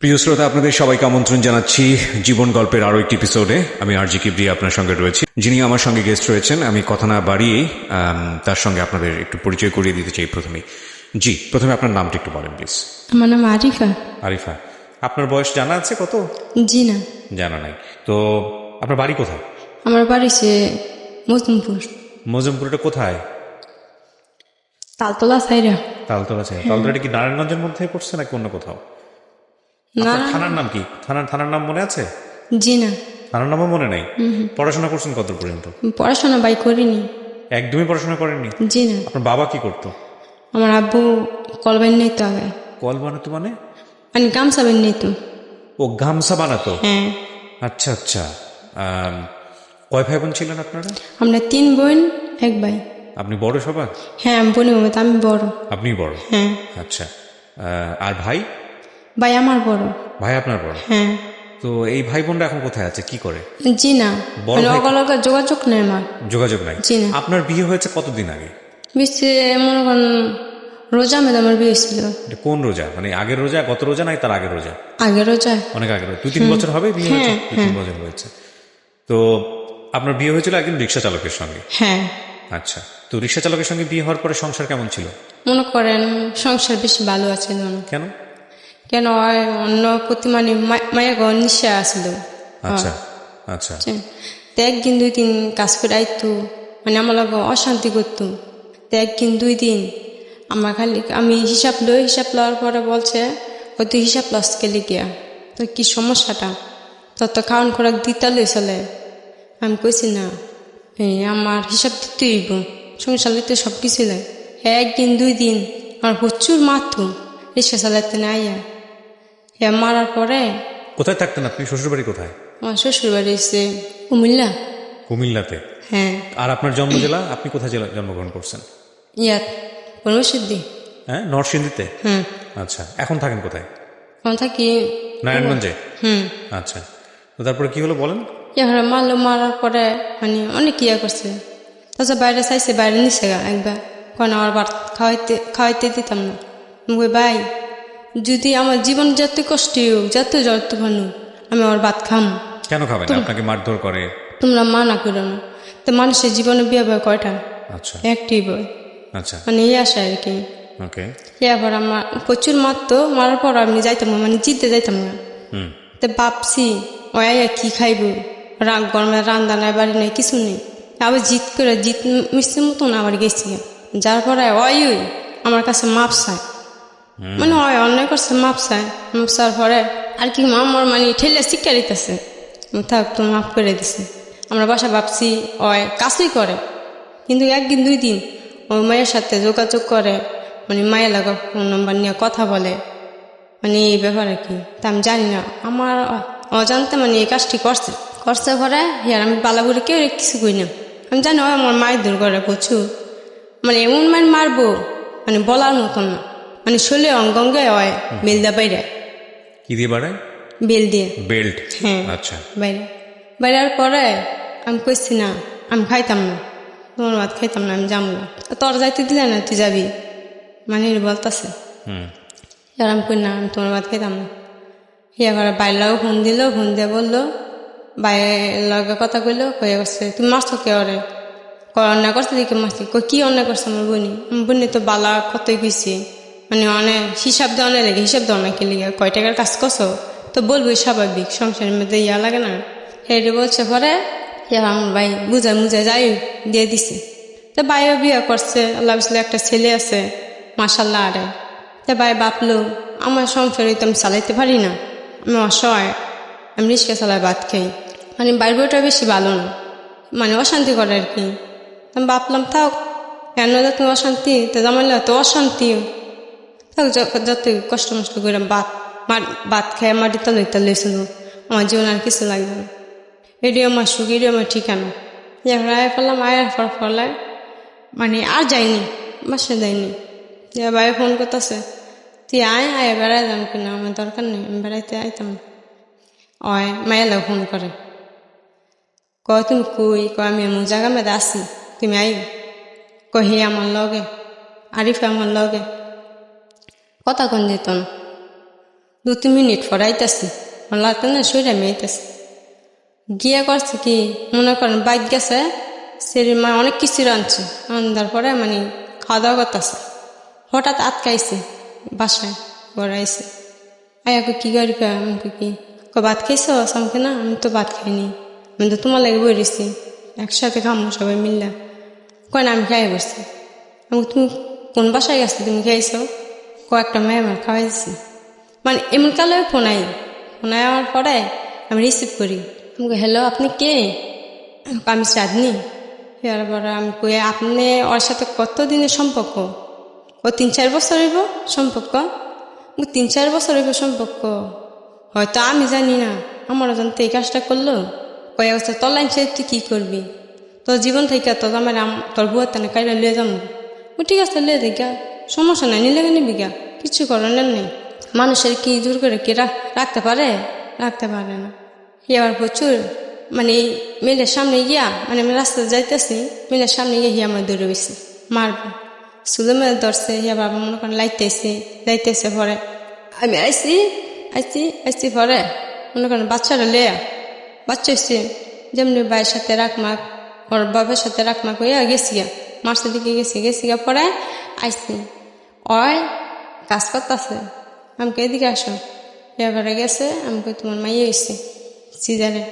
প্রিয় শ্রোতা, আপনাদের সবাইকে আমন্ত্রণ জানাচ্ছি জীবন গল্পের আরও একটি এপিসোডে। আমি আরজি কিবরিয়া আপনার সঙ্গে রয়েছি। যিনি আমার সঙ্গে গেস্ট রয়েছেন, আমি কথা না বাড়িয়েই তার সঙ্গে আপনাদের একটু পরিচয় করিয়ে দিতে চাই প্রথমেই। জি, প্রথমে আপনার নামটা একটু বলেন প্লিজ। আমার নাম আরিফা। আরিফা, আপনার বয়স জানা আছে কত? জি না, জানা নাই। তো আপনার বাড়ি কোথায়? আমার বাড়ি সে মজমপুর, মজমপুরটা কোথায়? তালতলা সাইরা। তালতলা চাই। তালতলাটা কি নারায়ণগঞ্জের মধ্যে পড়ছে নাকি অন্য কোথাও? না, আপনার থানার নাম কি? থানার নাম মনে আছে? জি না, থানার নামও মনে নাই? পড়াশোনা করছেন কত পর্যন্ত? পড়াশোনা বাই করিনি। একদমই পড়াশোনা করেননি? জি না, আপনার বাবা কি করতো? আমার আব্বু কলবেন নিত আগে, কল বানাতো মানে? মানে গামছা বেন নিত। ও গামছা বানাতো? হ্যাঁ। আচ্ছা আচ্ছা। কয় ভাই বোন ছিলেন আপনারা? আমরা 3 বোন 1 ভাই। আপনি বড় সবার? হ্যাঁ, আমি বোনের মতো আমি বড়। আপনি বড়? হ্যাঁ। আচ্ছা। আর ভাই? ভাই আমার বড়। ভাই আপনার বড়? হ্যাঁ। তো এই ভাই বোনরা এখন কোথায় আছে, কি করে? জি না, বড় মানে ভাই? অগলকে যোগাযোগ নেই আমার। যোগাযোগ নাই? জি না। আপনার বিয়ে হয়েছে কতদিন আগে? বেশি মনে করেন রোজা মেদ আমার বিয়ে ছিল। এটা কোন রোজা? মানে আগের রোজা, গত রোজা নাই তার আগের রোজা? আগে রোজা। অনেক আগের রোজা। 2-3 বছর হবে বিয়ে হয়েছে? 2-3 বছর হয়েছে। তো আপনার বিয়ে হয়েছিল একজন রিক্সা চালকের সঙ্গে? হ্যাঁ। আচ্ছা। তো রিক্সা চালকের সঙ্গে বিয়ে হওয়ার পরে সংসার কেমন ছিল? মনে করেন সংসার বেশি ভালো আছে না। কেন? কেন অন্য প্রতি মানে মায়া গন নিশা আসলো। আচ্ছা আচ্ছা। তো 1 দিন 2 দিন কাজ করে আইতো, মানে আমার লগে অশান্তি করতো। তো 1 দিন 2 দিন আমার খালি আমি হিসাব লওয়ার পরে বলছে ওই তুই হিসাব লস গেলি গিয়া, তো কি সমস্যাটা, তো খাওয়ান খোরাক দিতে চলে। আমি কইছি না, এই আমার হিসাব দিতে হইব, সংসার লিতে সব কিছু লাগে। 1 দিন 2 দিন আমার প্রচুর মারতো রিক্সা চালাতে না আইয়া। হ্যাঁ, মারার পরে কোথায় থাকতেন আপনি? শ্বশুরবাড়ি কোথায়? আমার শ্বশুর বাড়ি এসে কুমিল্লা। কুমিল্লাতে? হ্যাঁ। আর আপনার জন্ম জেলা? আপনি কোথায় জন্মগ্রহণ করছেন? ইয়াত পরমসিদ্ধি। হ্যাঁ, নরসিংদীতে? হুম। আচ্ছা। এখন থাকেন কোথায়? এখন থাকি নারায়ণগঞ্জে? হুম। আচ্ছা। তো তারপরে কি হলো বলেন? ইয়াহারা মারার পরে মানে অনেক ইয়া করছে, তাছাড়া বাইরে চাইছে, বাইরে নিছে গা একবার, কারণ আমার ভাত খাওয়াইতে দিতাম না। আমি কই ভাই, যদি আমার জীবন যত কষ্ট হোক, যত যত ভানু, আমি আমার ভাত খাম। কেন খাবেন না? আপনাকে মারধর করে? তোমরা মানা করো না। তো মানুষের জীবনে বিয়ে বয় কয়টা? আচ্ছা একটি বয়। আচ্ছা। মানে এই আশা আর কি। ওকে। এবার আমার প্রচুর মারতো, মারার পর আমি যাইতাম না, মানে জিততে যাইতাম না। তো ভাবছি ওই কি খাইব, রাগ গরমে রান্না নাই, বাড়ি নাই, কিছু নেই। আবার জিত মিশছে মতন আবার গেছি, যার পরে ওই আমার কাছে মাপ চায়, মানে ওই অন্যায় করছে, মাপ চাওয়ার পরে আর কি আমার মানে ঠেলে শিক্ষা দিতেছে, থাক তো মাফ করে দিছে। আমরা বাসা ভাবছি ওই কাজই করে, কিন্তু 1 দিন 2 দিন ওই মায়ের সাথে যোগাযোগ করে, মানে মায়ের লাগা ফোন নাম্বার নিয়ে কথা বলে, মানে এই ব্যাপার আর কি। তা আমি জানি না, আমার অজান্তে মানে এই কাজটি করছে পরে আর আমি বালাবুড়ি কেউ কিছু করি না। আমি জানি ওই আমার মায়ের দূর করে প্রচুর, মানে এমন মায়ের মারবো মানে বলার মতন না, মানে শরীরে অঙ্গে হয় বেল দিয়ে বাইরে। কি দিয়ে বাড়ায়? বেল দিয়ে। বেল্ট? হ্যাঁ। আচ্ছা। বাইরের পরে আমি কইছি না, আমি খাইতাম না, তোমার ভাত খাইতাম না, আমি যাবো না। তোর যাইতে দিলে না, তুই যাবি, মানে বলতেছে। আর আমি কই না, আমি তোমার ভাত খাইতাম না। এবার বাইরের লাগে ফোন দিল, ফোন দিয়ে বললো, বাইরের লগে কথা কইলো, কয়ে করছে তুমি মারছো কে ওরে, অন্যায় করছে দেখে মারছি। কি অন্যায় করছে আমার বোনি তো বালা কতই কইছি, মানে অনেক হিসাব দেওয়া অনেক লেগে, হিসাব দেওয়া অনেক লেগে, কয় টাকার কাজ করছো তো বলবোই, স্বাভাবিক, সংসারের মধ্যে ইয়া লাগে না। হেঁটে বলছে পরে আমার ভাই বুঝায় যাই দিয়ে দিছে। তো ভাইও বিয়ে করছে, আল্লাহ বিসলে একটা ছেলে আছে মাশাল্লাহ। আরে তো ভাই ভাবলো আমার সংসার তো আমি চালাইতে পারি না, আমি অসহায়, আমি রিক্সা চালাই ভাত খাই, মানে বাইর বইটা বেশি ভালো না, মানে অশান্তি করে আর কি। আমি ভাবলাম থাক, কেন তুমি অশান্তি, তো জামাইলে তো অশান্তি থাক, যত কষ্ট মষ্ট করে ভাত খেয়ে মাটিতে লইতে লইছিল, আমার জীবন আর কিছু লাগবে না। এটিও আমার সুখ, এটিও আমার ঠিকানা। এখন আয় ফেললাম, আয়ের পর ফলে মানে আর যাইনি, বাসা যাইনি। ভাই ফোন করতেছে, তুই আয় বেড়াই যাম কিনা, আমার দরকার নেই, আমি বেড়াইতে আইতাম না। ওই মায়ের ফোন করে, কয় তুমি কই, কয় আমি এমন জায়গা মেয়েদে আসি, তুমি আই, কহি আমার লগে, আরিফে আমার লগে কথা কোন যেত না। 2-3 মিনিট পরে আইতাছি লাগতে না শরীর আমি আইতাছি গিয়া করছে কি মনে করেন বাইক গেছে সে মানে অনেক কিছু রাঁধছে আন্দার পরে মানে খাওয়া দাওয়া করতেছে হঠাৎ আটকাইছে বাসায় ঘরে আইসে আয়াকে কি গাড়ি কয় আমাকে কি ভাত খাইছ আমাকে না আমি তো ভাত খাইনি আমি তো তোমার লাগে বই রয়েছি একসাথে খামো সবাই মিললা কয় না আমি খাই বসছি আমি তুমি কোন বাসায় গেছো তুমি খাইছো কয়েকটা মেয়ে আমার খাওয়াই দিছি মানে এমন কালে ফোন আওয়ার পরে আমি রিসিভ করি আমি হ্যালো আপনি কে আমি চাঁদনি এরপরে আমি কই আপনি ওর সাথে কতদিনের সম্পর্ক ও 3-4 বছর হইব সম্পর্ক 3-4 বছর হইব সম্পর্ক হয়তো আমি জানি না আমারও জানতে এই কাজটা করলো কয়েক বছর তোর লাইন তুই কী করবি তোর জীবন থেকে তোর আমার তোর বুয়ার তেনে কাইরা লিয়ে যাবো ঠিক আছে লিয়ে দেখা সমস্যা নাই নিলে নিবি গা কিছু করার নেই মানুষের কি জোর করে কি রাখতে পারে না এবার প্রচুর মানে মেয়েদের সামনে গিয়া মানে আমি রাস্তায় যাইতেছি মেয়েদের সামনে গিয়ে হিয়া আমার দৌড়ে বেশি মারবো শুধু মেয়ে ধরছে হিয়া বাবা মনে করেন যাইতেছে পরে আমি আইসি পরে মনে করেন বাচ্চারা বাচ্চা হচ্ছে যেমনি ভাইয়ের সাথে রাখমাক ওর বাবার সাথে রাখমাক হইয়া গেছি গা মার্চের দিকে গেছি গা পরে আইসি ওই কাজ করতেছে আমাকে এদিকে আসো এবারে গেছে আমাকে তোমার মাইয়ে এসছে সিজারে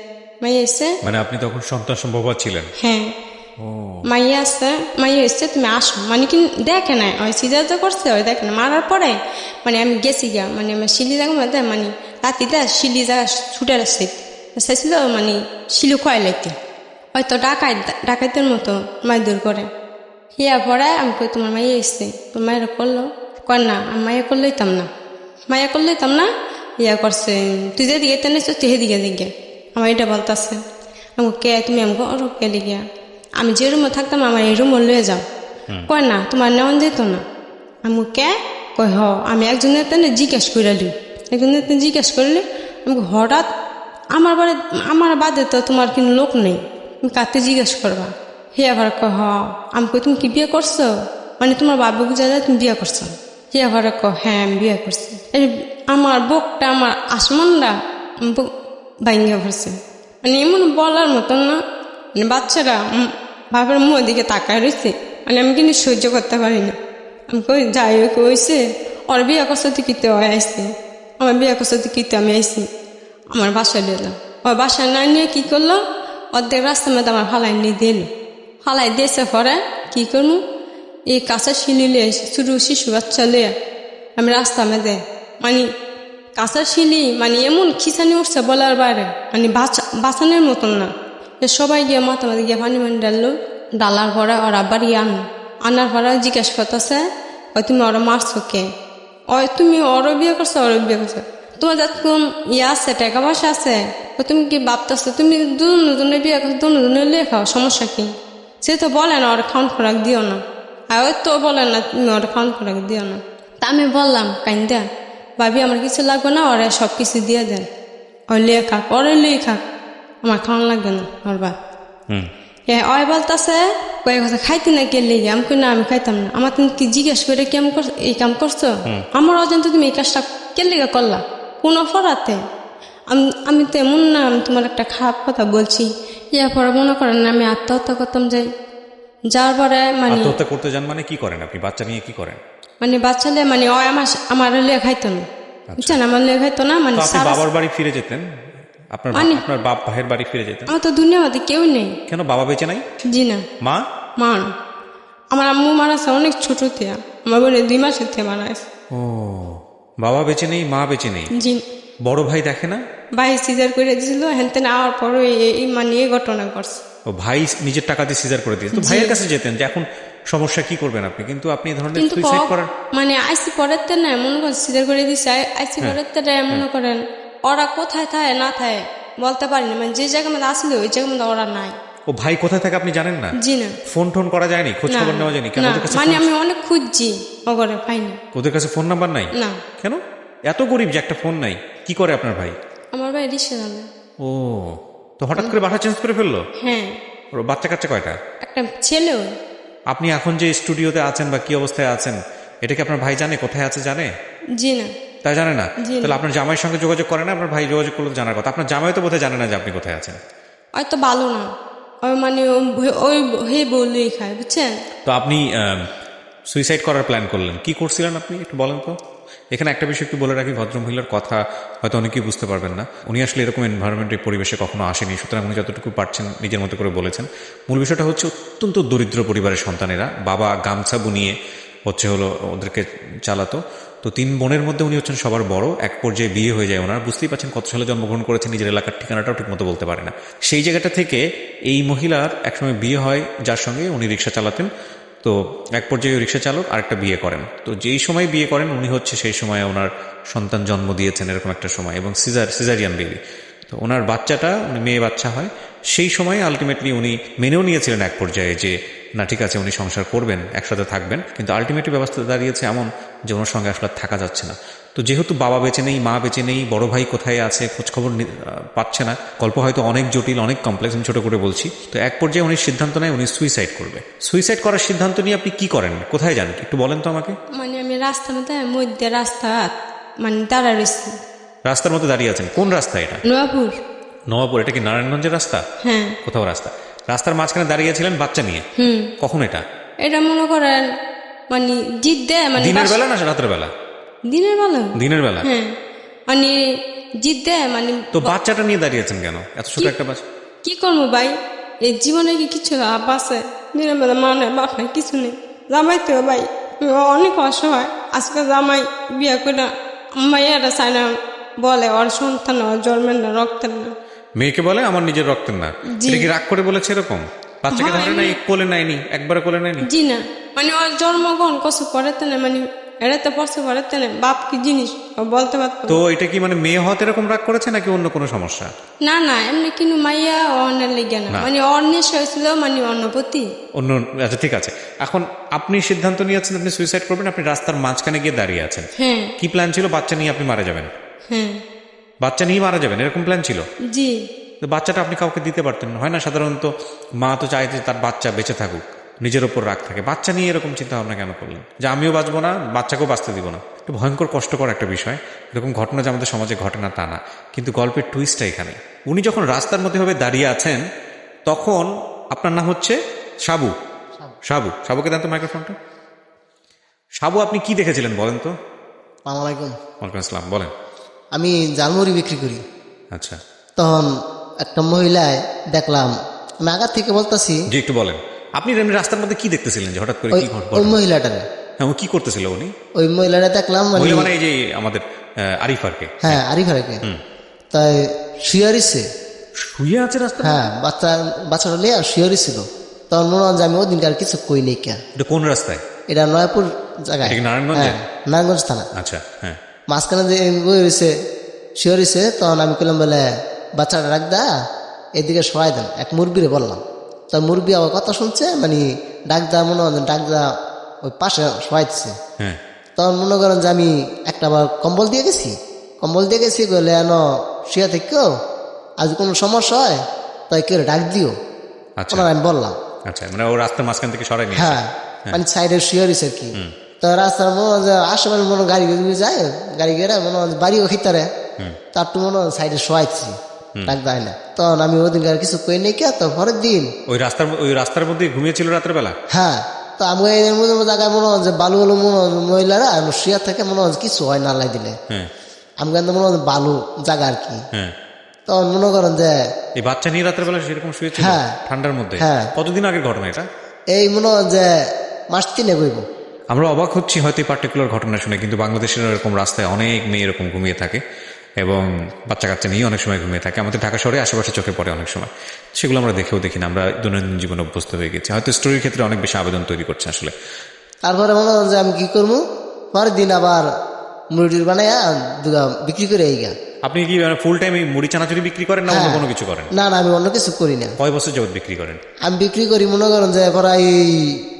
মাইয়া এসছে মানে আপনি তখন সন্তান সম্ভব ছিলেন হ্যাঁ মাইয়া এসছে তুমি আসো মানে কি দেখে না ওই সিজার তো করছে ওই দেখে না মারার পরে মানে আমি গেছি গা মানে আমার শিলি জায়গা মধ্যে মানে রাতিটা শিলি জায়গা ছুটে আসছে চাইছিল মানে শিলু খোয়াই লাগতে হয়তো ডাকাইতের মতো মারধর করে হিয়া পরে আমাকে তোমার মাইয়া এসছে তোমার মায়ের করলো কর না আমি মাইয়া করলেইতাম না ইয়া করছে তুই যেদিকে টেনেছো তুই সেদিকে দিকে আমার এটা বলতেছে আমাকে কে তুমি আমাকে ওর কে লিখে আমি যে রুমে থাকতাম আমার এই রুমে লয়ে যাও কয় না তোমার নেওয়া যেত না আমাকে কে কয় আমি একজনের তেনে জিজ্ঞেস করলে আমাকে হঠাৎ আমার বাদে তো তোমার কিন্তু লোক নেই তুমি কাতে জিজ্ঞেস করবা হে আবার কয় আমাকে তুমি কি বিয়ে করছো মানে তোমার বাবুকে জানে তুমি বিয়ে করছো হে আবার হ্যাঁ আমি বিয়ে করছি আমার বুকটা আমার আসমানটা ভাঙ্গে পড়ছে মানে এমন বলার মতন না মানে বাচ্চারা বাবার মুখের দিকে তাকায় রয়েছে মানে আমি কিন্তু সহ্য করতে পারি না আমি কই যাই হোক হয়েছে ওর বিয়ে করছে তুই কিতে আসছে আমার বিয়ে করছে তুই কিতে আমি আইসি আমার বাসায় দিলাম ওর বাসায় না নিয়ে কী করলো অর্ধেক রাস্তার মধ্যে আমার ফালাই নিয়ে দিয়েছে পরে কী করবো এই কাঁচা শিলিলে ছোটো শিশু বাচ্চা লিয়ে আমি রাস্তা মেদে মানে কাঁচা শিলি মানে এমন খিচানি উঠছে বলার বাইরে মানে বাঁচানোর মতন না সবাই গিয়ে মাথা গিয়ে পানি ডালার পরে ওরা বাড়ি আনার পরে জিজ্ঞেস করতেছে ওই তুমি ওরা মারছো কে ওই তুমি ওরও বিয়ে করছো তোমার যখন আছে টাকা পয়সা আছে তুমি কি ভাবতেছো তুমি দুজনে বিয়ে করছো দুজনে লিয়ে খাও সমস্যা কি সে তো বলে না ওর খাওয়ান খোরাক দিও না আর ওই তো বলে না তুমি ওর খাওয়ান খোরাক দিও না তা আমি বললাম কাইন্দা ভাবি আমার কিছু লাগবে না ওরা সব কিছু দিয়ে দেন ওই লিয়ে খাক ওরে লিয়ে খাক আমার খাওয়ান লাগবে না ওর বা ওই বলতেছে কয়েক কথা খাইতে না কে লিগে আমি না আমি খাইতাম না আমার তুমি কি জিজ্ঞেস করে কেমন এই কাম করছো আমার অজান্তে তুমি এই কাজটা কে লিগে করলা কোন অপরাধে আমি তো এমন না আমি তোমার একটা খারাপ কথা বলছি ইয়ার পরে মনে করেন না আমি আত্মহত্যা করতাম যার পরে মানে আত্মহত্যা করতে যান মানে কি করেন আপনি বাচ্চা নিয়ে কি করেন মানে বাচ্চালে মানে ওই আমার লিয়ে খাইতো না বুঝছেন আমার লিয়ে খাইতো না মানে বাবার বাড়ি ফিরে যেতেন আপনার বাপ ভাইয়ের বাড়ি ফিরে যেতেন আমার তো দুনিয়া মধ্যে কেউ নেই কেন বাবা বেঁচে নাই জি না মা আমার আম্মু মারা আছে অনেক ছোট থেকে আমার বোনের 2 মাসের থেকে মারা আছে ও বাবা বেঁচে নেই মা বেঁচে নেই জি বড় ভাই দেখে না ভাই সিজার করে দিয়েছিল হেনতেন আওয়ার পরে এই মানে এই ঘটনা করছে ও ভাই নিজের টাকা দিয়ে সিজার করে দিয়েছে তো ভাইয়ের কাছে যেতেন যে এখন সমস্যা কি করবেন আপনি কিন্তু আপনি এই ধরনের সুইসাইড করার মানে আইসি পরের তে না মনে করেন সিজার করে দিয়েছে আইসি পরের তে মনে করেন ওরা কোথায় থাকে না থাকে বলতে পারিনি মানে যে জায়গার মধ্যে আসলে ওই জায়গার মধ্যে ওরা নাই ও ভাই কোথায় থাকে আপনি জানেন না জি না ফোন করা যায়নি খোঁজ খবর নেওয়া যায়নি কেন ওদের কাছে মানে আমি অনেক খুঁজছি ওগরে পাইনি ওদের কাছে ফোন নাম্বার নাই না কেন এত গরিব যে একটা ফোন নাই কি করে আপনার ভাই আমার ভাই রিক্সা চালায় ও তো হঠাৎ করে বাসা চেঞ্জ করে ফেললো হ্যাঁ ওর বাচ্চা কাচ্চা কয়টা একটা ছেলে আপনি এখন যে স্টুডিওতে আছেন বা কি অবস্থায় আছেন এটা কি আপনার ভাই জানে কোথায় আছে জানে জি না তাই জানে না? জি না। তাহলে আপনার জামাইয়ের সঙ্গে যোগাযোগ করে না? আপনার ভাই যোগাযোগ করলে তো জানার কথা। আপনার জামাই তো বোধহয় জানে না যে আপনি কোথায় আছেন। হয়তো ভালো না, ওই মানে ওই হে বললেই খায়, বুঝছেন? তো আপনি সুইসাইড করার প্ল্যান করলেন, কি করছিলেন আপনি একটু বলেন তো? এখানে একটা বিষয় একটু বলে রাখি, ভদ্রমহিলার কথা হয়তো অনেকেই বুঝতে পারবেন না। উনি আসলে এরকম এনভায়রনমেন্টে পরিবেশে কখনো আসেনি, সুতরাং উনি যতটুকু পারছেন নিজের মতো করে বলেছেন। মূল বিষয়টা হচ্ছে অত্যন্ত দরিদ্র পরিবারের সন্তানেরা, বাবা গামছা বুনিয়ে হলো ওদেরকে চালাতো। তো 3 বোনের মধ্যে উনি হচ্ছেন সবার বড়। এক পর্যায়ে বিয়ে হয়ে যায় ওনার, বুঝতেই পারছেন কত সালে জন্মগ্রহণ করেছেন, নিজের এলাকার ঠিকানাটাও ঠিকমতো বলতে পারে না। সেই জায়গাটা থেকে এই মহিলার একসময় বিয়ে হয় যার সঙ্গে উনি রিক্সা চালাতেন। তো এক পর্যায়ে রিক্সা চালক আরেকটা বিয়ে করেন। তো যেই সময় বিয়ে করেন উনি হচ্ছে সেই সময় ওনার সন্তান জন্ম দিয়েছেন এরকম একটা সময়, এবং সিজারিয়ান বেবি। তো ওনার বাচ্চাটা মেয়ে বাচ্চা হয়। সেই সময় আলটিমেটলি উনি মেনেও নিয়েছিলেন এক পর্যায়ে যে না ঠিক আছে উনি সংসার করবেন, একসাথে থাকবেন, কিন্তু আলটিমেটলি ব্যবস্থা দাঁড়িয়েছে এমন যে ওনার সঙ্গে আসলে থাকা যাচ্ছে না। তো যেহেতু বাবা বেঁচে নেই, মা বেঁচে নেই, বড় ভাই কোথায় আছে খোঁজখবর পাচ্ছে না, গল্প হয়তো অনেক জটিল, অনেক কমপ্লেক্স, আমি ছোট করে বলছি। তো এক পর্যায়ে উনি সিদ্ধান্ত নেয় উনি সুইসাইড করবে। সুইসাইড করার সিদ্ধান্ত নিয়ে আপনি কি করেন, কোথায় যান একটু বলেন তো আমাকে। মানে আমি রাস্তার মধ্যে রাস্তা মানে দাঁড়া রয়েছি। রাস্তার মধ্যে দাঁড়িয়ে আছেন, কোন রাস্তা এটা? নয়াপুর। নবাবপুর, এটা কি নারায়ণগঞ্জের রাস্তা? হ্যাঁ। কোথাও রাস্তা, রাস্তার মাঝখানে দাঁড়িয়েছিলেন বাচ্চা নিয়ে? কখন এটা? এটা মনে করেন মানে জিদ দেয়, মানে দিনের বেলা না রাতের বেলা? দিনের বেলা। দিনের বেলা। হ্যাঁ, মানে জিদ দেয় মানে। তো বাচ্চাটা নিয়ে দাঁড়িয়েছেন কেন, এত ছোট একটা বাচ্চা? কি করবো ভাই, এই জীবনে কি কিছু লাভ আছে? দিনের বেলা মা নেই, বাপ নাই, কিছু নেই। জামাই তো ভাই অনেক অসহায়। আজকে জামাই বিয়ে করে মাইয়ারা চায় না, বলে ওর সন্তান ওর জন্মের না, রক্তের না। মেয়েকে বলে আমার নিজের রক্তের না? জি। এটা কি রাগ করে বলেছে এরকম? বাচ্চাকে ধরে নাই, কোলে নেয়নি, একবারে কোলে নেয়নি? জি না, মানে ওর জন্মগ্রহণ কষ্ট করেতে না, মানে এড়াতে পড়ছে করেতে না, বাপ কি জিনিস ও বলতে পারতো। তো এটা কি মানে মেয়ে হতে এরকম রাগ করেছে নাকি অন্য কোনো সমস্যা? না না, এমনি কিন্তু মাইয়া অন্যের লেগে না, মানে অর নেশা হয়েছিল, মানে অন্য প্রতি অন্য। আচ্ছা ঠিক আছে, এখন আপনি সিদ্ধান্ত নিয়েছেন আপনি সুইসাইড করবেন, আপনি রাস্তার মাঝখানে গিয়ে দাঁড়িয়ে আছেন। হ্যাঁ। কি প্ল্যান ছিল? বাচ্চা নিয়ে আপনি মারা যাবেন? হ্যাঁ। বাচ্চা নিয়ে মারা যাবেন এরকম প্ল্যান ছিল? জি। তো বাচ্চাটা আপনি কাউকে দিতে পারতেন না, হয় না? সাধারণত মা তো চায় যে তার বাচ্চা বেঁচে থাকুক, নিজের ওপর রাগ থাকে। বাচ্চা নিয়ে এরকম চিন্তা ভাবনা কেন করলেন যে আমিও বাঁচবো না, বাচ্চাকেও বাঁচতে দিব না? একটু ভয়ঙ্কর কষ্টকর একটা বিষয়। এরকম ঘটনা যে আমাদের সমাজে ঘটে না তা না, কিন্তু গল্পের টুইস্টটা এখানে। উনি যখন রাস্তার মধ্যে ভাবে দাঁড়িয়ে আছেন তখন আপনার নাম হচ্ছে সাবু। সাবুকে দেন তো মাইক্রোফোনটা। সাবু, আপনি কি দেখেছিলেন বলেন তো? আসসালামু আলাইকুম। ওয়ালাইকুম আসসালাম, বলেন। আমি জালমুড়ি বিক্রি করি। আচ্ছা, তখন একটা মহিলায় দেখলাম, আমি আগার থেকে বলতেছি জি একটু বলেন। আপনি এমনি রাস্তার মধ্যে কি দেখতেছিলেন যে হঠাৎ করে ওই কি ঘটনা? ওই মহিলাটারে হ্যাঁ, ও কি করতেছিল উনি? ওই মহিলাটা দেখলাম মানে মহিলা মানে এই যে আমাদের আরিফারকে? হ্যাঁ আরিফারেকে। তাই শুয়ারিছে। শুয়ে আছে রাস্তা? হ্যাঁ, বাচ্চাটা লিয়ে শুয়ারি ছিল। তখন মনে হয় যে আমি ওই দিনকার কিছু কই নেই কে। এটা কোন রাস্তায়? এটা নয়াপুর জায়গায়। এটা কি নারায়ণগঞ্জে? হ্যাঁ, নারায়ণগঞ্জ থানা। আচ্ছা, হ্যাঁ। মাঝখানে যে বই রয়েছে শুয়ারিছে, তখন আমি করলাম বলে বাচ্চাটা রাখ দা, এদিকে সরাই দেন। এক মুরগিরে বললাম, তো মুরগি আবার কথা শুনছে, মানে ডাক দা, মনে হয় ডাক দা ওই পাশে সরাইতেছে। হ্যাঁ। তখন মনে করেন যে আমি একটা আবার কম্বল দিয়ে গেছি, বলে শুয়ে থেকেও আজ কোনো সমস্যা হয় তাই কেউ ডাক দিও। আচ্ছা, ওনার আমি বললাম। আচ্ছা, মানে ও রাস্তার মাঝখান থেকে সরাই নিয়ে হ্যাঁ, মানে সাইডে শুয়ে রয়েছে আর কি। তো রাস্তার মনে হয় যে আশেপাশে মনে গাড়ি যায়, গাড়ি গেড়ে মনে হয় বাড়িও খিতারে, তার তো মনে হয় সাইডে শোয়াইছি, ডাক দেয় না। তখন আমি ওদিন আর কিছু কই নেই কে। তো পরের দিন ওই রাস্তার মধ্যে ঘুমিয়েছিল রাতের বেলা? হ্যাঁ, তো আমি এর মধ্যে জায়গায় মনে হয় যে বালু বালু মনে হয় মহিলারা শুয়ে থেকে মনে হয় কিছু হয় না লাই দিলে। আমি কিন্তু মনে হয় বালু জায়গা আর কি। তখন মনে করেন যে এই বাচ্চা নিয়ে রাতের বেলা সেরকম শুয়েছিল ঠান্ডার মধ্যে? হ্যাঁ। কতদিন আগের ঘটনা এটা? এই মনে হয় যে মাস 3 গইব। আমরা অবাক হচ্ছি হয়তো এই পার্টিকুলার ঘটনা শুনে, কিন্তু বাংলাদেশের এরকম রাস্তায় অনেক মেয়ে এরকম ঘুমিয়ে থাকে এবং বাচ্চা কাচ্চা নিয়ে অনেক সময় ঘুমিয়ে থাকে। আমাদের ঢাকা শহরে আশেপাশে চোখে পড়ে অনেক সময়, সেগুলো আমরা দেখেও দেখি না, আমরা দৈনন্দিন জীবনে অভ্যস্ত হয়ে গেছি। হয়তো স্টোরির ক্ষেত্রে অনেক বেশি আবেদন তৈরি করছে আসলে। তারপরে মনে হয় যে আমি কি করবো, পরের দিন আবার মুড়ি বানাইয়া বিক্রি করে এই গা। আপনি কি ফুল টাইম এই মুড়ি চানাচুরি বিক্রি করেন না অন্য কোনো কিছু করেন? না না, আমি অন্য কিছু করি না। কয় বছর যাবত বিক্রি করেন? আমি বিক্রি করি মনে করেন যে প্রায়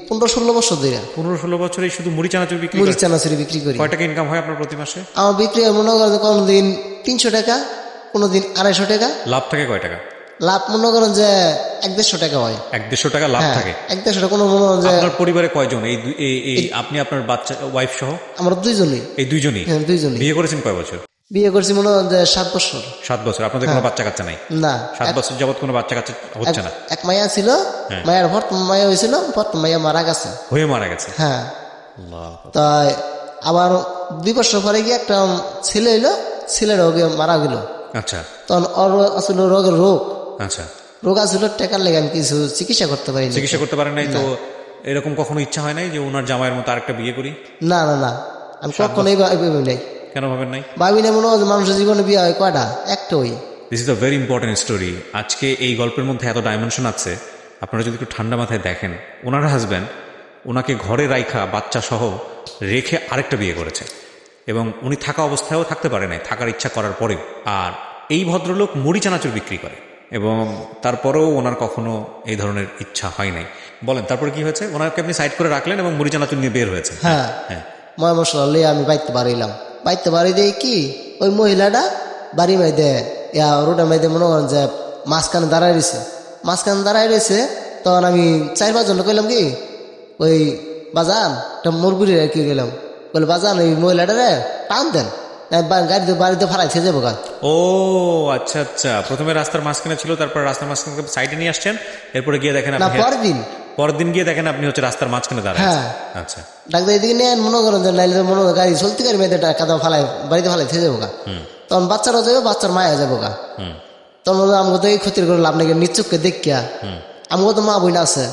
15-16 বছর ধরে। 15-16 বছরে শুধু মুড়ি চানাচুরি বিক্রি মুড়ি করেন? চানাচুরি বিক্রি করি। কয় টাকা ইনকাম হয় আপনার প্রতি মাসে? আমার বিক্রি হয় মনে করেন কোনোদিন 300 টাকা, কোনোদিন 250 টাকা। লাভ থাকে কয় টাকা? লাভ মনে করেন যে 1-150 টাকা হয়। 1-150 টাকা লাভ হ্যাঁ, থাকে। 1-150 কোনো মনে করেন যে আপনার পরিবারে কয়জন? এই আপনি আপনার বাচ্চা ওয়াইফ সহ আমরা দুইজনই। এই দুইজনই? হ্যাঁ, দুইজনই। বিয়ে করেছেন কয় বছর? বিয়ে করছি মনে করেন যে 7 বছর। 7 বছর। আপনাদের কোনো বাচ্চা কাচ্চা নাই? না, 7 বছর যাবত কোনো বাচ্চা কাচ্চা হচ্ছে না? এক মাইয়া ছিল, হ্যাঁ। মায়ের প্রথম মাইয়া হয়েছিল, প্রথম মাইয়া মারা গেছে। হয়ে মারা গেছে? হ্যাঁ, আল্লাহ। তাই আবার 2 বছর পরে গিয়ে একটা ছেলে হইলো, ছেলের রোগে মারা গেল। আচ্ছা তখন ওর আসলে রোগের রোগ আচ্ছা। রোগ আসলে টাকার লেগে আমি কিছু চিকিৎসা করতে পারিনি। চিকিৎসা করতে পারেন নাই? তো এরকম কখনো ইচ্ছা হয় নাই যে ওনার জামাইয়ের মতো আরেকটা বিয়ে করি? না না না, আমি কখনোই ভাবি নাই। কেন ভাবেন নাই? ভাবি না, মনে হয় যে মানুষের জীবনে বিয়ে হয় কয়টা, একটাই। This is a very important story. আজকে এই গল্পের মধ্যে এত ডাইমেনশন আছে, আপনারা যদি একটু ঠান্ডা মাথায় দেখেন, ওনার হাজব্যান্ড ওনাকে ঘরে রাইখা বাচ্চা সহ রেখে আরেকটা বিয়ে করেছে, এবং উনি থাকা অবস্থায়ও থাকতে পারে নাই, থাকার ইচ্ছা করার পরেও। আর এই ভদ্রলোক মুড়ি চানাচুর বিক্রি করে, এবং তারপরেও ওনার কখনো এই ধরনের ইচ্ছা হয় নাই। বলেন তারপরে কি হয়েছে? ওনাকে আপনি সাইড করে রাখলেন এবং মুড়ি চানাচুর নিয়ে বের হয়েছে। হ্যাঁ হ্যাঁ। ময় মশলা লিয়ে আমি বাইতে পারিলাম। বাইতে পারি দিয়ে কি ওই মহিলাটা বাড়ি মাইদে রোডের মাইদে মনে করেন যে মাঝখানে দাঁড়ায় রয়েছে। মাঝখানে দাঁড়ায় রয়েছে, তখন আমি 4-5 জন কইলাম কি, ওই বাজান একটা মুরগুড়ি কি গেলাম, বলে বাজান ওই মহিলাটারে টান দেন, গাড়িতে বাড়িতে ফারাইছে যাবো গা। ও আচ্ছা আচ্ছা, প্রথমে রাস্তার মাঝখানে ছিল, তারপর রাস্তার মাঝখানে সাইডে নিয়ে আসছেন, এরপরে গিয়ে দেখেন না, আপনি পরের দিন গিয়ে দেখেন আপনি হচ্ছে রাস্তার মাঝখানে দাঁড়ায় হ্যাঁ। আছেন। আচ্ছা। ডাক্তার এদিকে নেন, মনে করেন যে নাইলে মনে করেন গাড়ি চলতে গাড়ি মেয়েদের কাদা ফালাই বাড়িতে ফালাই থেকে যাবো গা। তখন বাচ্চারাও যাবে, বাচ্চার মায়া যাবো গা। তখন আমাকে তো এই ক্ষতির করে লাভ নাকি, নিচুককে দেখিয়া আমাকে তো মা বোন আছে।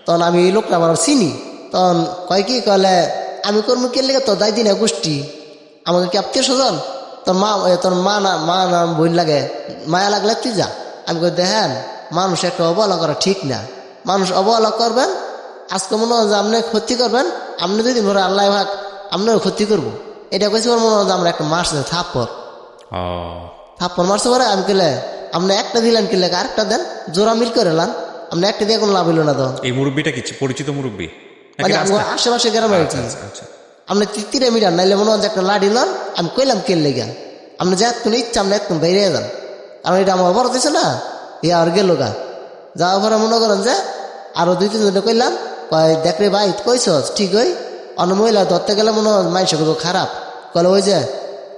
তখন আমি এই লোকটা আমার চিনি, তখন কয় কি কলে আমি কর্ম কে লেগে তো দায় দিন গোষ্ঠী আমাকে কি আত্মীয় স্বজন, তোর মা না বোন লাগে, মায়া লাগলে তুই যা। আমি কই দেখেন, মানুষ একটা অবহেলা করা ঠিক না। মানুষ অবহেলা করবেন, আজকে মনে হয় যে আপনি ক্ষতি করবেন, আপনি যদি ধরে আল্লাহ ভাগ আপনারও ক্ষতি করবো, এটা কইছি মনে হয় যে আমরা একটা মারছে থাপ্পর মারছে পরে আমি কেলে আপনি একটা দিলেন কিলে আরেকটা দেন, জোড়া মিল করে লান, আপনি একটা দিয়ে কোনো লাভ হইল না। তো এই মুরব্বীটা কি পরিচিত মুরব্বী? মানে আশেপাশে গ্রামে কি আপনি তিরে মিটার নাইলে মনে হয় যে একটা লাড়ি লন, আমি কইলাম কেল লেগা আপনি যা কোনো ইচ্ছা আপনি একদম বাইরে যান, কারণ এটা আমার বড় দিছে না। এ আর গেল গা, যাওয়ার পরে মনে করেন যে আরো 2-3 জনে কইলাম, কয় দেখ রে ভাই কইস ঠিক হই, অন্য মহিলা ধরতে গেলে মনে হয় মাইসে খারাপ, কলে ওই যে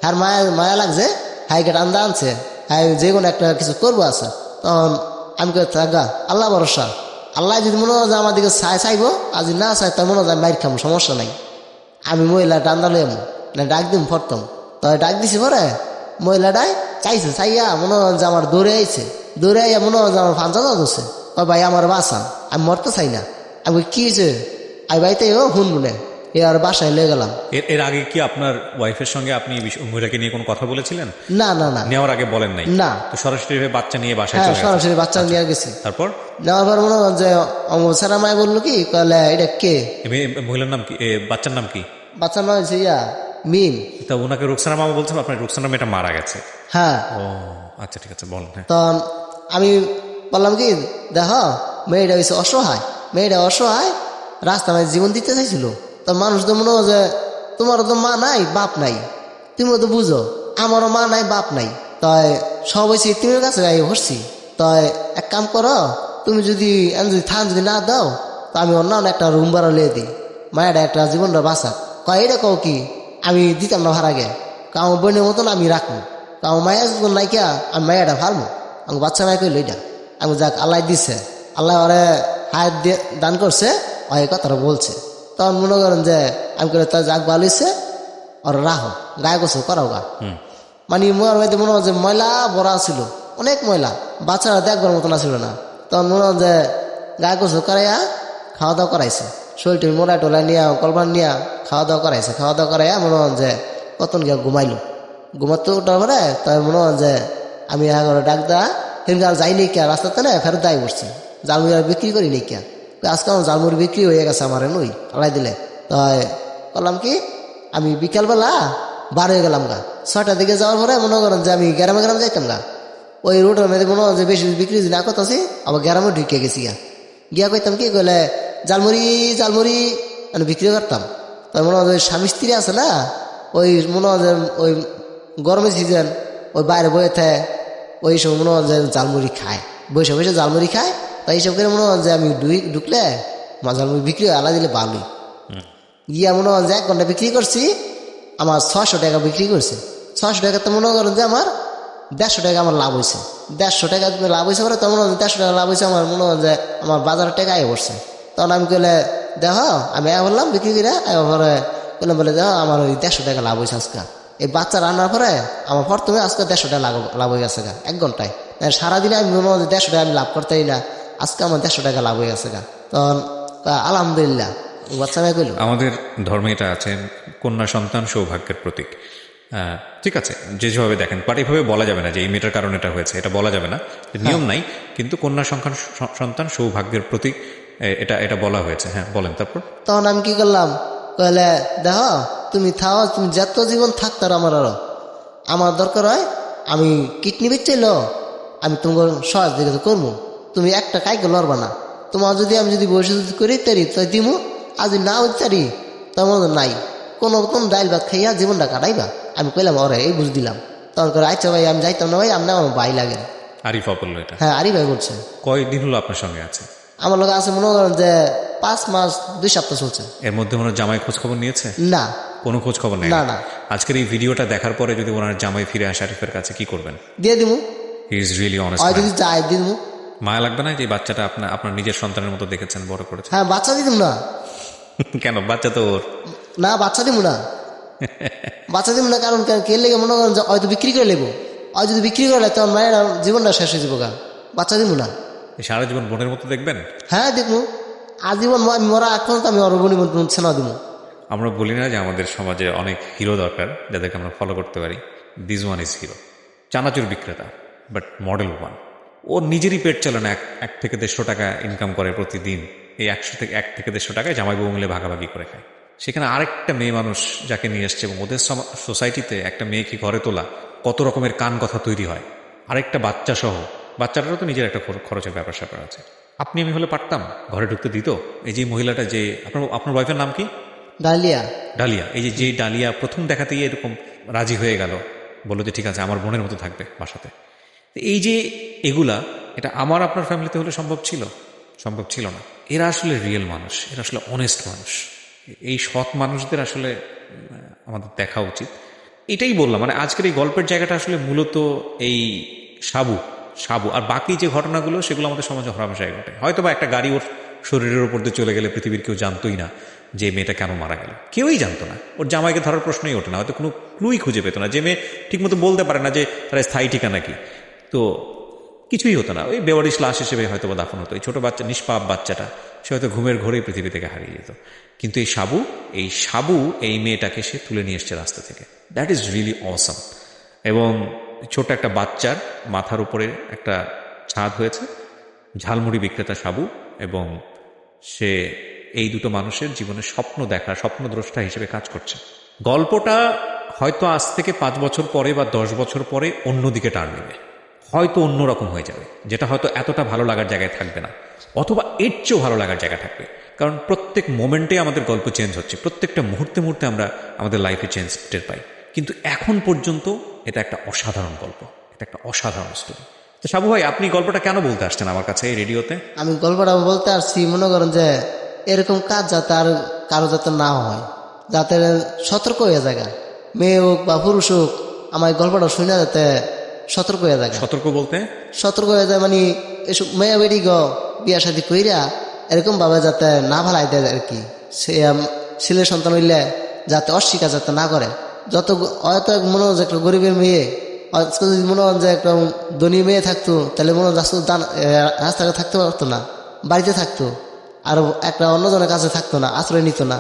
হ্যার মায়া লাগছে, হাই গেট আন্দা আনছে, হাই যে কোনো একটা কিছু করবো আছে। তখন আমি কই থাকা আল্লাহ ভরসা, আল্লাহ যদি মনে হয় যে আমার দিকে চাইবো, আর যদি না চাই তার মনে হয় মাইর খাবো, সমস্যা নাই। আমি মহিলা ডান্দা লইম না ডাক দিম ফরতম, তবে ডাক দিছি পরে মহিলাটাই চাইছে, চাইয়া মনে হয় যে আমার দৌড়ে আইছে, দৌড়ে আইয়া মনে হয় যে আমার ফাঞ্চা ধরছে, কয় ভাই আমার বাঁচান, আমি মরতে চাই না। আমি কি হয়েছে, আমি বাড়িতে শুনবো এ আর বাসায় লয়ে গেলাম। এর আগে কি আপনার ওয়াইফের সঙ্গে আপনি মহিলাকে নিয়ে কোনো কথা বলেছিলেন? না না না, নেওয়ার আগে বলেন নাই? না। তো সরাসরি বাচ্চা নিয়ে বাসায় চলে গেছেন? সরাসরি বাচ্চা নিয়ে গেছি। তারপর নেওয়ার পর মনে হয় যে স্যার আমায় বললো কি, কলে এটা কে, মহিলার নাম কি, বাচ্চার নাম কি? বাচ্চার নাম হয়েছে মিম। তা ওনাকে রুকসানা মামা বলছেন, আপনার রুকসানা মেয়েটা মারা গেছে? হ্যাঁ। ও আচ্ছা, ঠিক আছে, বলেন। তখন আমি বললাম কি, দেখো মেয়েটা হয়েছে অসহায়, মেয়েটা অসহায়, রাস্তা মাঝে জীবন দিতে চাইছিল। তো মানুষ তো মনে হয় যে তোমারও তো মা নাই বাপ নাই, তুমিও তো বুঝো আমারও মা নাই বাপ নাই, তাই সব হয়েছে তোমার কাছে গাই হরছি। তাই এক কাম করো, তুমি যদি থান যদি না দাও, তো আমি অন্য একটা রুম ভাড়া লিয়ে দিই, মায়েরা একটা জীবনটা বাঁচা। কয় এটা কও কি, আমি দিতাম না ভাড়া গে, কাউ বোনের মতন আমি রাখবো, কাউ মায়া যখন নাইকা আমি মায়াটা ফালবো, আমি বাচ্চা নাই কইল এটা। আমি যাক আল্লাহ দিছে, আল্লাহ ওরে হায়াত দিয়ে দান করছে, ওই কথাটা বলছে। তখন মনে করেন যে আমি করে তার যাক ভালো হয়েছে, ওর রাহো গায়ে গোসল করাও গা। মানে মোর বাড়িতে মনে হয় যে ময়লা বড়া ছিল, অনেক ময়লা, বাচ্চারা দেখবার মতন আসছিল না। তখন মনে হয় যে গায়ে গোসল করাইয়া খাওয়া দাওয়া করাইছে, শরীরটা মোড়া টোলা নিয়ে কলপান নিয়ে খাওয়া দাওয়া করাইছে, খাওয়া দাওয়া করাইয়া মনে হয় যে কতন গিয়া ঘুমাইলো। ঘুমাতে ওঠার পরে তাই মনে হয় যে আমি এগারো ডাক দা সেদিন আর যাই নি কে, রাস্তাতে না ফেরত দায় করছে, জালমুড়ি আর বিক্রি করি নি কে, আজকে আমার জালমুড়ি বিক্রি হয়ে গেছে আমার নই আলাই দিলে। তাই বললাম কি, আমি বিকালবেলা বার হয়ে গেলাম গা, 6টার দিকে যাওয়ার পরে মনে করেন যে আমি গ্রামে যাইতাম গা, ওই রোডের মধ্যে মনে হয় যে বেশি বিক্রি না করতেছি, আবার গ্রামে ঢুকে গেছি গিয়া কইতাম কি কইলে জালমুড়ি জালমুড়ি আমি বিক্রি করতাম। তাই মনে হয় যে স্বামী স্ত্রী আছে না, ওই মনে হয় যে ওই গরমের সিজন ওই বাইরে বয়ে থাকে, ওই সময় মনে হয় যে জালমুড়ি খায়, বসে বসে জালমুড়ি খায়, তাই হিসাব করে মনে হয় যে আমি ঢুকলে ঝালমুড়ি বিক্রি হয় আলা দিলে ভালোই। গিয়া মনে হয় যে 1 ঘন্টা বিক্রি করছি, আমার 600 টাকা বিক্রি করছে। 600 টাকা তো মনে করেন যে আমার 150 টাকা আমার লাভ হয়েছে। 150 টাকা লাভ হয়েছে পরে তো মনে হয় 150 টাকা লাভ হয়েছে আমার, মনে হয় যে আমার বাজারের টাকা আয় পড়ছে। তখন আমি কইলে দেখো, আমি বললাম বিক্রি করে পরে বললাম বলে দেখো আমার ওই 150 টাকা লাভ হয়েছে আজকে। এই বাচ্চা রান্নার পরে আমার প্রথমে আজকে 150 টাকা লাভ হয়ে গেছে গা 1 ঘন্টায়। সারাদিনে আমি মনে হয় 150 টাকা আমি লাভ করতেই না, আজকে আমার 150 টাকা লাভ হয়ে গেছে গা। তখন আলহামদুলিল্লাহ বাচ্চা মেয়ে কইল। আমাদের ধর্মে এটা আছে, কন্যা সন্তান সৌভাগ্যের প্রতীক। ঠিক আছে, যেভাবে দেখেন, বাট এইভাবে বলা যাবে না যে এই মেয়েটার কারণে এটা হয়েছে, এটা বলা যাবে না, নিয়ম নাই। কিন্তু কন্যা সন্তান সৌভাগ্যের প্রতীক, এটা এটা বলা হয়েছে। হ্যাঁ বলেন তারপর। তখন আমি কি করলাম, কইলে দেখো তুমি থাও, তুমি যত জীবন থাকতার আমার দরকার হয় আমি কিডনি বেচছিল, আমি তোমার সহযোগিতা করবো, তুমি একটা কাইকে লড়বা না। তোমার যদি আমি যদি বসে করি তারি তাই দিমু, আজ না তারি তোমার নাই কোনো রকম ডাইল ভাত খাইয়া জীবনটা কাটাইবা। আমি কইলাম ওরে এই বুঝ দিলাম। তখন করে আচ্ছা ভাই আমি যাইতাম না ভাই, আপনি আমার ভাই লাগেন। আরিফা বললো এটা? হ্যাঁ আরিফ ভাই বলছে। কয়দিন হলো আপনার সঙ্গে আছে? আমার লোক আছে মনে করেন যে 5 মাস 2 সপ্তাহ চলছে। এর মধ্যে ওনার জামাই খোঁজ খবর নিয়েছে? না, কোনো খোঁজ খবর নেই? না না। আজকের এই ভিডিওটা দেখার পরে যদি ওনার জামাই ফিরে আসে আরিফের কাছে, কি করবেন? দিয়ে দিমু। He is really honest. যদি যাই দিমু। মায়া লাগবে না যে এই বাচ্চাটা আপনার নিজের সন্তানের মতো দেখেছেন, বড় করেছেন? হ্যাঁ বাচ্চা দিদিম না। কেন? বাচ্চা তো ওর। না বাচ্চা দিব না, বাচ্চা দিব না। কারণ কে লেগে মনে করেন যে হয়তো বিক্রি করে লেবো, আর যদি বিক্রি করে তখন মায়ের জীবনটা শেষ হয়ে যাবো। গা বাচ্চা দিব না। সারা জীবন বোনের মতো দেখবেন? হ্যাঁ দেখবো, আজীবন আমি মরা এখন তো আমি অরবণী ছেনা দিব। আমরা বলি না যে আমাদের সমাজে অনেক হিরো দরকার যাদেরকে আমরা ফলো করতে পারি? This one is hero. চানাচুর বিক্রেতা, বাট মডেল ওয়ান। ও নিজেরই পেট চলে না, 1 থেকে 150 টাকা ইনকাম করে প্রতিদিন। এই 1 থেকে 150 টাকায় জামাই বউ মিলে ভাগাভাগি করে খায়। সেখানে আরেকটা মেয়ে মানুষ যাকে নিয়ে এসছে, এবং ওদের সোসাইটিতে একটা মেয়েকে ঘরে তোলা কত রকমের কান কথা তৈরি হয়। আরেকটা বাচ্চা সহ, বাচ্চাটারও তো নিজের একটা খরচের ব্যাপার স্যাপার আছে। আপনি আমি হলে পারতাম, ঘরে ঢুকতে দিত? এই যে মহিলাটা, যে আপনার ওয়াইফের নাম কি? ডালিয়া। ডালিয়া। এই যে ডালিয়া প্রথম দেখাতেই এরকম রাজি হয়ে গেল, বললো যে ঠিক আছে আমার বোনের মতো থাকবে বাসাতে। এই যে এগুলা, এটা আমার আপনার ফ্যামিলিতে হলে সম্ভব ছিল? সম্ভব ছিল না। এরা আসলে রিয়েল মানুষ, এরা আসলে অনেস্ট মানুষ। এই সৎ মানুষদের আসলে আমাদের দেখা উচিত। এটাই বললাম, মানে আজকের এই গল্পের জায়গাটা আসলে মূলত এই সাবু আর বাকি যে ঘটনাগুলো, সেগুলো আমাদের সমাজে হরহামেশাই ঘটে। হয়তো বা একটা গাড়ি ওর শরীরের ওপর দিয়ে চলে গেলে পৃথিবীর কেউ জানতোই না যে মেয়েটা কেন মারা গেল, কেউই জানতো না। ওর জামাইকে ধরার প্রশ্নই ওঠে না, হয়তো কোনো ক্লুই খুঁজে পেত না। যে মেয়ে ঠিকমতো বলতে পারে না যে তার স্থায়ী ঠিকানা কি, তো কিছুই হতো না। ওই বেওয়ারিশ লাশ হিসেবে হয়তো বা দাফন হতো। এই ছোটো বাচ্চা, নিষ্পাপ বাচ্চাটা, সে হয়তো ঘুমের ঘোরেই পৃথিবী থেকে হারিয়ে যেত। কিন্তু এই সাবু এই মেয়েটাকে সে তুলে নিয়ে এসছে রাস্তা থেকে। That is really awesome. এবং ছোট একটা বাচ্চার মাথার উপরে একটা ছাদ হয়েছে, ঝালমুড়ি বিক্রেতা সাবু, এবং সে এই দুটো মানুষের জীবনে স্বপ্নদ্রষ্টা হিসেবে কাজ করছে। গল্পটা হয়তো আজ থেকে 5 বছর পরে বা 10 বছর পরে অন্যদিকে টার্ন নেবে, হয়তো অন্যরকম হয়ে যাবে, যেটা হয়তো এতটা ভালো লাগার জায়গায় থাকবে না, অথবা এর চেয়েও ভালো লাগার জায়গা থাকবে। কারণ প্রত্যেক মোমেন্টে আমাদের গল্প চেঞ্জ হচ্ছে, প্রত্যেকটা মুহূর্তে আমরা আমাদের লাইফে চেঞ্জ টের পাই। কিন্তু এখন পর্যন্ত এটা একটা অসাধারণ গল্প, এটা একটা অসাধারণ স্টোরি। তো সাবু ভাই, আপনি গল্পটা কেন বলতে আসছেন আমার কাছে এই রেডিওতে? আমি গল্পটা বলতে আসছি, মনে করেন যে এরকম কাজ যাতে আর কারো যাতে না হয়, যাতে সতর্ক হয়ে যায়, মেয়ে হোক বা পুরুষ হোক, আমার গল্পটা শুনে যাতে সতর্ক হয়ে যায়। সতর্ক বলতে? সতর্ক হয়ে যায় মানে এসব মেয়ে বেড়ি বিয়া শাদী কইরা এরকম ভাবে যাতে না ভালাই দেয় আর কি। সে ছেলে সন্তান হইলে যাতে অস্বীকার যাতে না করে। যত হয়তো মনে হয় যে একটা গরিবের মেয়ে, আজকে যদি মনে হয় যে একটা ধনী মেয়ে থাকতো, তাহলে মনে হয় রাস্তাঘাটে থাকতে পারতো না, বাড়িতে থাকতো, আর একটা অন্যজনের কাছে থাকতো না, আশ্রয় নিত না।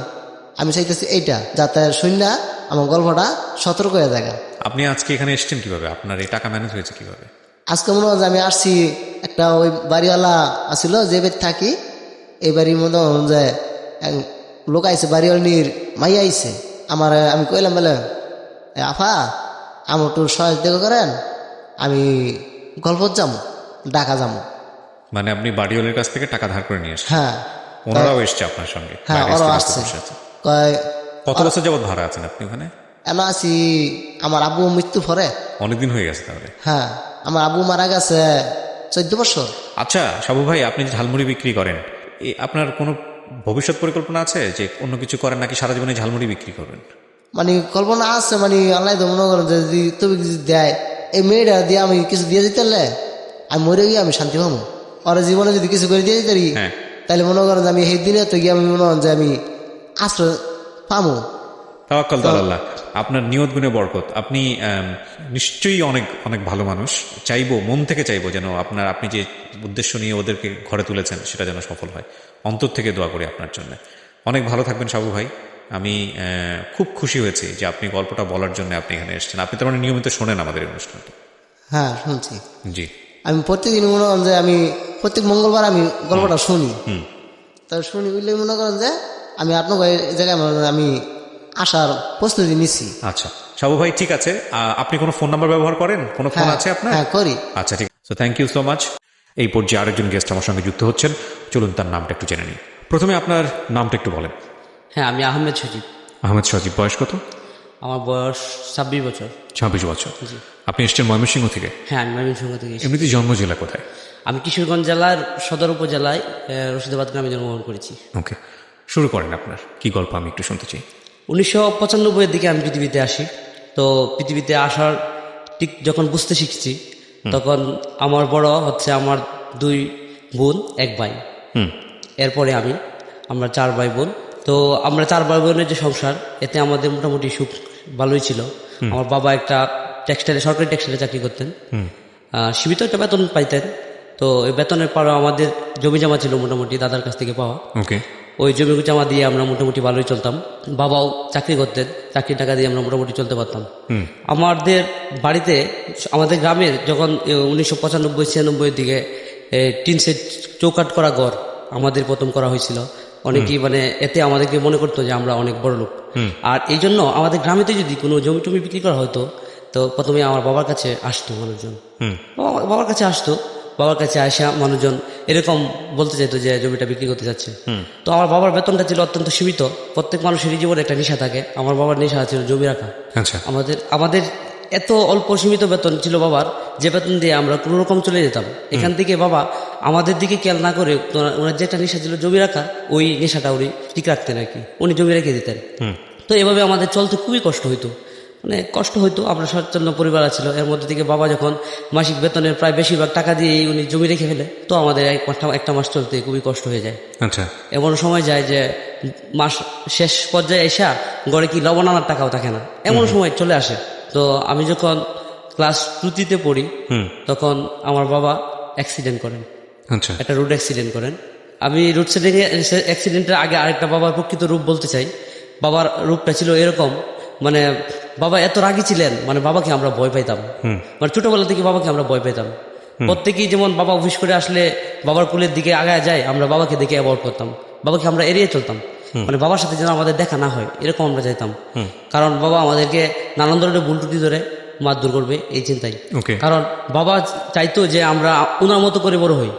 আমি চাইতেছি এইটা যাতে শুননা আমার গল্পটা সতর্ক হয়ে যায়। আপনি আজকে এখানে এসেছেন কিভাবে? আপনার এই টাকা ম্যানেজ হয়েছে কিভাবে? আজকে মনে হয় যে আমি আসছি, একটা ওই বাড়িওয়ালা আসছিল যে বাড়ি থাকি, এই বাড়ির মনে হয় যে লোক আইসে, বাড়িওয়ালির মাই আইসে আমার। আমি কইলাম বলে আফা আমার একটু সহযোগিতা করেন, আমি গল্প যাবো, ঢাকা যাবো। মানে আপনি বাড়িওয়ালির কাছ থেকে টাকা ধার করে নিয়ে এসেছেন? হ্যাঁ। ওনারাও এসছে আপনার সঙ্গে? হ্যাঁ ওরাও আসছে। কত বছর যাবত ভাড়া আছেন আপনি ওখানে? এমন আছি, আমার আব্বু মৃত্যু পরে অনেকদিন হয়ে গেছে তাহলে? হ্যাঁ, আমার আব্বু মারা গেছে 14 বছর। আচ্ছা সাবু ভাই, আপনি যে ঝালমুড়ি বিক্রি করেন, আপনার কোনো ভবিষ্যৎ পরিকল্পনা আছে যে অন্য কিছু করেন, নাকি সারা জীবনে ঝালমুড়ি বিক্রি করবেন? মানে কল্পনা আছে, মানে আল্লাহ তো মনে করেন যে যদি তবে যদি দেয়, এই মেয়েটা দিয়ে আমি কিছু দিয়ে দিতে পারলে আমি মরে গিয়ে আমি শান্তি পাবো। ওর জীবনে যদি কিছু করে দিয়ে দিতে পারি, হ্যাঁ। তাহলে মনে করেন যে আমি সেই দিনে তো গিয়ে আমি মনে করেন যে আমি আশ্রয় পাবো। তাওয়াক্কাল আল্লাহ। আপনার নিয়ত গুণে বরকত। আপনি নিশ্চয়ই অনেক অনেক ভালো মানুষ। চাইবো, মন থেকে চাইবো যেন আপনি যে উদ্দেশ্য নিয়ে ওদেরকে ঘরে তুলেছেন সেটা যেন সফল হয়। অন্তর থেকে দোয়া করি আপনার জন্য। অনেক ভালো থাকবেন সাবু ভাই। আমি খুব খুশি হয়েছি যে আপনি গল্পটা বলার জন্য আপনি এখানে এসেছেন। আপনি তার মানে নিয়মিত শোনেন আমাদের এই অনুষ্ঠানটা? হ্যাঁ, শুনছি। জি। আমি প্রত্যেকদিন মনে করেন যে আমি প্রত্যেক মঙ্গলবার আমি গল্পটা শুনি। তা শুনি বুঝলে মনে করেন যে আমি আপনার এই জায়গায় আমি আসার প্রস্তুতি নিচ্ছি। আচ্ছা সাবু ভাই, ঠিক আছে। আপনি কোনো ফোন নাম্বার ব্যবহার করেন? কোনো ফোন আছে আপনার? হ্যাঁ, করি। আচ্ছা, ঠিক আছে। Thank you so much. এই পর্যায়ে আরেকজন গেস্ট আমার সঙ্গে যুক্ত হচ্ছেন। চলুন তার নামটা একটু জেনে নিই। প্রথমে আপনার নামটা একটু বলেন। হ্যাঁ, আমি আহমেদ সজীব। আহমেদ সজীব, বয়স কত? আমার বয়স 26 বছর। 26 বছর। আপনি এসছেন ময়মনসিংহ থেকে? হ্যাঁ, আমি ময়মনসিংহ থেকে এসেছি। এমনিতে জন্ম জেলা কোথায়? আমি কিশোরগঞ্জ জেলার সদর উপজেলায় রশিদাবাদ গ্রামে জন্মগ্রহণ করেছি। ওকে, শুরু করেন। আপনার কি গল্প আমি একটু শুনতে চাই। 1995-এর দিকে আমি পৃথিবীতে আসি। তো পৃথিবীতে আসার ঠিক যখন বুঝতে শিখছি, তখন আমার বড় হচ্ছে আমার 2 বোন 1 ভাই। এরপরে আমরা 4 ভাই বোন। তো আমরা 4 ভাই বোনের যে সংসার, এতে আমাদের মোটামুটি সুখ ভালোই ছিল। আমার বাবা একটা সরকারি টেক্সটাইলে চাকরি করতেন। সীমিত একটা বেতন পাইতেন। তো এই বেতনের পরও আমাদের জমি জমা ছিল মোটামুটি দাদার কাছ থেকে পাওয়া। ওকে। ওই জমি জমা দিয়ে আমরা মোটামুটি ভালোই চলতাম। বাবাও চাকরি করতেন, চাকরির টাকা দিয়ে আমরা মোটামুটি চলতে পারতাম। আমাদের বাড়িতে, আমাদের গ্রামের যখন 1995-96-এর দিকে টিন সেট চৌকাট করা ঘর আমাদের প্রথম করা হয়েছিল। অনেকেই মানে এতে আমাদেরকে মনে করতো যে আমরা অনেক বড় লোক। আর এই জন্য আমাদের গ্রামেতে যদি কোনো জমি টমি বিক্রি করা হতো, তো প্রথমে আমার বাবার কাছে আসতো মানুষজন। বাবার কাছে আসতো, বাবার কাছে আসা মানুষজন এরকম বলতে চাইতো যে জমিটা বিক্রি করতে যাচ্ছে। তো আমার বাবার বেতনটা ছিল অত্যন্ত সীমিত। প্রত্যেক মানুষেরই জীবনে একটা নেশা থাকে। আমার বাবার নেশা ছিল জমি রাখা। আচ্ছা। আমাদের এত অল্প সীমিত বেতন ছিল বাবার, যে বেতন দিয়ে আমরা কোনো রকম চলে যেতাম। এখান থেকে বাবা আমাদের দিকে খেয়াল না করে ওনার যেটা নেশা ছিল জমি রাখা, ওই নেশাটা উনি ঠিক রাখতেন আর কি। উনি জমি রেখে দিতেন। তো এভাবে আমাদের চলতে খুবই কষ্ট হইতো, মানে কষ্ট হইতো। আমরা সচ্ছন্ন পরিবার ছিল। এর মধ্যে থেকে বাবা যখন মাসিক বেতনের প্রায় বেশিরভাগ টাকা দিয়ে উনি জমি রেখে ফেলে, তো আমাদের একটা মাস চলতে খুবই কষ্ট হয়ে যায়। আচ্ছা। এমন সময় যায় যে মাস শেষ পর্যায়ে এসা ঘরে কি লবণ আনার টাকাও থাকে না, এমন সময় চলে আসে। তো আমি যখন ক্লাস 2-তে পড়ি, তখন আমার বাবা অ্যাক্সিডেন্ট করেন। আচ্ছা। একটা রোড অ্যাক্সিডেন্ট করেন। আমি রোড অ্যাক্সিডেন্টের আগে আরেকটা বাবার প্রকৃত রূপ বলতে চাই। বাবার রূপটা ছিল এরকম, মানে বাবা এত রাগী ছিলেন, মানে বাবাকে আমরা ভয় পাইতাম। মানে ছোটবেলা থেকে বাবাকে আমরা ভয় পাইতাম। প্রত্যেকেই যেমন বাবা অফিস করে আসলে বাবার কুলের দিকে আগায় যায়, আমরা বাবাকে দেখে অ্যাভয়েড করতাম, বাবাকে আমরা এড়িয়ে চলতাম। মানে বাবার সাথে যেন আমাদের দেখা না হয় এরকম আমরা চাইতাম। কারণ বাবা আমাদেরকে নানান ধরনের ভুল ত্রুটি ধরে মারধর করবে এই চিন্তাই। কারণ বাবা চাইতো যে আমরা উনার মতো করে বড় হই,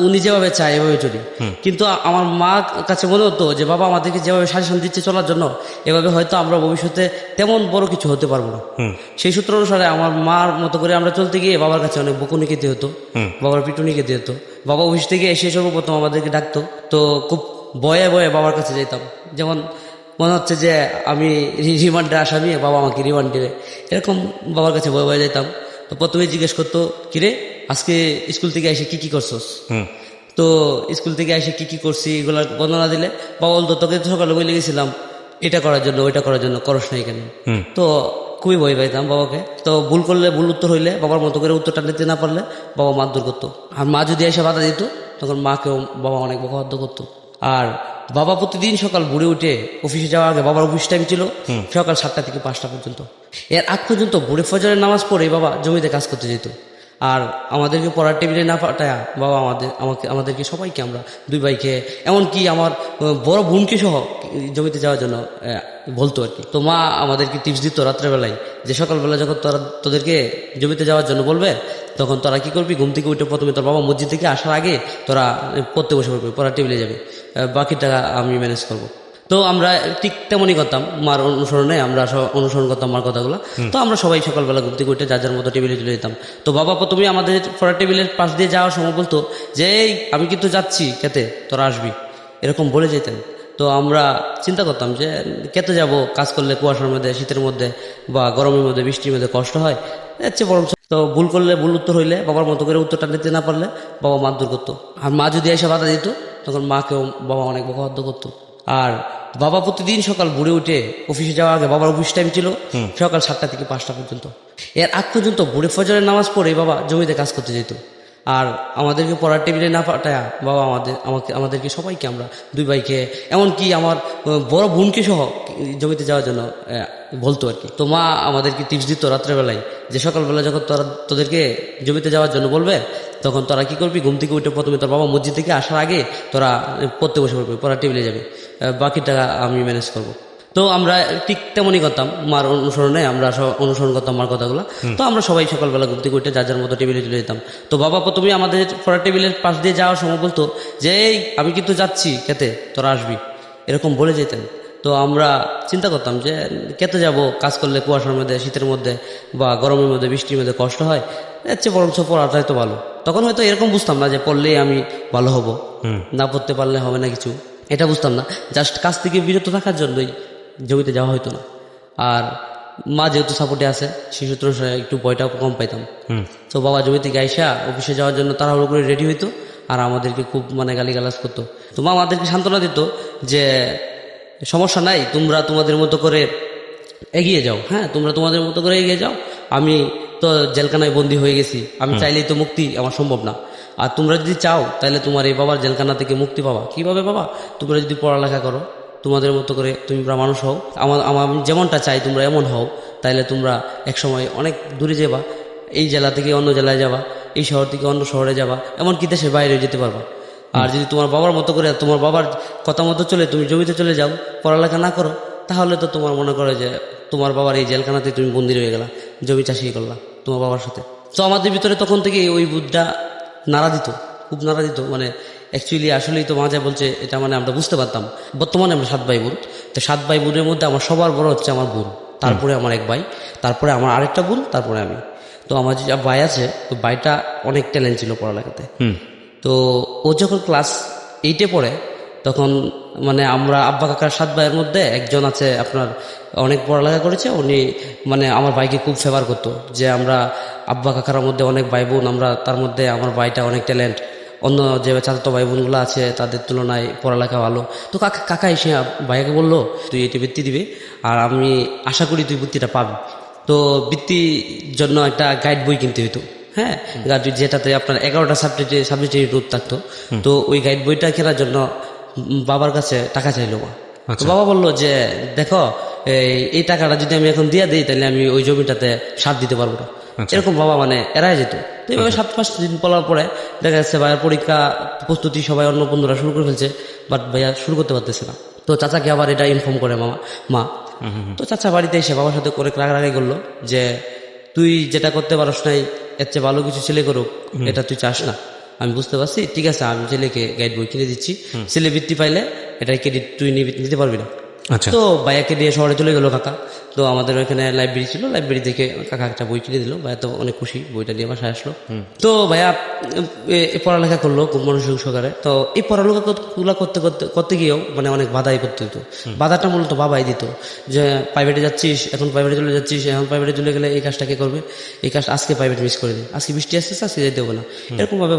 উনি যেভাবে চায় এভাবে চলি। কিন্তু আমার মা কাছে মনে হতো যে বাবা আমাদেরকে যেভাবে সাজেশন দিচ্ছে চলার জন্য, এভাবে হয়তো আমরা ভবিষ্যতে তেমন বড় কিছু হতে পারবো না। সেই সূত্র অনুসারে আমার মার মতো করে আমরা চলতে গিয়ে বাবার কাছে অনেক বকুনি খেতে হতো, বাবার পিটুনি খেতে হতো। বাবা অফিস থেকে এসে সর্বপ্রথম আমাদেরকে ডাকতো। তো খুব ভয়ে ভয়ে বাবার কাছে যেতাম। যেমন মনে হচ্ছে যে আমি রিমান্ডে আসামি, বাবা আমাকে রিমান্ড দেবে, এরকম বাবার কাছে ভয়ে ভয়ে যেতাম। তো প্রথমে জিজ্ঞেস করতো, কিরে আজকে স্কুল থেকে এসে কি কি করছস? তো স্কুল থেকে এসে কি কি করছি এগুলা বর্ণনা দিলে বাবা বলতো, তোকে তো সকালে বলে গেছিলাম এটা করার জন্য ওইটা করার জন্য, করস নাই কেন? তো খুবই ভয় পাইতাম বাবাকে। তো ভুল করলে, ভুল উত্তর হইলে, বাবার মতো করে উত্তরটা নিতে না পারলে বাবা মারধর করতো। আর মা যদি এসে বাধা দিত, তখন মাকেও বাবা অনেক বকাবাধ্য করতো। আর বাবা প্রতিদিন সকাল ভোরে উঠে অফিসে যাওয়ার আগে, বাবার অফিস টাইম ছিল সকাল 7টা থেকে 5টা পর্যন্ত। এর আগ পর্যন্ত ভোরে ফজরের নামাজ পড়ে বাবা জমিতে কাজ করতে যেত। আর আমাদেরকে পড়ার টেবিলে না পাঠায়া বাবা আমাদেরকে সবাইকে, আমরা 2 ভাইকে, এমনকি আমার বড় বোনকে সহ জমিতে যাওয়ার জন্য বলতো আর কি। তো মা আমাদেরকে টিপস দিত রাত্রেবেলায়, যে সকালবেলা যখন তোদেরকে জমিতে যাওয়ার জন্য বলবে, তখন তোরা কি করবি, ঘুম থেকে উঠে প্রথমে তোর বাবা মসজিদ থেকে আসার আগে তোরা পড়তে বসে পড়বি, পড়ার টেবিলে যাবে, বাকিটা আমি ম্যানেজ করবো। তো আমরা ঠিক তেমনই করতাম, মার অনুসরণে আমরা অনুসরণ করতাম মার কথাগুলো। তো আমরা সবাই সকালবেলা ঘুম থেকে উঠে যার যার মতো টেবিলে চলে যেতাম। তো বাবা প্রথমে আমাদের পড়ার টেবিলের পাশ দিয়ে যাওয়ার সময় বলতো যে এই আমি কিন্তু যাচ্ছি খেতে, তোরা আসবি, এরকম বলে যেতেন। তো আমরা চিন্তা করতাম যে খেতে যাব, কাজ করলে কুয়াশার মধ্যে, শীতের মধ্যে বা গরমের মধ্যে, বৃষ্টির মধ্যে কষ্ট হয়, এর চেয়ে বরং তো ভুল করলে, ভুল উত্তর হইলে, বাবার মতো করে উত্তরটা নিতে না পারলে বাবা মারধর করতো। আর মা যদি এসে বাধা দিত তখন মাকেও বাবা অনেক বকাবাধ্য করতো। আর বাবা প্রতিদিন সকাল ভোরে উঠে অফিসে যাওয়ার আগে, বাবার অফিস টাইম ছিল সকাল 7টা থেকে 5টা পর্যন্ত, এর আগ পর্যন্ত ভোরে ফজরের নামাজ পড়ে বাবা জমিতে কাজ করতে যেত। আর আমাদেরকে পড়ার টেবিলে না পাঠায় বাবা আমাদেরকে সবাইকে, আমরা 2 ভাইকে, এমনকি আমার বড় বোনকে সহ জমিতে যাওয়ার জন্য বলতো আর কি। তো মা আমাদেরকে টিপস দিত রাত্রেবেলায় যে সকালবেলা যখন তোদেরকে জমিতে যাওয়ার জন্য বলবে তখন তোরা কি করবি, ঘুম থেকে উঠে প্রথমে তোর বাবা মসজিদ থেকে আসার আগে তোরা পড়তে বসে পড়বি, পড়ার টেবিলে যাবে, বাকিটা আমি ম্যানেজ করবো। তো আমরা ঠিক তেমনই করতাম, মার অনুসরণে আমরা অনুসরণ করতাম মার কথাগুলো। তো আমরা সবাই সকালবেলা ঘুম থেকে উঠে যার যার মতো টেবিলে চলে যেতাম। তো বাবা প্রথমে আমাদের পড়ার টেবিলের পাশ দিয়ে যাওয়ার সময় বলতো যে এই আমি কিন্তু যাচ্ছি খেতে, তোরা আসবি, এরকম বলে যেতেন। তো আমরা চিন্তা করতাম যে খেতে যাব, কাজ করলে কুয়াশার মধ্যে, শীতের মধ্যে বা গরমের মধ্যে, বৃষ্টির মধ্যে কষ্ট হয়, এর চেয়ে বরঞ্চ পড়াটাই তো ভালো। তখন হয়তো এরকম বুঝতাম না যে পড়লেই আমি ভালো হব, না পড়তে পারলে হবে না কিছু, এটা বুঝতাম না। জাস্ট কাজ থেকে বিরত থাকার জন্যই জমিতে যাওয়া হইতো না। আর মা যেহেতু সাপোর্টে আছে সেই সূত্র একটু ভয়টা কম পাইতাম। তো বাবা জমি থেকে আইসা অফিসে যাওয়ার জন্য তাড়াহুড়ো করে রেডি হইতো আর আমাদেরকে খুব গালিগালাজ করতো। তো মা আমাদেরকে সান্ত্বনা দিত যে সমস্যা নাই, তোমরা তোমাদের মতো করে এগিয়ে যাও, হ্যাঁ তোমরা তোমাদের মতো করে এগিয়ে যাও, আমি তো জেলখানায় বন্দী হয়ে গেছি, আমি চাইলেই তো মুক্তি আমার সম্ভব না। আর তোমরা যদি চাও তাহলে তোমার এই বাবার জেলখানা থেকে মুক্তি পাবা। কিভাবে বাবা? তোমরা যদি পড়ালেখা করো, তোমাদের মতো করে তোমরা মানুষ হও, আমি যেমনটা চাই তোমরা এমন হও, তাইলে তোমরা একসময় অনেক দূরে যাবা, এই জেলা থেকে অন্য জেলায় যাবা, এই শহর থেকে অন্য শহরে যাবা, এমনকি দেশের বাইরে যেতে পারবা। আর যদি তোমার বাবার মতো করে, তোমার বাবার কথা মতো চলে তুমি জমিতে চলে যাও, পড়ালেখা না করো, তাহলে তো তোমার মনে করে যে তোমার বাবার এই জেলখানাতে তুমি বন্দী হয়ে গেলা, জমি চাষি করলা তোমার বাবার সাথে। তো আমাদের ভিতরে তখন থেকে ওই বুদ্ধা নাড়া দিত, খুব নাড়া দিত। অ্যাকচুয়ালি আসলেই তো মাঝে বলছে এটা, আমরা বুঝতে পারতাম। বর্তমানে আমরা 7 ভাই বোন, তো 7 ভাই বোনের মধ্যে আমার সবার বড় হচ্ছে আমার বোন, তারপরে আমার এক ভাই, তারপরে আমার আরেকটা বোন, তারপরে আমি। তো আমার যে ভাই আছে, তো ভাইটা অনেক ট্যালেন্ট ছিল পড়ালেখাতে। তো ও যখন ক্লাস 8-এ পড়ে তখন আমরা আব্বা কাকার 7 ভাইয়ের মধ্যে একজন আছে আপনার অনেক পড়ালেখা করেছে, উনি আমার ভাইকে খুব ফেভার করতো যে আমরা আব্বা কাকার মধ্যে অনেক ভাই বোন, তার মধ্যে আমার ভাইটা অনেক ট্যালেন্ট, অন্য যে চাচাতো ভাই বোনগুলো আছে তাদের তুলনায় পড়ালেখা ভালো। তো কাকা এসে ভাইয়াকে বললো তুই এটি বৃত্তি দিবি আর আমি আশা করি তুই বৃত্তিটা পাবি। তো বৃত্তির জন্য একটা গাইড বই কিনতে হইতো, হ্যাঁ, যেটাতে আপনার 11টা সাবজেক্টের রুট থাকতো। তো ওই গাইড বইটা কেনার জন্য বাবার কাছে টাকা চাইলো মা। তো বাবা বললো যে দেখো এই টাকাটা যদি আমি এখন দিয়ে দিই তাহলে আমি ওই জমিটাতে সার দিতে পারবো না। এরকম বাবা এড়াই যেত। তো এইভাবে 7-5 দিন পড়ার পরে দেখা যাচ্ছে ভাইয়ের পরীক্ষা প্রস্তুতি সবাই অন্য বন্ধুরা শুরু করে ফেলছে, বাট ভাইয়া শুরু করতে পারতেছে না। তো চাচাকে আবার এটা ইনফর্ম করে মা। তো চাচা বাড়িতে এসে বাবার সাথে করে রাগারাগি করলো যে তুই যেটা করতে পারস নাই, এর চেয়ে ভালো কিছু ছেলে করুক, এটা তুই চাস না, আমি বুঝতে পারছি, ঠিক আছে আমি ছেলেকে গাইড বই কিনে দিচ্ছি, ছেলে বৃত্তি পাইলে এটা ক্রেডিট তুই নিতে পারবি না। তো ভাইয়াকে দিয়ে শহরে চলে গেল কাকা। তো আমাদের ওইখানে লাইব্রেরি ছিল, লাইব্রেরি থেকে কাকা একটা বই কিনে দিল, ভাইয়া তো অনেক খুশি, বইটা নিয়ে বাসায় আসলো। তো ভাইয়া পড়ালেখা করলো খুব মনোযোগ সহকারে। তো এই পড়ালেখাগুলো করতে গিয়েও অনেক বাধাই করতে হতো। বাধাটা মূলত বাবাই দিত যে প্রাইভেটে যাচ্ছিস, এখন প্রাইভেটে চলে যাচ্ছিস, এখন প্রাইভেটে চলে গেলে এই কাজটা কে করবে, এই কাজ আজকে প্রাইভেট মিস করে দিই, আজকে বৃষ্টি আসতেছে আজকে যেতে হবে না, এরকম ভাবে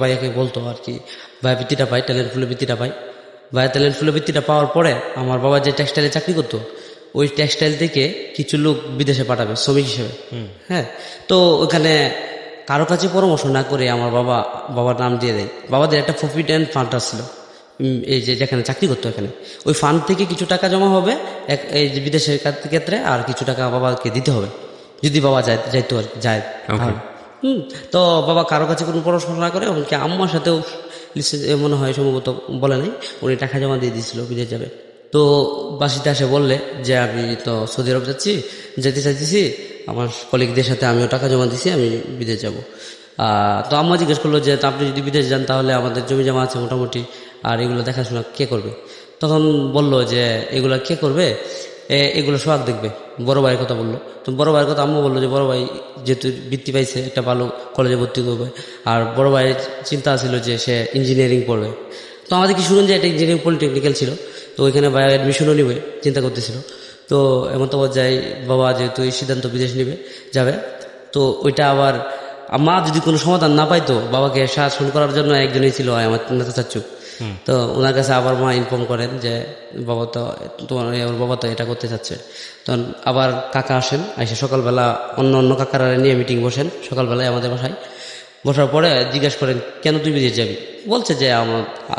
ভাইয়াকে বলতো আর কি। ভাইয়া বৃত্তিটা পাই, ট্যালেন্টফুলের বৃত্তিটা পাই। ভাইয়া ট্যালেন্টফুলের বৃত্তিটা পাওয়ার পরে আমার বাবা যে টেক্সটাইলে চাকরি করতো, ওই টেক্সটাইল থেকে কিছু লোক বিদেশে পাঠাবে শ্রমিক হিসেবে, হ্যাঁ। তো ওখানে কারো কাছে পরামর্শ না করে আমার বাবার নাম দিয়ে দেয়। বাবাদের একটা প্রভিডেন্ট ফান্ড ছিল, এই যেখানে চাকরি করতো এখানে, ওই ফান্ড থেকে কিছু টাকা জমা হবে এই যে বিদেশের ক্ষেত্রে, আর কিছু টাকা বাবাকে দিতে হবে যদি বাবা যাইতো আর যায়। তো বাবা কারো কাছে কোনো পরামর্শ না করে, এমনকি আম্মার সাথেও মনে হয় সম্ভবত বলে নাই, উনি টাকা জমা দিয়ে দিয়েছিল বিদেশ যাবে। তো বাসিতে আসে বললে যে আমি তো সৌদি আরব যেতে চাইতেছি, আমার কলিগদের সাথে আমিও টাকা জমা দিছি, আমি বিদেশ যাব। তো আম্মা জিজ্ঞেস করলো যে আপনি যদি বিদেশ যান তাহলে আমাদের জমি জমা আছে মোটামুটি, আর এগুলো দেখাশোনা কে করবে? তখন বলল যে এগুলা কে করবে, এগুলো সোহাগ দেখবে, বড় ভাইয়ের কথা বললো। তো বড় ভাইয়ের কথা আম্মু বললো যে বড় ভাই যেহেতু বৃত্তি পাইছে একটা ভালো কলেজে ভর্তি করবে, আর বড় ভাইয়ের চিন্তা ছিল যে সে ইঞ্জিনিয়ারিং পড়বে। তো আমাদের কিশোরগঞ্জে একটা ইঞ্জিনিয়ারিং পলিটেকনিক্যাল ছিল, তো ওইখানে ভাইয়া অ্যাডমিশনও নিবে চিন্তা করতেছিল। তো এমন তো পর্যায়ে বাবা যেহেতু এই সিদ্ধান্ত বিদেশ নিবে যাবে, তো ওইটা আবার মা যদি কোনো সমাধান না পাইতো বাবাকে শাসন করার জন্য একজনই ছিল আমার নেতা চাচ্চু। তো ওনার কাছে আবার মা ইনফর্ম করেন যে বাবা তো তোমার ওর বাবা তো এটা করতে চাচ্ছে। তখন আবার কাকা আসেন, এসে সকালবেলা অন্য কাকারা নিয়ে মিটিং বসেন সকালবেলায় আমাদের বাসায়। বসার পরে জিজ্ঞেস করেন কেন তুই বিদেশ যাবি। বলছে যে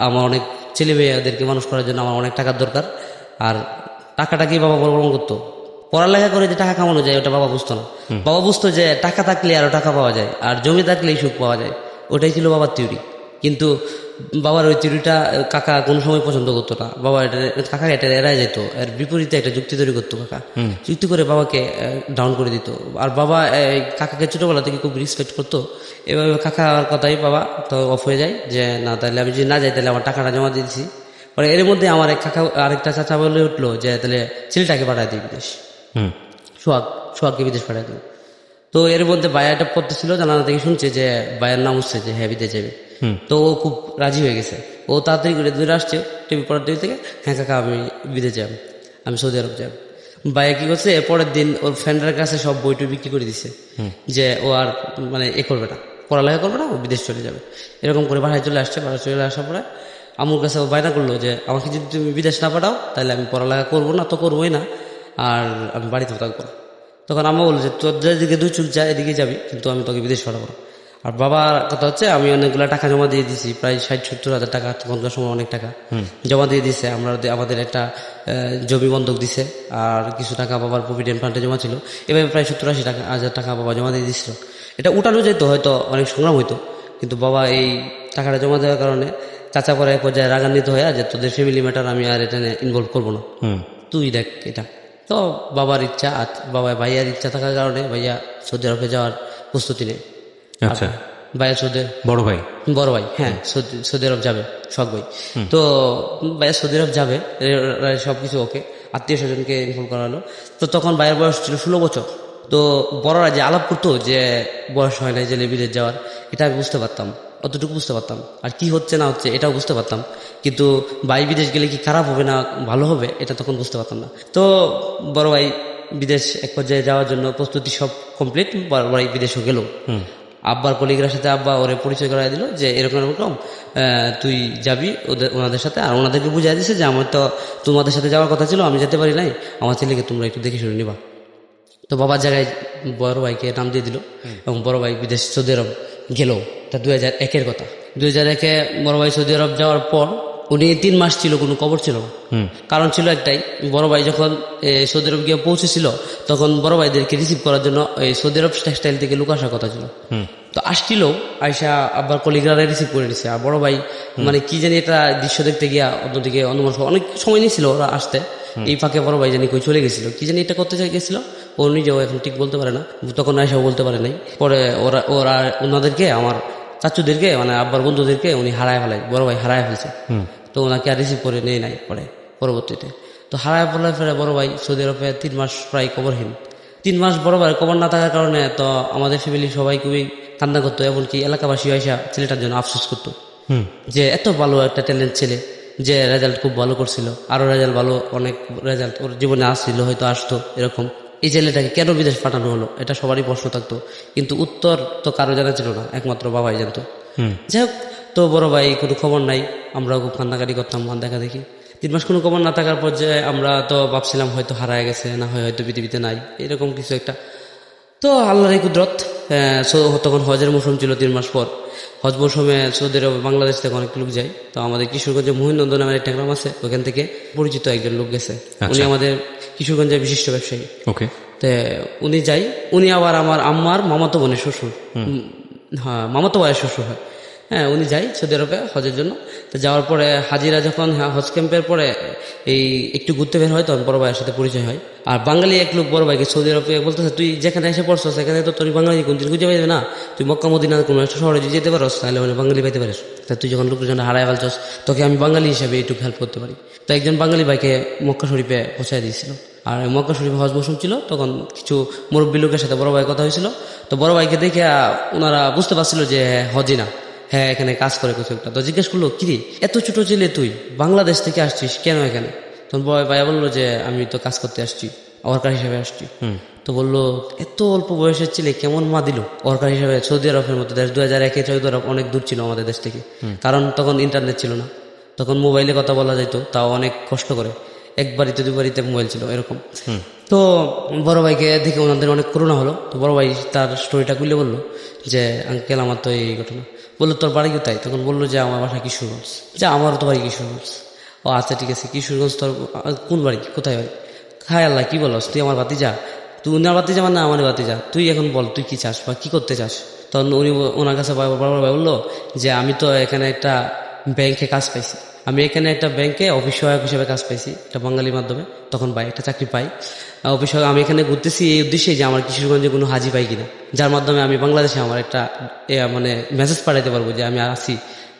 আমার অনেক ছেলে মেয়েদেরকে মানুষ করার জন্য আমার অনেক টাকার দরকার, আর টাকাটা কি বাবা বর্বরণ করতো, পড়ালেখা করে যে টাকা কামানো যায় ওটা বাবা বুঝতো না। বাবা বুঝতো যে টাকা থাকলে আরো টাকা পাওয়া যায়, আর জমি থাকলেই সুখ পাওয়া যায়, ওটাই ছিল বাবার থিওরি। কিন্তু বাবার ওই থিওরিটা কাকা কোনো সময় পছন্দ করতো না। বাবা কাকা এটা এড়ায় যেত, এর বিপরীতে একটা যুক্তি তৈরি করতো কাকা, যুক্তি করে বাবাকে ডাউন করে দিত। আর বাবা কাকাকে ছোটবেলা থেকে খুব রেসপেক্ট করতো। এভাবে কাকার কথাই বাবা তো অফ হয়ে যায় যে না, তাহলে আমি যদি না যাই তাহলে আমার টাকাটা জমা দিয়ে দিচ্ছি। পরে এর মধ্যে আমার এক কাকা আরেকটা চাচা বলে উঠলো যে তাহলে ছেলেটাকে পাঠায় দিই বিদেশ, সোহাগকে বিদেশ পাঠায় দিই। তো এর মধ্যে বায়াটা পড়তেছিল, জানালা থেকে শুনছে যে বায়ের নাম উঠছে যে হ্যাঁ বিদেশ যাবে। তো ও খুব রাজি হয়ে গেছে, ও তাড়াতাড়ি করে দূরে আসছে টিভি পড়ার টিভি থেকে, হ্যাঁ কাকা আমি বিদেশ যাব, আমি সৌদি আরব যাব। বায়া কি করছে, পরের দিন ওর ফ্রেন্ডের কাছে সব বইটু বিক্রি করে দিছে যে ও আর মানে করবে না, পড়ালেখা করবে না, ও বিদেশ চলে যাবে। এরকম করে বাসায় চলে আসছে। বাসায় চলে আসার পরে আমার কাছে ও বায়না করলো যে আমাকে যদি তুমি বিদেশ না পাঠাও তাহলে আমি পড়ালেখা করবো না, তো করবোই না, আর আমি বাড়িতে থাকবো। তখন আম্মা বললো যে তোর যেদিকে দুই চুল যায় এদিকে যাবি, কিন্তু আমি তোকে বিদেশ পাঠাবো না। আর বাবার কথা হচ্ছে আমি অনেকগুলো টাকা জমা দিয়ে দিয়েছি, প্রায় 60-70 হাজার টাকা, তখনকার সময় অনেক টাকা জমা দিয়ে দিছে। আমাদের একটা জমি বন্ধক দিছে, আর কিছু টাকা বাবার প্রভিডেন্ট ফান্ডে জমা ছিল। এভাবে প্রায় 70-80 হাজার টাকা বাবা জমা দিয়ে দিচ্ছিল। এটা উঠানো যেত, হয়তো অনেক সংগ্রাম হইতো, কিন্তু বাবা এই টাকাটা জমা দেওয়ার কারণে চাচা পরে এক পর্যায়ে রাগান্বিত হয়ে যে তোদের ফ্যামিলি ম্যাটার আমি আর এটা ইনভলভ করবো না, তুই দেখ এটা। তো বাবার ইচ্ছা, ভাইয়ার ইচ্ছা থাকার কারণে ভাইয়া সৌদি আরবে যাওয়ার প্রস্তুতি নেই। আচ্ছা, ভাইয়া বড় ভাই হ্যাঁ সৌদি আরব যাবে, শখ ভাই। তো ভাইয়া সৌদি আরব যাবে, সবকিছু ওকে, আত্মীয় স্বজনকে ইনফর্ম করা হলো। তো তখন ভাইয়ের বয়স ছিল 16 বছর। তো বড়রা যে আলাপ করতো যে বয়স হয় না জেলে বিদেশ যাওয়ার, এটা আমি বুঝতে পারতাম, অতটুকু বুঝতে পারতাম। আর কি হচ্ছে না হচ্ছে এটাও বুঝতে পারতাম, কিন্তু ভাই বিদেশ গেলে কি খারাপ হবে না ভালো হবে এটা তখন বুঝতে পারতাম না। তো বড় ভাই বিদেশ এক পর্যায়ে যাওয়ার জন্য প্রস্তুতি সব কমপ্লিট, বড় ভাই বিদেশও গেল। আব্বার কলিগরার সাথে আব্বা ওরে পরিচয় করাই দিল যে এরকম এরকম তুই যাবি ওনাদের সাথে। আর ওনাদেরকে বুঝাই দিছে যে আমার তো তোমাদের সাথে যাওয়ার কথা ছিল, আমি যেতে পারি নাই, আমার ছেলেকে তোমরা একটু দেখে শুনে নিবা। তো বাবার জায়গায় বড় ভাইকে নাম দিয়ে দিল, এবং বড় ভাই বিদেশ সৌদি আরব গেল। তা 2001-এর কথা। 2001-এ বড় ভাই সৌদি আরব যাওয়ার পর উনি 3 মাস ছিল, কোনো খবর ছিল না। কারণ ছিল একটাই, বড় ভাই যখন সৌদি আরব গিয়ে পৌঁছেছিল তখন বড় ভাইদেরকে রিসিভ করার জন্য সৌদি আরব টেক্সটাইল থেকে লুক আসার কথা ছিল। তো আসছিল, আয়সা আব্বার কলিগরা রিসিভ করে নিছে। আর বড় ভাই মানে কি জানি একটা দৃশ্য দেখতে গিয়া অন্যদিকে অনেক সময় নিয়েছিল ওরা আসতে, এই ফাঁকে বড় ভাই জানি কই চলে গেছিল, কি জানি এটা করতে চাই গেছিল, ও নিজেও এখন ঠিক বলতে পারে না, তখন আয়সাও বলতে পারে নাই। পরে ওরা ওনাদেরকে, আমার চাচুদেরকে মানে আব্বার বন্ধুদেরকে উনি হারায় ফেলায়, বড় ভাই হারায় ফেলছে। তো ওনাকে আর রিসিভ করে নেই নাই পরে পরবর্তীতে। তো হারায় ফেলায় ফেলে বড় ভাই সৌদি আরবে 3 মাস প্রায় খবরহীন। 3 মাস বড় ভাই খবর না থাকার কারণে তো আমাদের ফ্যামিলি সবাই খুবই কান্না করতো, এমনকি এলাকাবাসী আয়সা ছেলেটার জন্য আফসোস করতো যে এত ভালো একটা ট্যালেন্ট ছেলে, যে রেজাল্ট খুব ভালো করছিল, আরো রেজাল্ট ভালো, অনেক রেজাল্ট ওর জীবনে আসছিল, হয়তো আসতো এরকম, এই ছেলেটাকে কেন বিদেশ পাঠানো হলো, এটা সবারই প্রশ্ন থাকতো, কিন্তু উত্তর তো কারো জানা ছিল না, একমাত্র বাবাই জানতো। যাই হোক, তো বড় ভাই কোনো খবর নাই, আমরাও খুব কান্নাকাটি করতাম, দেখা দেখি। 3 মাস কোনো খবর না থাকার পর যে আমরা তো ভাবছিলাম হয়তো হারায় গেছে, না হয় হয়তো পৃথিবীতে নাই, এরকম কিছু একটা। তো আল্লাহর এই কুদরত, তখন হজের মৌসুম ছিল 3 মাস পর। হজ মৌসুমে সৌদি আরব বাংলাদেশ থেকে অনেক লোক যায়। তো আমাদের কিশোরগঞ্জে মহিনন্দ নামের একটা গ্রাম আছে, ওখান থেকে পরিচিত একজন লোক গেছে। উনি আমাদের কিশোরগঞ্জের বিশিষ্ট ব্যবসায়ী। ওকে। তো উনি যাই, উনি আবার আমার আম্মার মামাতো বোনের শ্বশুর, হ্যাঁ মামাতো ভাইয়ের শ্বশুর হয়। হ্যাঁ, উনি যাই সৌদি আরবে হজের জন্য। তো যাওয়ার পরে হাজিরা যখন হজ ক্যাম্পের পরে এই একটু ঘুরতে বের হয়, তখন বড় ভাইয়ের সাথে পরিচয় হয়। আর বাঙালি এক লোক বড় ভাইকে সৌদি আরবে বলতেছে, তুই যেখানে এসে পড়ছো সেখানে তো তোর বাঙালি কোনদিন খুঁজে পাইবে না, তুই মক্কা মদিনা কোনো একটা শহরে যদি যেতে পারো তাহলে বাঙালি পাইতে পারিস। তা তুই যখন লোকের জন্য হারায় ফেলছস তোকে আমি বাঙালি হিসেবে এইটুকু হেল্প করতে পারি। তো একজন বাঙালি ভাইকে মক্কা শরীফে পৌঁছায় দিয়েছিল। আর মক্কা শরীফে হজ মৌসুম ছিল, তখন কিছু মুরব্বী লোকের সাথে বড় ভাই কথা হয়েছিল। তো বড় ভাইকে দেখে ওনারা বুঝতে পারছিল যে হজি না, হ্যাঁ এখানে কাজ করে কিছু একটা। তো জিজ্ঞেস করলো, কিরে এত ছোট ছেলে তুই বাংলাদেশ থেকে আসছিস কেন এখানে? তখন বড় ভাইয়া বললো যে আমি তো কাজ করতে আসছি, ওয়ার্কার হিসেবে আসছি। তো বললো এত অল্প বয়সের ছেলে কেমন মা দিল ওয়ার্কার হিসেবে? সৌদি আরবের মতো দেশ 2001-এ সৌদি আরব অনেক দূর ছিল আমাদের দেশ থেকে, কারণ তখন ইন্টারনেট ছিল না, তখন মোবাইলে কথা বলা যেত, তাও অনেক কষ্ট করে, এক বাড়িতে দুই বাড়িতে মোবাইল ছিল এরকম। তো বড় ভাইকে দেখে ওনাদের অনেক করুণা হলো। তো বড় ভাই তার স্টোরিটা খুলে বললো যে আঙ্কেল আমার তো এই ঘটনা। বললো তোর বাড়ি কোথায়? তখন বললো যে আমার বাসা কিশোরগঞ্জ। যে আমারও তো বাড়ি কিশোরগঞ্জ। ও আচ্ছা ঠিক আছে, কিশোরগঞ্জ তোর কোন বাড়ি, কোথায় বাড়ি? হায় আল্লাহ কি বলস, তুই আমার বাতি যা, তুই উনার বাতি যাবার না আমার বাতি যা, তুই এখন বল তুই কি চাস বা কি করতে চাস? তখন উনি ওনার কাছে বড় ভাই বললো যে আমি তো এখানে একটা ব্যাংকে কাজ পাইছি, আমি এখানে একটা ব্যাংকে অফিস সহায়ক হিসেবে কাজ পাইছি একটা বাঙালির মাধ্যমে। তখন ভাই একটা চাকরি পাই অফিস সহায়ক। আমি এখানে ঘুরতেছি এই উদ্দেশ্যে যে আমার কিশোরগঞ্জে কোনো হাজি পাই কিনা, যার মাধ্যমে আমি বাংলাদেশে আমার একটা মানে মেসেজ পাঠাইতে পারবো যে আমি আসি,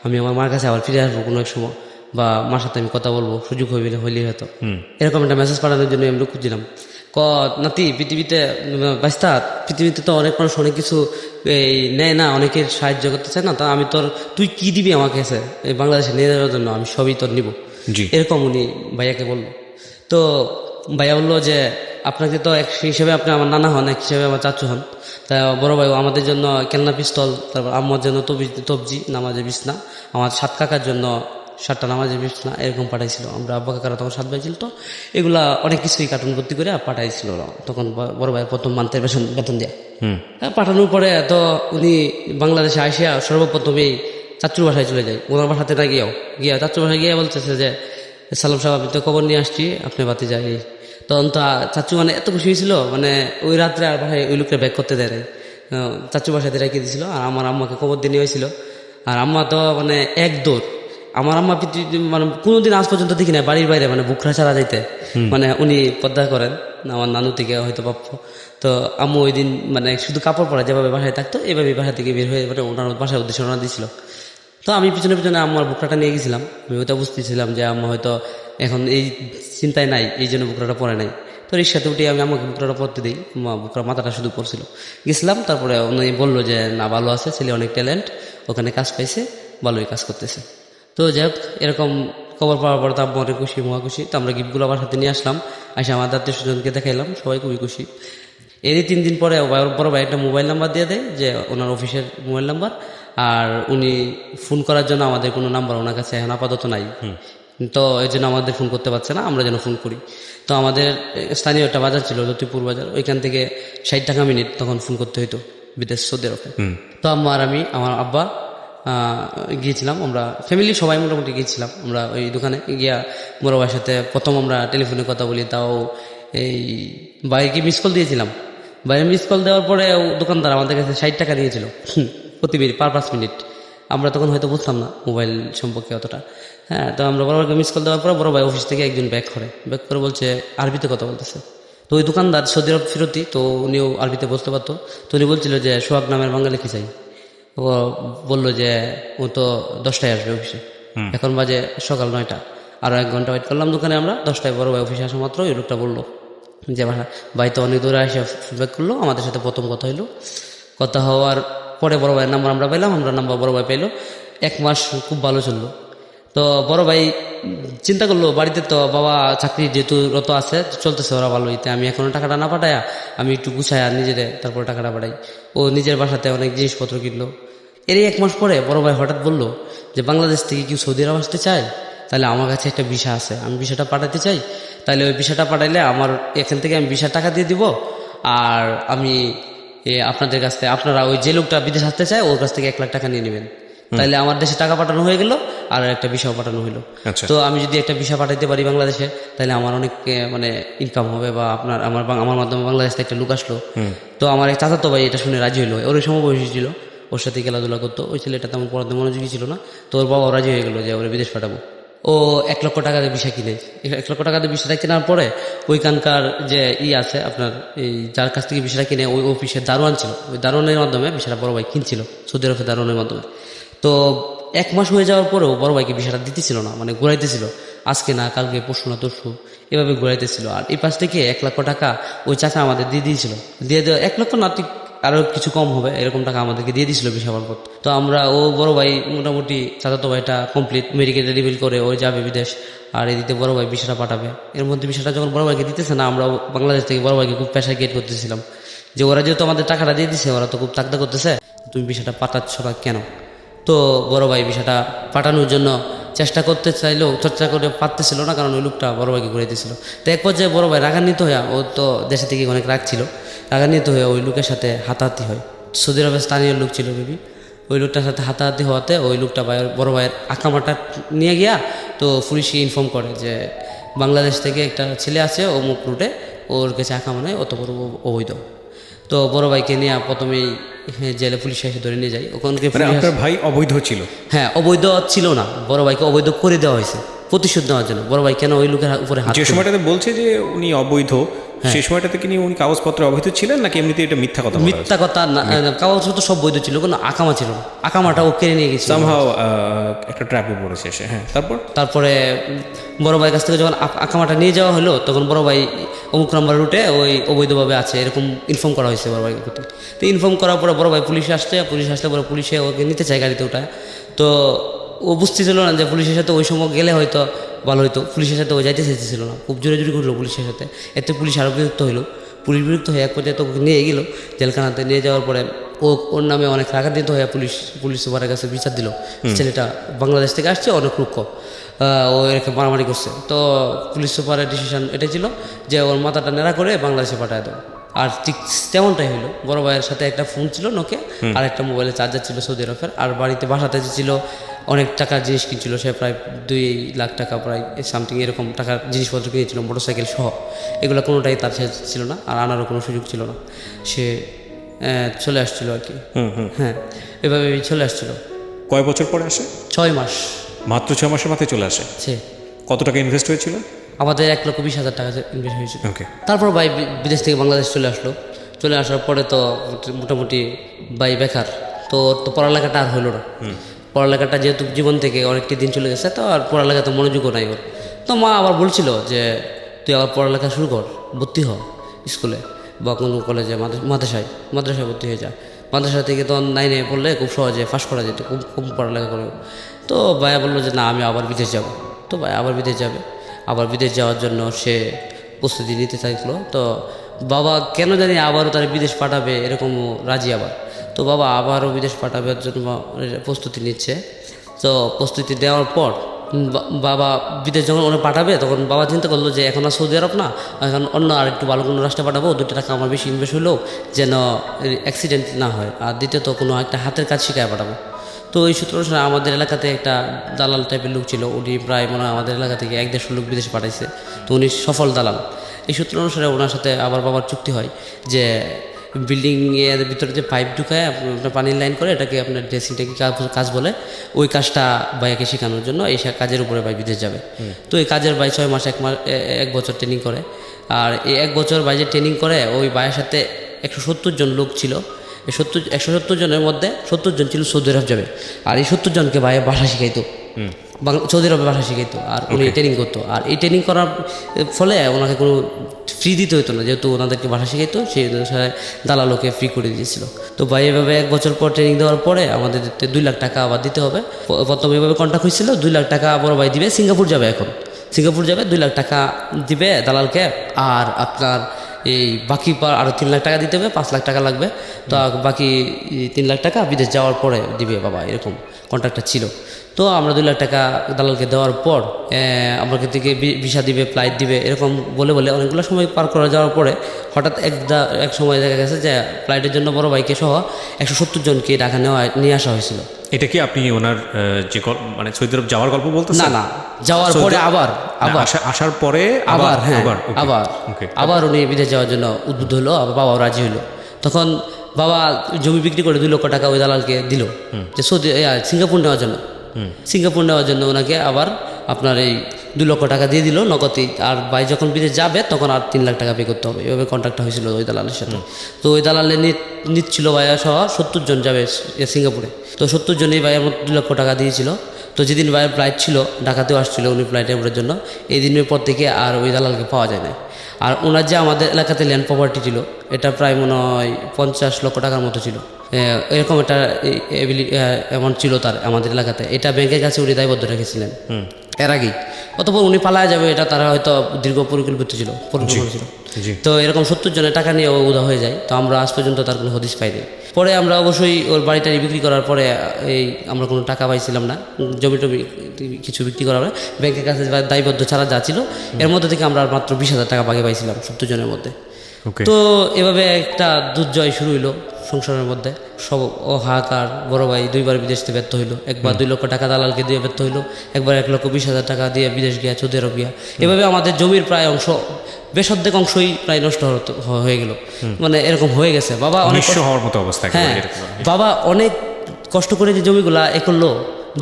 আমি আমার মার কাছে আবার ফিরে আসবো কোনো এক সময়, বা মার সাথে আমি কথা বলবো, সুযোগ হইলেই হয়তো। এরকম একটা মেসেজ পাঠানোর জন্য আমি খুঁজছিলাম। নাতি পৃথিবীতে বাস্তা, পৃথিবীতে তো অনেক মানুষ অনেক কিছু এই নেয় না, অনেকের সাহায্য করতে চায় না, তা আমি তোর তুই কি দিবি আমাকে এসে এই বাংলাদেশে নিয়ে যাওয়ার জন্য, আমি সবই তোর নিব। এরকম উনি ভাইয়াকে বললো। তো ভাইয়া বললো যে আপনাকে তো এক হিসেবে আপনি আমার নানা হন, এক হিসেবে আমার চাচু হন, তা বড় ভাই আমাদের জন্য কেলনা পিস্তল, তারপর আম্মার জন্য তবজি নামাজে বিছনা, আমার 7 কাকার জন্য 7টা নামাজে বিছনা এরকম পাঠাইছিল। আমরা আব্বা কাকারা তখন 7 ভাই ছিল, তো এগুলা অনেক কিছুই কার্টুন ভর্তি করে পাঠাইছিল তখন বড় ভাই প্রথম মান্থের বেতন দেয়া। পাঠানোর পরে তো উনি বাংলাদেশে আসিয়া সর্বপ্রথমেই চাচুর বাসায় চলে যায়। ওনার বাসাতে না গিয়া চাচুর বাসায় গিয়ে বলতেছে যে সালাম সাহেব আমি তো খবর নিয়ে আসছি, আপনি বাতি যাই। তখন তো চাচু মানে এত খুশি হয়েছিল, মানে ওই রাত্রে আর বাসায় ওই লোকটা ব্যাক করতে দেয় নাই, চাচু বাসাতে রেখে দিয়েছিল। আর আমার আম্মাকে খবর দিয়ে নিয়ে হয়েছিল। আর আম্মা তো মানে এক দৌড়, আমার আম্মা মানে কোনোদিন আজ পর্যন্ত দেখি না বাড়ির বাইরে মানে বুকরা ছাড়া যাইতে, মানে উনি পদ্মা করেন আমার নানু থেকে হয়তো প্রাপ্য। তো আম্মু ওই দিন মানে শুধু কাপড় পরা যেভাবে বাসায় থাকতো এইভাবে বাসা থেকে বের হয়ে মানে ওনার বাসায় উদ্দেশ্যে রওনা দিয়েছিল। তো আমি পিছনে পিছনে আম্মার বুকরাটা নিয়ে গেছিলাম। আমি ওইটা বুঝতেছিলাম যে আম্মা হয়তো এখন এই চিন্তায় নাই, এই জন্য বুকরাটা পরে নাই। তো রিক্সাতে উঠে আমি আমাকে বুকরাটা পরতে দিই, বুকরা মাথাটা শুধু পড়ছিল। গেছিলাম, তারপরে উনি বললো যে না ভালো আছে ছেলে, অনেক ট্যালেন্ট, ওখানে কাজ পাইছে, ভালোই কাজ করতেছে। তো যাই হোক এরকম খবর পাওয়ার পর তো আম্মা অনেক খুশি, মহা খুশি। তো আমরা গিফটগুলো আবার সাথে নিয়ে আসলাম, আসে আমার আত্মীয় স্বজনকে দেখাইলাম, সবাই খুবই খুশি। এরই 3 দিন পরে বড় ভাই একটা মোবাইল নাম্বার দিয়ে দেয়, যে ওনার অফিসের মোবাইল নাম্বার, আর উনি ফোন করার জন্য আমাদের কোনো নাম্বার ওনার কাছে এখন আপাতত নাই। তো এই জন্য আমাদের ফোন করতে পারছে না, আমরা যেন ফোন করি। তো আমাদের স্থানীয় একটা বাজার ছিল লতিপুর বাজার, ওইখান থেকে 60 টাকা মিনিট তখন ফোন করতে হইতো বিদেশ সৌদি আরবে। তো আম্মা আর আমি আমার আব্বা গিয়েছিলাম, আমরা ফ্যামিলি সবাই মোটামুটি গিয়েছিলাম। আমরা ওই দোকানে গিয়া বড় ভাইয়ের সাথে প্রথম আমরা টেলিফোনে কথা বলি, তাও এই বাইকে মিস কল দিয়েছিলাম। বাইরে মিস কল দেওয়ার পরে দোকানদার আমাদের কাছে 60 টাকা দিয়েছিল প্রতি মিনিট, পার 5 মিনিট। আমরা তখন হয়তো বুঝতাম না মোবাইল সম্পর্কে অতটা। হ্যাঁ, তো আমরা বড় ভাইকে মিস কল দেওয়ার পরে বড় ভাই অফিস থেকে একজন ব্যাক করে বলছে আরবিতে কথা বলতেছে। তো ওই দোকানদার সৌদি আরব ফিরতি, তো উনিও আরবিতে বুঝতে পারতো। তো উনি বলছিল যে সোহাগ নামের বাঙালি কি চাই। ও বললো যে ও তো 10টায় আসবে অফিসে, এখন বাজে সকাল 9টা, আরো 1 ঘন্টা ওয়েট করলাম দোকানে আমরা। 10টায় বড় ভাই অফিসে আসা মাত্র ওই লোকটা বললো যে ভাই তো অনেক দূরে এসে ফিডব্যাক করলো, আমাদের সাথে প্রথম কথা হইলো। কথা হওয়ার পরে বড় ভাইয়ের নাম্বার আমরা পেলাম, আমরা নাম্বার বড় ভাই পেলো। 1 মাস খুব ভালো চললো। তো বড় ভাই চিন্তা করলো বাড়িতে তো বাবা চাকরি যেহেতু রত আছে, চলতেছে ওরা ভালোই, আমি এখনো টাকাটা না পাঠায়া আমি একটু গুছাই আর নিজেরে তারপর টাকাটা পাঠাই। ও নিজের বাসাতে অনেক জিনিসপত্র কিনলো। এরই 1 মাস পরে বড় ভাই হঠাৎ বললো যে বাংলাদেশ থেকে কেউ সৌদি আরব আসতে চায়, তাহলে আমার কাছে একটা ভিসা আছে, আমি ভিসাটা পাঠাতে চাই। তাহলে ওই ভিসাটা পাঠাইলে আমার এখান থেকে আমি ভিসা টাকা দিয়ে দিব, আর আমি আপনাদের কাছ থেকে আপনারা ওই যে লোকটা বিদেশ আসতে চায় ওর কাছ থেকে 1 লাখ টাকা নিয়ে নেবেন। তাহলে আমার দেশে টাকা পাঠানো হয়ে গেল, আর একটা ভিসাও পাঠানো হলো। তো আমি যদি একটা ভিসা পাঠাইতে পারি বাংলাদেশে, তাহলে আমার অনেক মানে ইনকাম হবে, বা আমার মাধ্যমে বাংলাদেশ থেকে একটা লোক আসলো। তো আমার এক চাচাতো ভাই এটা শুনে রাজি হলো, ওর সমবয়সী ছিল, ওর সাথে খেলাধুলা করতো। ওই ছেলেটা তেমন পড়াতে মনোযোগী ছিল না, তো ওর বাবা রাজি হয়ে গেলো যে ওরা বিদেশ পাঠাবো। ও 1 লক্ষ টাকা দিয়ে ভিসা কিনে, 1 লক্ষ টাকা দিয়ে ভিসাটা কেনার পরে ওইখানকার যে আছে আপনার এই যার কাছ থেকে ভিসাটা কিনে ওই অফিসের দারোয়ান ছিল, ওই দারোয়ানের মাধ্যমে ভিসাটা বড় ভাই কিনছিল সৌদি আরবের দারোয়ানের মাধ্যমে। তো 1 মাস হয়ে যাওয়ার পরেও বড় ভাইকে বিষয়টা দিতেছিল না, মানে ঘুরাইতেছিল, আজকে না কালকে পরশু না তরশু এভাবে ঘুরাইতেছিল। আর এই পাশ থেকে 1 লক্ষ টাকা ওই চাচা আমাদের দিয়ে দিয়েছিল, দিয়ে দেওয়া 1 লক্ষ না ঠিক আরো কিছু কম হবে এরকম টাকা আমাদেরকে দিয়ে দিয়েছিল ভিসা বাবদ। তো আমরা ও বড় ভাই মোটামুটি চাচাতো ভাইটা কমপ্লিট মেডিকেল ডেলিভারি করে ও যাবে বিদেশ, আর এদিকে বড় ভাই বিষয়টা পাঠাবে। এর মধ্যে বিষয়টা যখন বড় ভাইকে দিতেছে না, আমরা বাংলাদেশ থেকে বড় ভাইকে খুব প্রেশার ক্রিয়েট করতেছিলাম যে ওরা যেহেতু আমাদের টাকাটা দিয়ে দিচ্ছে, ওরা তো খুব তাকদা করতেছে, তুমি বিষয়টা পাঠাচ্ছ না কেন। তো বড় ভাই বিষয়টা পাঠানোর জন্য চেষ্টা করতে চাইলেও চর্চা করে পারতেছিল না, কারণ ওই লোকটা বড় ভাইকে ঘুরে দিয়েছিল। তো এক পর্যায়ে বড় ভাই রাগান্বিত হয়ে, ও তো দেশে থেকে অনেক রাগ ছিল, রাগান্বিত হয়ে ওই লোকের সাথে হাতাহাতি হয়। সৌদি আরবের স্থানীয় লোক ছিল বেবি, ওই লোকটার সাথে হাতাহাতি হওয়াতে ওই লোকটা বড় ভাইয়ের আকামাটা নিয়ে গিয়া তো পুলিশকে ইনফর্ম করে যে বাংলাদেশ থেকে একটা ছেলে আছে অমুক রুটে, ওর কাছে আকামা নেয়, অত বড় অবৈধ। তো বড় ভাইকে নিয়ে প্রথমেই জেলে পুলিশ এসে ধরে নিয়ে যায় ওখানকে। আপনার ভাই অবৈধ ছিল? হ্যাঁ, অবৈধ ছিল না, বড় ভাইকে অবৈধ করে দেওয়া হয়েছে প্রতিশোধ নেওয়ার জন্য। বড় ভাই কেন ওই লোকের উপরে হাত, যে সময়টাতে বলছে যে উনি অবৈধ, সেই সময়টাতে কি উনি কাগজপত্র অবৈধ ছিলেন নাকি এমনিতে এটা মিথ্যা কথা? মিথ্যা কথা না, কাগজপত্র সব বৈধ ছিল, কোনো আকামা ছিল না, আকামাটা ও কেড়ে নিয়ে গেছিল। সামহাও একটা ট্র্যাপে পড়েছে সে। হ্যাঁ, তারপরে বড় ভাইয়ের কাছ থেকে যখন আকামাটা নিয়ে যাওয়া হলো, তখন বড় ভাই অমুক নাম্বার রুটে ওই অবৈধভাবে আছে এরকম ইনফর্ম করা হয়েছে বড় ভাইয়ের প্রতি। তো ইনফর্ম করার পরে বড় ভাই পুলিশ আসলে পরে পুলিশে ওকে নিতে চায় গাড়িতে ওঠায়। তো ও বুঝতেছিল না যে পুলিশের সাথে ওই সময় গেলে হয়তো ভালো হইতো, পুলিশের সাথে ও যাইতে চাইতেছিল না, খুব জোরে জোরে করলো পুলিশের সাথে। এতে পুলিশ আরও বিরক্ত হইলো, পুলিশ বিরক্ত হয়ে এক পর্যায়ে তো নিয়ে গেল জেলখানাতে। নিয়ে যাওয়ার পরে ওর নামে অনেক রাগান্বিত হয়ে পুলিশ সুপারের কাছে বিচার দিল, ছেলেটা বাংলাদেশ থেকে আসছে, অনেক রুক্ষ, ও এরকে মারামারি করছে। তো পুলিশ সুপারের ডিসিশন এটা ছিল যে ওর মাথাটা নেড়া করে বাংলাদেশে পাঠায় দাও। আর ঠিক তেমনটাই হইলো। বড় ভাইয়ের সাথে একটা ফোন ছিল নোকে, আর একটা মোবাইলের চার্জার ছিল সৌদি আরবের, আর বাসাতে যে ছিল অনেক টাকার জিনিস কিনছিল, সে প্রায় 2 লাখ টাকা প্রায় সামথিং এরকম টাকার জিনিসপত্র কিনেছিল, মোটরসাইকেল সহ। এগুলো কোনোটাই তার সাথে ছিল না, আর আনারও কোনো সুযোগ ছিল না। সে চলে আসছিল আর কি। হ্যাঁ, এভাবে চলে আসছিল। কয় বছর পরে আসে? 6 মাস। মাত্র 6 মাসের মাথায় চলে আসে। কত টাকা ইনভেস্ট হয়েছিল? আমাদের 1,20,000 টাকা ইনভেস্ট হয়েছিল। ওকে। তারপর ভাই বিদেশ থেকে বাংলাদেশ চলে আসলো। চলে আসার পরে তো মোটামুটি ভাই বেকার, তো পড়ালেখাটা আর হলো না। পড়ালেখাটা যেহেতু জীবন থেকে অনেকটি দিন চলে গেছে, তো আর পড়ালেখাতে মনোযোগও নাই ওর। তো মা আবার বলছিল যে তুই আবার পড়ালেখা শুরু কর, ভর্তি হ স্কুলে বা কোনো কলেজে, মাদ্রাসায় ভর্তি হয়ে যায়। মাদ্রাসা থেকে তখন 9-এ পড়লে খুব সহজে পাস করা যেত, খুব কম পড়ালেখা করে। তো ভাইয়া বললো যে না, আমি আবার বিদেশ যাব। তো ভাই আবার বিদেশ যাবে, আবার বিদেশ যাওয়ার জন্য সে প্রস্তুতি নিতে চাইছিল। তো বাবা কেন জানি আবারও তার বিদেশ পাঠাবে এরকম রাজি আবার। তো বাবা আবারও বিদেশ পাঠাবার জন্য প্রস্তুতি নিচ্ছে। তো প্রস্তুতি দেওয়ার পর বাবা বিদেশ যখন ওরা পাঠাবে, তখন বাবা চিন্তা করলো যে এখন আর সৌদি আরব না, এখন অন্য আর একটু ভালো কোনো রাষ্ট্রে পাঠাবো, 2 টাকা আমার বেশি ইনভেস্ট হলেও যেন অ্যাক্সিডেন্ট না হয়, আর দ্বিতীয়ত কোনো একটা হাতের কাজ শিখায় পাঠাবো। তো এই সূত্র আমাদের এলাকাতে একটা দালাল টাইপের লোক ছিল, উনি প্রায় মনে হয় আমাদের এলাকা থেকে 1-1.5 লোক বিদেশে পাঠাইছে। তো উনি সফল দালাল। এই সূত্র অনুসারে ওনার সাথে আবার বাবার চুক্তি হয় যে বিল্ডিং এর ভিতরে যে পাইপ ঢুকায় আপনার পানির লাইন করে, এটাকে আপনার ড্রেসিং ট্যাঙ্কি কাজ বলে, ওই কাজটা ভাইয়াকে শেখানোর জন্য এই কাজের উপরে ভাই বিদেশ যাবে। তো এই কাজের ভাই 6 মাস 1 বছর ট্রেনিং করে। আর এই 1 বছর ভাই যে ট্রেনিং করে, ওই ভাইয়ের সাথে 170 জন লোক ছিল। এই 170 জনের মধ্যে 70 জন ছিল সৌদি আরব যাবে, আর এই 70 জনকে ভাই ভাষা শিখাইতো, সৌদি আরবে ভাষা শিখাইতো, আর উনি ট্রেনিং করতো। আর এই ট্রেনিং করার ফলে ওনাকে কোনো ফ্রি দিতে হতো না, যেহেতু ওনাদেরকে ভাষা শিখাইতো, সেই অনুসারে দালালোকে ফ্রি করে দিয়েছিল। তো ভাই এভাবে 1 বছর পর ট্রেনিং দেওয়ার পরে আমাদের 2 লাখ টাকা আবার দিতে হবে। প্রথমে এভাবে কন্ট্যাক্ট হয়েছিল, 2 লাখ টাকা বড় ভাই দিবে, সিঙ্গাপুর যাবে, এখন সিঙ্গাপুর যাবে, 2 লাখ টাকা দিবে দালালকে। আর আপনার এই বাকি আরও 3 লাখ টাকা দিতে হবে, 5 লাখ টাকা লাগবে। তো বাকি 3 লাখ টাকা বিদেশ যাওয়ার পরে দিবে বাবা, এরকম কন্ট্রাক্টটা ছিল। তো আমরা 2 লাখ টাকা দালালকে দেওয়ার পর আমাকে থেকে ভিসা দিবে, ফ্লাইট দিবে, এরকম বলে অনেকগুলো সময় পার করে যাওয়ার পরে হঠাৎ এক সময় দেখা গেছে যে ফ্লাইটের জন্য বড় ভাইকে সহ 170 জনকে ঢাকা নিয়ে আসা হয়েছিল। এটা কি আপনি ওনার যে মানে সৌদি আরব যাওয়ার গল্প বলতেছেন? না, যাওয়ার পরে আবার আসার পরে আবার উনি বিদেশ যাওয়ার জন্য উদ্বুদ্ধ হলো, আবার বাবাও রাজি হলো। তখন বাবা জমি বিক্রি করে 2 লক্ষ টাকা ওই দালালকে দিল যে সিঙ্গাপুর নেওয়ার জন্য ওনাকে আবার আপনার এই 2 লক্ষ টাকা দিয়ে দিল নগদই, আর ভাই যখন বিদেশ যাবে তখন আর 3 লাখ টাকা পে করতে হবে, এভাবে কন্ট্রাক্টটা হয়েছিল ওই দালালের সাথে। তো ওই দালালে নিচ্ছিল ভাইয়া সহ 70 জন যাবে সিঙ্গাপুরে, তো 70 জনই ভাইয়ের মতো 2 লক্ষ টাকা দিয়েছিল। তো যেদিন ভাইয়ের ফ্লাইট ছিল, ঢাকাতেও আসছিল উনি ফ্লাইটে ওঠার জন্য, এই দিনের পর থেকে আর ওই দালালকে পাওয়া যায় না। আর ওনার যে আমাদের এলাকাতে ল্যান্ড প্রপার্টি ছিল, এটা প্রায় মনে হয় 50 লক্ষ টাকার মতো ছিল, এরকম একটা অ্যামাউন্ট ছিল তার আমাদের এলাকাতে। এটা ব্যাংকের কাছে উনি দায়বদ্ধ রেখেছিলেন এর আগেই। অতপর উনি পালায় যাবে এটা তারা হয়তো দীর্ঘ পরিকল্পিত ছিল, পরিকল্পনা ছিল। তো এরকম 70 জনের টাকা নিয়ে ও উদা হয়ে যায়। তো আমরা আজ পর্যন্ত তার কোনো হদিশ পাইনি। পরে আমরা অবশ্যই ওর বাড়িটা বিক্রি করার পরে আমরা কোনো টাকা পাইছিলাম না, জমি টমি কিছু বিক্রি করার পরে ব্যাংকের কাছে দায়বদ্ধ ছাড়া যা ছিল এর মধ্যে থেকে আমরা মাত্র 20,000 টাকা বাকি পাইছিলাম 70 জনের মধ্যে। তো এভাবে একটা দুর্জয় শুরু হইলো সংসারের মধ্যে। সব হাহাকার। বড় ভাই 2বার বিদেশ থেকে ব্যর্থ হইলো, একবার 2 লক্ষ টাকা দালালকে দিয়ে ব্যর্থ হইলো, একবার 1,20,000 টাকা দিয়ে বিদেশ গিয়া, সৌদি আরব গিয়া। এভাবে আমাদের জমির প্রায় অংশ, বেশ অর্ধেক অংশই প্রায় নষ্ট হয়ে গেল, মানে এরকম হয়ে গেছে। বাবা অনেক হওয়ার মতো অবস্থা। হ্যাঁ, বাবা অনেক কষ্ট করে যে জমিগুলা এ করলো,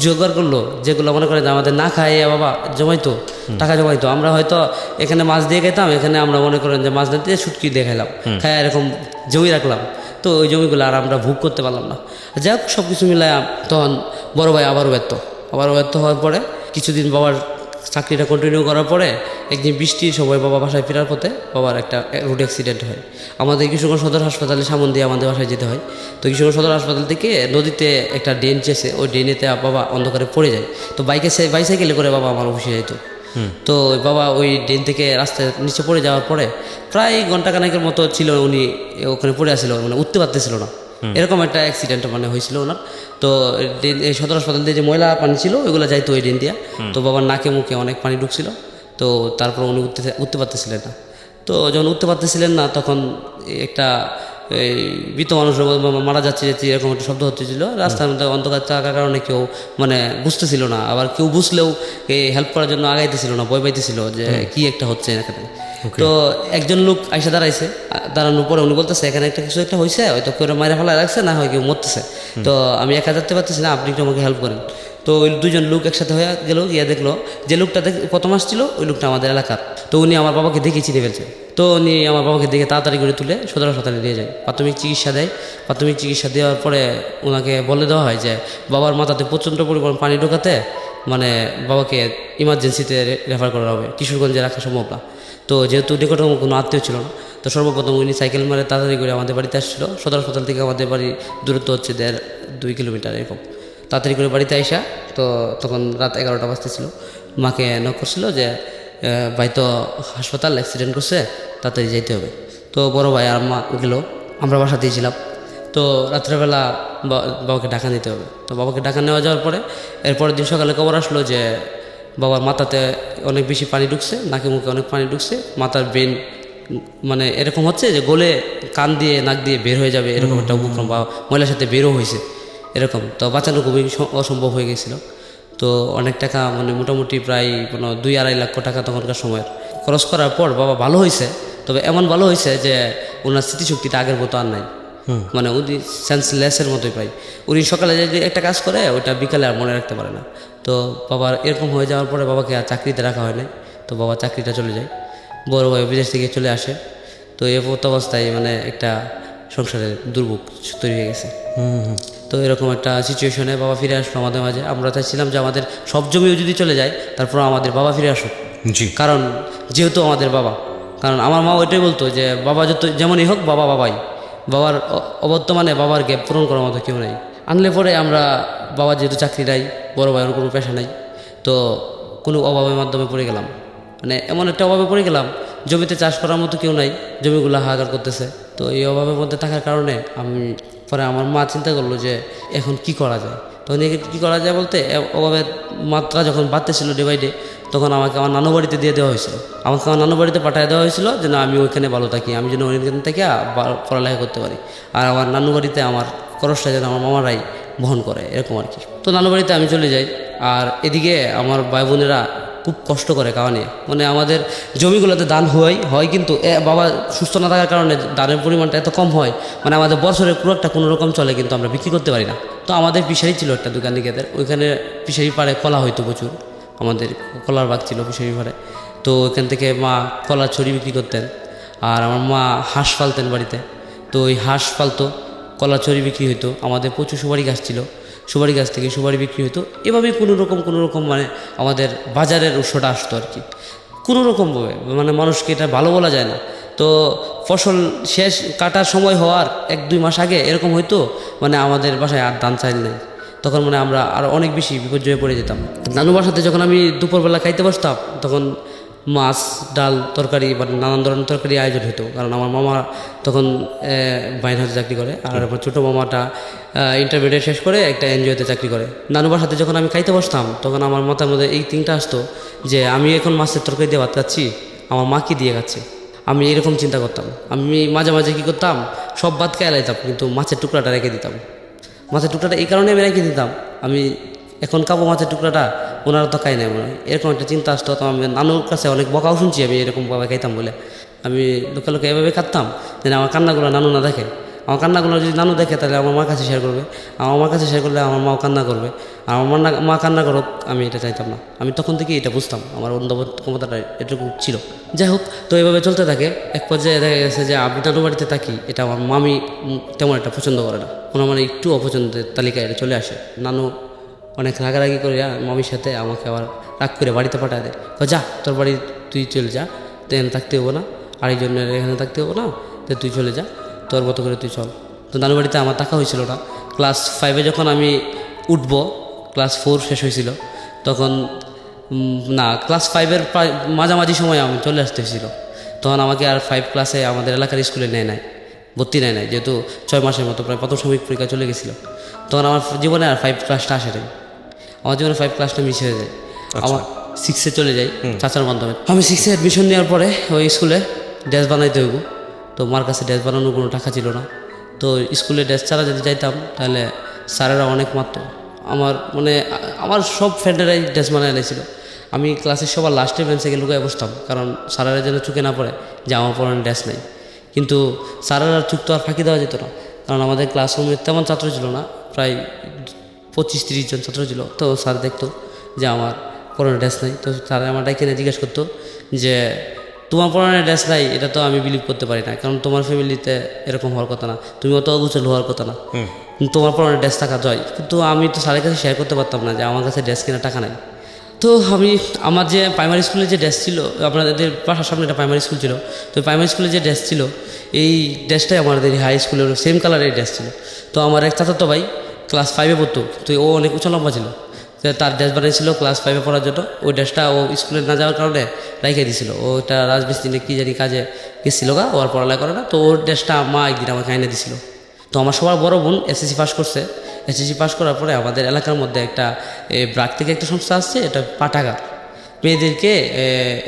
জোগাড় করলো, যেগুলো মনে করেন আমাদের না খাইয়ে বাবা জমাইতো, টাকা জমাইতো। আমরা হয়তো এখানে মাছ দিয়ে খেতাম, এখানে আমরা মনে করেন যে মাছ না দিয়ে শুটকি দিয়ে খাইলাম, খাই এরকম জমি রাখলাম। তো ওই জমিগুলো আর আমরা ভোগ করতে পারলাম না। যাই হোক, সব কিছু মিলায় তখন বড় ভাই আবারও ব্যর্থ হওয়ার পরে কিছুদিন বাবার চাকরিটা কন্টিনিউ করার পরে একদিন বৃষ্টির সময় বাবা বাসায় ফেরার পথে বাবার একটা রোড অ্যাক্সিডেন্ট হয়। আমাদের কিশোরগঞ্জ সদর হাসপাতালে সামন দিয়ে আমাদের বাসায় যেতে হয়। তো কিশোরগঞ্জ সদর হাসপাতাল থেকে নদীতে একটা ড্রেন চেয়েছে, ওই ড্রেনেতে বাবা অন্ধকারে পড়ে যায়। তো বাইসাইকেলে করে বাবা আমার অফিসে যেত। তো বাবা ওই ড্রেন থেকে রাস্তায় নিচে পড়ে যাওয়ার পরে প্রায় ঘন্টাখানেকের মতো ছিল উনি ওখানে পড়ে আসছিল, মানে উঠতে পারতেছিল না, এরকম একটা অ্যাক্সিডেন্ট মানে হয়েছিল ওনার। তো এই সদর হাসপাতাল দিয়ে যে ময়লা পানি ছিল ওইগুলো যাইতো ওই ড্রেন দিয়া। তো বাবার নাকে মুখে অনেক পানি ঢুকছিল। তো তারপর উনি উঠতে পারতেছিলেন না। তো যখন উঠতে পারতেছিলেন না তখন একটা এই মৃত মানুষ মারা যাচ্ছে এরকম একটা শব্দ হচ্ছিল রাস্তার মধ্যে। অন্ধকার থাকার কারণে কেউ মানে বুঝতেছিল না, আবার কেউ বুঝলেও হেল্প করার জন্য আগাইতেছিল না, ভয় পাইতেছিল যে কি একটা হচ্ছে এখানে। তো একজন লোক আইসা দাঁড়াইছে, দাঁড়ানোর পরে উনি বলতেছে এখানে কিছু একটা হয়েছে, হয়তো কেউ মায়ের ফেলা রাখছে, না হয় কেউ মরতেছে। তো আমি একা যেতে পারতেছি না, আপনি একটু আমাকে হেল্প করেন। তো ওই 2 জন লোক একসাথে হয়ে গেল, গিয়ে দেখলো যে লোকটা প্রথম আসছিল ওই লোকটা আমাদের এলাকার। তো উনি আমার বাবাকে দেখে চিনে ফেলছে। তো উনি আমার বাবাকে দেখে তাড়াতাড়ি করে তুলে সদর হাসপাতালে নিয়ে যায়, প্রাথমিক চিকিৎসা দেয়। প্রাথমিক চিকিৎসা দেওয়ার পরে ওনাকে বলে দেওয়া হয় যে বাবার মাথাতে প্রচণ্ড পরিমাণ পানি ঢোকাতে মানে বাবাকে ইমার্জেন্সিতে রেফার করা হবে, কিশোরগঞ্জে রাখা সম্ভব না। তো যেহেতু নিকটতম কোনো আত্মীয় ছিল না, তো সর্বপ্রথম উনি সাইকেল মারে তাড়াতাড়ি করে আমাদের বাড়িতে আসছিল। সদর হাসপাতাল থেকে আমাদের বাড়ি দূরত্ব হচ্ছে 1.5-2 কিলোমিটার এরকম। তাড়াতাড়ি করে বাড়িতে আইসা, তো তখন রাত 11টা বাজতেছিল, মাকে নক করছিল যে ভাই তো হাসপাতাল অ্যাক্সিডেন্ট করছে, তাড়াতাড়ি যাইতে হবে। তো বড় ভাই আর মা গেল, আমরা বাসাতেই ছিলাম। তো রাত্রেবেলা বাবাকে ঢাকা নিতে হবে। তো বাবাকে ঢাকা নেওয়া যাওয়ার পরে এরপরের দিন সকালে খবর আসলো যে বাবার মাথাতে অনেক বেশি পানি ঢুকছে, নাকে মুখে অনেক পানি ঢুকছে, মাথার ব্রেন মানে এরকম হচ্ছে যে গলে কান দিয়ে নাক দিয়ে বের হয়ে যাবে, এরকম একটা উপক্রম, বা মহিলার সাথে বেরও হয়েছে এরকম। তো বাঁচানো খুবই অসম্ভব হয়ে গেছিলো। তো অনেক টাকা মানে মোটামুটি প্রায় 2-2.5 লাখ টাকা তখনকার সময়ের খরচ করার পর বাবা ভালো হয়েছে। তবে এমন ভালো হয়েছে যে ওনার স্মৃতিশক্তিটা আগের মতো আর নাই, মানে উনি সেন্সলেসের মতোই প্রায়। উনি সকালে যে একটা কাজ করে ওইটা বিকালে আর মনে রাখতে পারে না। তো বাবার এরকম হয়ে যাওয়ার পরে বাবাকে আর চাকরিতে রাখা হয় না। তো বাবা চাকরিটা চলে যায়, বড় ভাই বিদেশ থেকে চলে আসে। তো এই অবস্থায় মানে একটা সংসারের দুর্ভোগ তৈরি হয়ে গেছে। তো এরকম একটা সিচুয়েশনে বাবা ফিরে আসলো আমাদের মাঝে। আমরা চাইছিলাম যে আমাদের সব জমিও যদি চলে যায় তারপর আমাদের বাবা ফিরে আসুক, কারণ যেহেতু আমাদের বাবা। কারণ আমার মা ওইটাই বলতো যে বাবা যত যেমনই হোক বাবা বাবাই, বাবার অবর্তমানে বাবার গ্যাপ পূরণ করার মতো কেউ নেই। আনলে পরে আমরা বাবার যেহেতু চাকরি নাই, বড় ভাইয়ের কোনো পেশা নাই, তো কোনো অভাবের মাধ্যমে পড়ে গেলাম, মানে এমন একটা অভাবে পড়ে গেলাম জমিতে চাষ করার মতো কেউ নাই, জমিগুলো হাহাকার করতেছে। তো এই অভাবের মধ্যে থাকার কারণে আমি পরে আমার মা চিন্তা করলো যে এখন কি করা যায়। তখন কী করা যায় বলতে অভাবের মাত্রা যখন বাড়তেছিল ডে বাই ডে, তখন আমাকে আমার নানু বাড়িতে দিয়ে দেওয়া হয়েছিল। আমাকে আমার নানু বাড়িতে পাঠিয়ে দেওয়া হয়েছিল যে না আমি ওইখানে ভালো থাকি, আমি যেন ওইখান থেকে পড়ালেখা করতে পারি, আর আমার নানু বাড়িতে আমার খরচটা যেন আমার মামারাই বহন করে, এরকম আর কি। তো নানু বাড়িতে আমি চলে যাই। আর এদিকে আমার ভাই বোনেরা খুব কষ্ট করে খাওয়া নিয়ে, মানে আমাদের জমিগুলোতে দান হয় কিন্তু বাবা সুস্থ না থাকার কারণে দানের পরিমাণটা এত কম হয়, মানে আমাদের বছরের পুরো একটা কোনো রকম চলে, কিন্তু আমরা বিক্রি করতে পারি না। তো আমাদের ফিশারি ছিল একটা দোকান দিকেদের, ওইখানে ফিশারি পাড়ে কলা হইতো প্রচুর। আমাদের কলার বাগ ছিল ফিশারি ঘরে। তো ওইখান থেকে মা কলার ছড়ি বিক্রি করতেন, আর আমার মা হাঁস পালতেন বাড়িতে। তো ওই হাঁস পালতো, কলার ছড়ি বিক্রি হতো, আমাদের প্রচুর সুপারি গাছ ছিল, সুপারি গাছ থেকে সুপারি বিক্রি হতো। এভাবেই কোনো রকম মানে আমাদের বাজারের উৎসটা আসতো আর কি, কোনো রকমভাবে, মানে মানুষকে এটা ভালো বলা যায় না। তো ফসল শেষ কাটার সময় হওয়ার 1-2 মাস আগে এরকম হয়তো মানে আমাদের বাসায় আর ধান চাইল নেই, তখন মানে আমরা আরও অনেক বেশি বিপর্যয়ে পড়ে যেতাম। নানু বাসাতে যখন আমি দুপুরবেলা খাইতে বসতাম, তখন মাছ, ডাল, তরকারি বা নানান ধরনের তরকারি আয়োজন হতো, কারণ আমার মামা তখন বাইরে হাতে চাকরি করে, আর আমার ছোটো মামাটা ইন্টারমিডিয়েট শেষ করে একটা এনজিওতে চাকরি করে। নানু বাসাতে যখন আমি খাইতে বসতাম, তখন আমার মাথার মধ্যে এই তিনটা আসতো যে আমি এখন মাছের তরকারি দিয়ে ভাত খাচ্ছি, আমার মা কি দিয়ে খাচ্ছে। আমি এরকম চিন্তা করতাম। আমি মাঝে মাঝে কী করতাম, সব ভাত খেয়ে লাইতাম, কিন্তু মাছের টুকরাটা রেখে দিতাম। মাছের টুকরাটা এই কারণে আমি রেখে দিতাম, আমি এখন খাবো মাছের টুকরাটা, ওনারা তো খাই নাই মনে হয়, এরকম একটা চিন্তা আসতো। তো আমি নানুর কাছে অনেক বকাও শুনছি আমি এরকমভাবে খাইতাম বলে। আমি লোকে লোকে এভাবে খাতাম যেন আমার কান্নাগুলো নানু না দেখে। আমার কান্নাগুলো যদি নানু দেখে তাহলে আমার মার কাছে শেয়ার করবে, আমার মার কাছে শেয়ার করলে আমার মাও কান্না করবে, আর আমার মা কান্না করুক, আমি এটা চাইতাম না। আমি তখন থেকেই এটা বুঝতাম, আমার অনুধাবন ক্ষমতাটা এটুকু ছিল। যাই হোক, তো এইভাবে চলতে থাকে। এক পর্যায়ে দেখা গেছে যে আমি নানু বাড়িতে থাকি, এটা আমার মামি তেমন একটা পছন্দ করে না, ওনার মানে একটু অপছন্দের তালিকায় এটা চলে আসে। নানু অনেক রাগারাগি করে মামির সাথে আমাকে আবার রাগ করে বাড়িতে পাঠায় দেয়, যা তোর বাড়ি তুই চলে যা, তুই এখানে থাকতে হবো না, আরেকজনের এখানে থাকতে হবো না, তো তুই চলে যা, তোর মতো করে তুই চল। তো নানু বাড়িতে আমার থাকা হয়েছিল না। ক্লাস 5-এ যখন আমি উঠবো, ক্লাস 4 শেষ হয়েছিল তখন, না ক্লাস 5-এর প্রায় মাঝামাঝি সময় আমি চলে আসতে হয়েছিল। তখন আমাকে আর 5 ক্লাসে আমাদের এলাকার স্কুলে নেয় নাই, ভর্তি নেয় নাই, যেহেতু 6 মাসের মতো প্রায় প্রথম সাময়িক পরীক্ষা চলে গেছিলো। তখন আমার জীবনে আর 5 ক্লাসটা আসে নাই, আমার জীবনে 5 ক্লাসটা মিস হয়ে যায়। আমার 6-এ চলে যাই চাচার মাধ্যমে। আমি 6-এ অ্যাডমিশন নেওয়ার পরে ওই স্কুলে ড্রেস বানাইতে হইব, তো মার কাছে ড্রেস বানানোর কোনো টাকা ছিল না। তো স্কুলে ড্রেস ছাড়া যদি যাইতাম তাহলে স্যারেরা অনেক মারত। আমার সব ফ্রেন্ডেরাই ড্রেস বানায় এনেছিল। আমি ক্লাসের সবার লাস্টের বেঞ্চে গিয়ে লুকায় বসতাম, কারণ স্যারেরা যেন চুকে না পড়ে যে আমার পড়ানোর ড্রেস নেই। কিন্তু স্যারেরা চুক তো আর ফাঁকি দেওয়া যেত না, কারণ আমাদের ক্লাসরুমে তেমন ছাত্র ছিল না, প্রায় 25-30 জন ছাত্র ছিল। তো স্যার দেখতো যে আমার পড়ানোর ড্রেস নাই, তো স্যার আমার ডাইকে জিজ্ঞেস করতো যে তোমার পড়ানোর ড্রেস নাই, এটা তো আমি বিলিভ করতে পারি না, কারণ তোমার ফ্যামিলিতে এরকম হওয়ার কথা না, তুমি অত অগুচল হওয়ার কথা না, তোমার পড়ানোর ড্রেস টাকা যায়। কিন্তু আমি তো স্যারের কাছে শেয়ার করতে পারতাম না যে আমার কাছে ড্রেস কেনার টাকা নাই। তো আমি আমার যে প্রাইমারি স্কুলে যে ড্রেস ছিল, আপনাদের বাসার সামনে একটা প্রাইমারি স্কুল ছিল, তো প্রাইমারি স্কুলে যে ড্রেস ছিল এই ড্রেসটাই আমাদের হাই স্কুলের সেম কালারের ড্রেস ছিল। তো আমার এক চাচাতো ভাই ক্লাস 5-এ পড়তো, তো ও অনেক উঁচা লম্বা ছিল, তার ড্রেস বানিয়েছিল ক্লাস 5-এ পড়ার জন্য। ওই ড্রেসটা ও স্কুলে না যাওয়ার কারণে রাইখে দিয়েছিল, ওটা রাজমিস্ত্রি কি জানি কাজে গেছিল গা, ও আর পড়ালেখা করে না। তো ওর ড্রেসটা মা একদিন আমাকে এনে দিছিল। তো আমার সবার বড় বোন এসএসসি পাস করছে। এসএসসি পাস করার পরে আমাদের এলাকার মধ্যে একটা ব্রাক থেকে একটা সংস্থা আসছে, এটা পাঠাগার, মেয়েদেরকে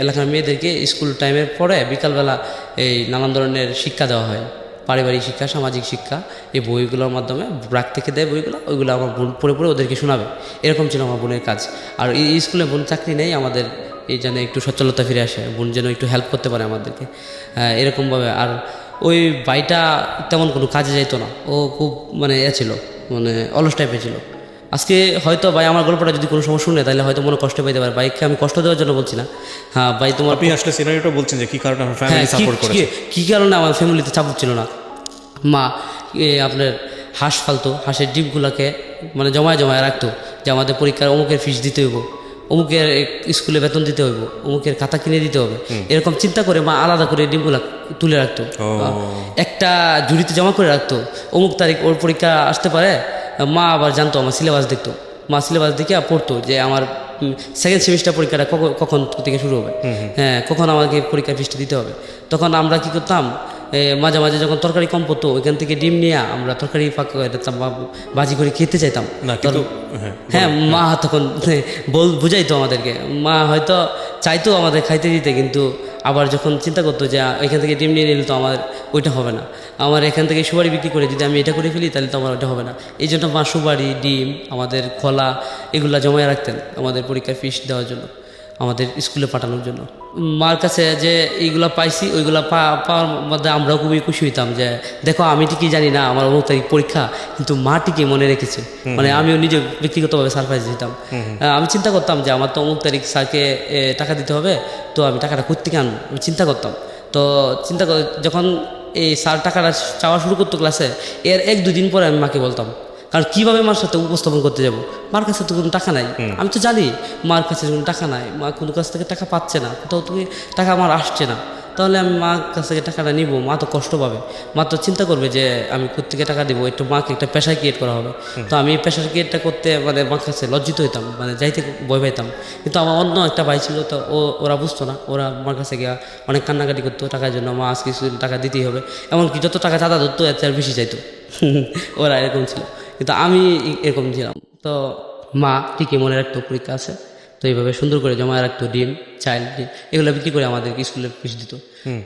এলাকার মেয়েদেরকে স্কুল টাইমের পরে বিকালবেলা এই নানান ধরনের শিক্ষা দেওয়া হয়, পারিবারিক শিক্ষা, সামাজিক শিক্ষা। এই বইগুলোর মাধ্যমে ব্রাক থেকে দেয় বইগুলো, ওইগুলো আমার বোন পড়ে পড়ে ওদেরকে শোনাবে, এরকম ছিল আমার বোনের কাজ। আর এই স্কুলে বোন চাকরি নেই, আমাদের এই যেন একটু সচ্ছলতা ফিরে আসে, বোন যেন একটু হেল্প করতে পারে আমাদেরকে এরকমভাবে। আর ওই ভাইটা তেমন কোনো কাজে যাইতো না, ও খুব ছিল, অলস টাইপের ছিল। আজকে হয়তো ভাই আমার গল্পটা যদি কোনো সময় শুনে তাহলে হয়তো মনে কষ্ট পেতে পারে, ভাইকে আমি কষ্ট দেওয়ার জন্য বলছি না। হ্যাঁ ভাই, তোমার আপনি আসলে সিনারিওটা বলছেন যে কি কারণে আমার ফ্যামিলি সাপোর্ট করেছে, কি কারণে আমার ফ্যামিলিতে চাপ ছিল না। মা আপনার হাঁস ফালতো, হাঁসের ডিমগুলোকে জমায় রাখতো, যে আমাদের পরীক্ষার অমুকের ফিস দিতে হইব, অমুকের স্কুলে বেতন দিতে হইব, অমুকের খাতা কিনে দিতে হবে, এরকম চিন্তা করে মা আলাদা করে ডিমগুলা তুলে রাখতো, একটা ঝুড়িতে জমা করে রাখতো। অমুক তারিখ ওর পরীক্ষা আসতে পারে, মা আবার জানতো, আমার সিলেবাস দেখতো, মা সিলেবাস দেখে পড়তো যে আমার সেকেন্ড সেমিস্টার পরীক্ষাটা কখন থেকে শুরু হবে, হ্যাঁ কখন আমাকে পরীক্ষার ফিসটা দিতে হবে। তখন আমরা কি করতাম, মাঝে মাঝে যখন তরকারি কম পড়তো ওইখান থেকে ডিম নিয়ে আমরা তরকারি বাজি করে খেতে চাইতাম। হ্যাঁ মা তখন বুঝাইতো আমাদেরকে, মা হয়তো চাইতো আমাদের খাইতে দিতে, কিন্তু আবার যখন চিন্তা করতো যে এখান থেকে ডিম নিয়ে নিলে তো আমার ওইটা হবে না, আমার এখান থেকে সুপারি বিক্রি করে যদি আমি এটা করে ফেলি তাহলে তো আমার ওইটা হবে না। এই জন্য মা সুপারি, ডিম, আমাদের খোলা এগুলা জমায় রাখতেন আমাদের পরীক্ষার ফিস দেওয়ার জন্য। আমাদের স্কুলে পাঠানোর জন্য। মার কাছে যে এইগুলা পাইছি ওইগুলা পাওয়ার মধ্যে আমরাও খুবই খুশি হইতাম যে দেখো আমি ঠিকই জানি না আমার অমুক তারিখ পরীক্ষা, কিন্তু মা ঠিকই মনে রেখেছে। মানে আমিও নিজে ব্যক্তিগতভাবে সারপ্রাইজ দিতাম। আমি চিন্তা করতাম যে আমার তো অমুক তারিখ স্যারকে টাকা দিতে হবে, তো আমি টাকাটা কোত্থেকে আনবো আমি চিন্তা করতাম। তো চিন্তা করে যখন এই স্যার টাকাটা চাওয়া শুরু করতো ক্লাসে, এর 1-2 দিন পরে আমি মাকে বলতাম, কারণ কীভাবে মার সাথে উপস্থাপন করতে যাব, মার কাছে তো কোনো টাকা নাই। আমি তো জানি মার কাছে কোনো টাকা নাই, মা কোনো কাছ থেকে টাকা পাচ্ছে না, কোথাও থেকে টাকা আমার আসছে না, তাহলে আমি মার কাছ থেকে টাকাটা নিব, মা তো কষ্ট পাবে, মা তো চিন্তা করবে যে আমি কোত্থেকে টাকা দিব, একটু মাকে একটা পেশা ক্রিয়েট করা হবে। তো আমি এই পেশা ক্রিয়েটটা করতে মানে মার কাছে লজ্জিত হইতাম, মানে যাইতে ভয় পাইতাম। কিন্তু আমার অন্য একটা ভাই ছিল, তো ওরা বুঝতো না, ওরা মার কাছে গিয়া অনেক কান্নাকাটি করতো টাকার জন্য, মা আজকে টাকা দিতেই হবে, এমনকি যত টাকা চাঁদা ধরতো এর চেয়ে বেশি চাইতো। ওরা এরকম ছিল, কিন্তু আমি এরকম ছিলাম। তো মা ঠিকই মনে রাখতো পরীক্ষা আছে, তো এইভাবে সুন্দর করে জমা রাখতো ডিম, চাইল্ড ডিম, এগুলো বিক্রি করে আমাদেরকে স্কুলে ফিস দিত।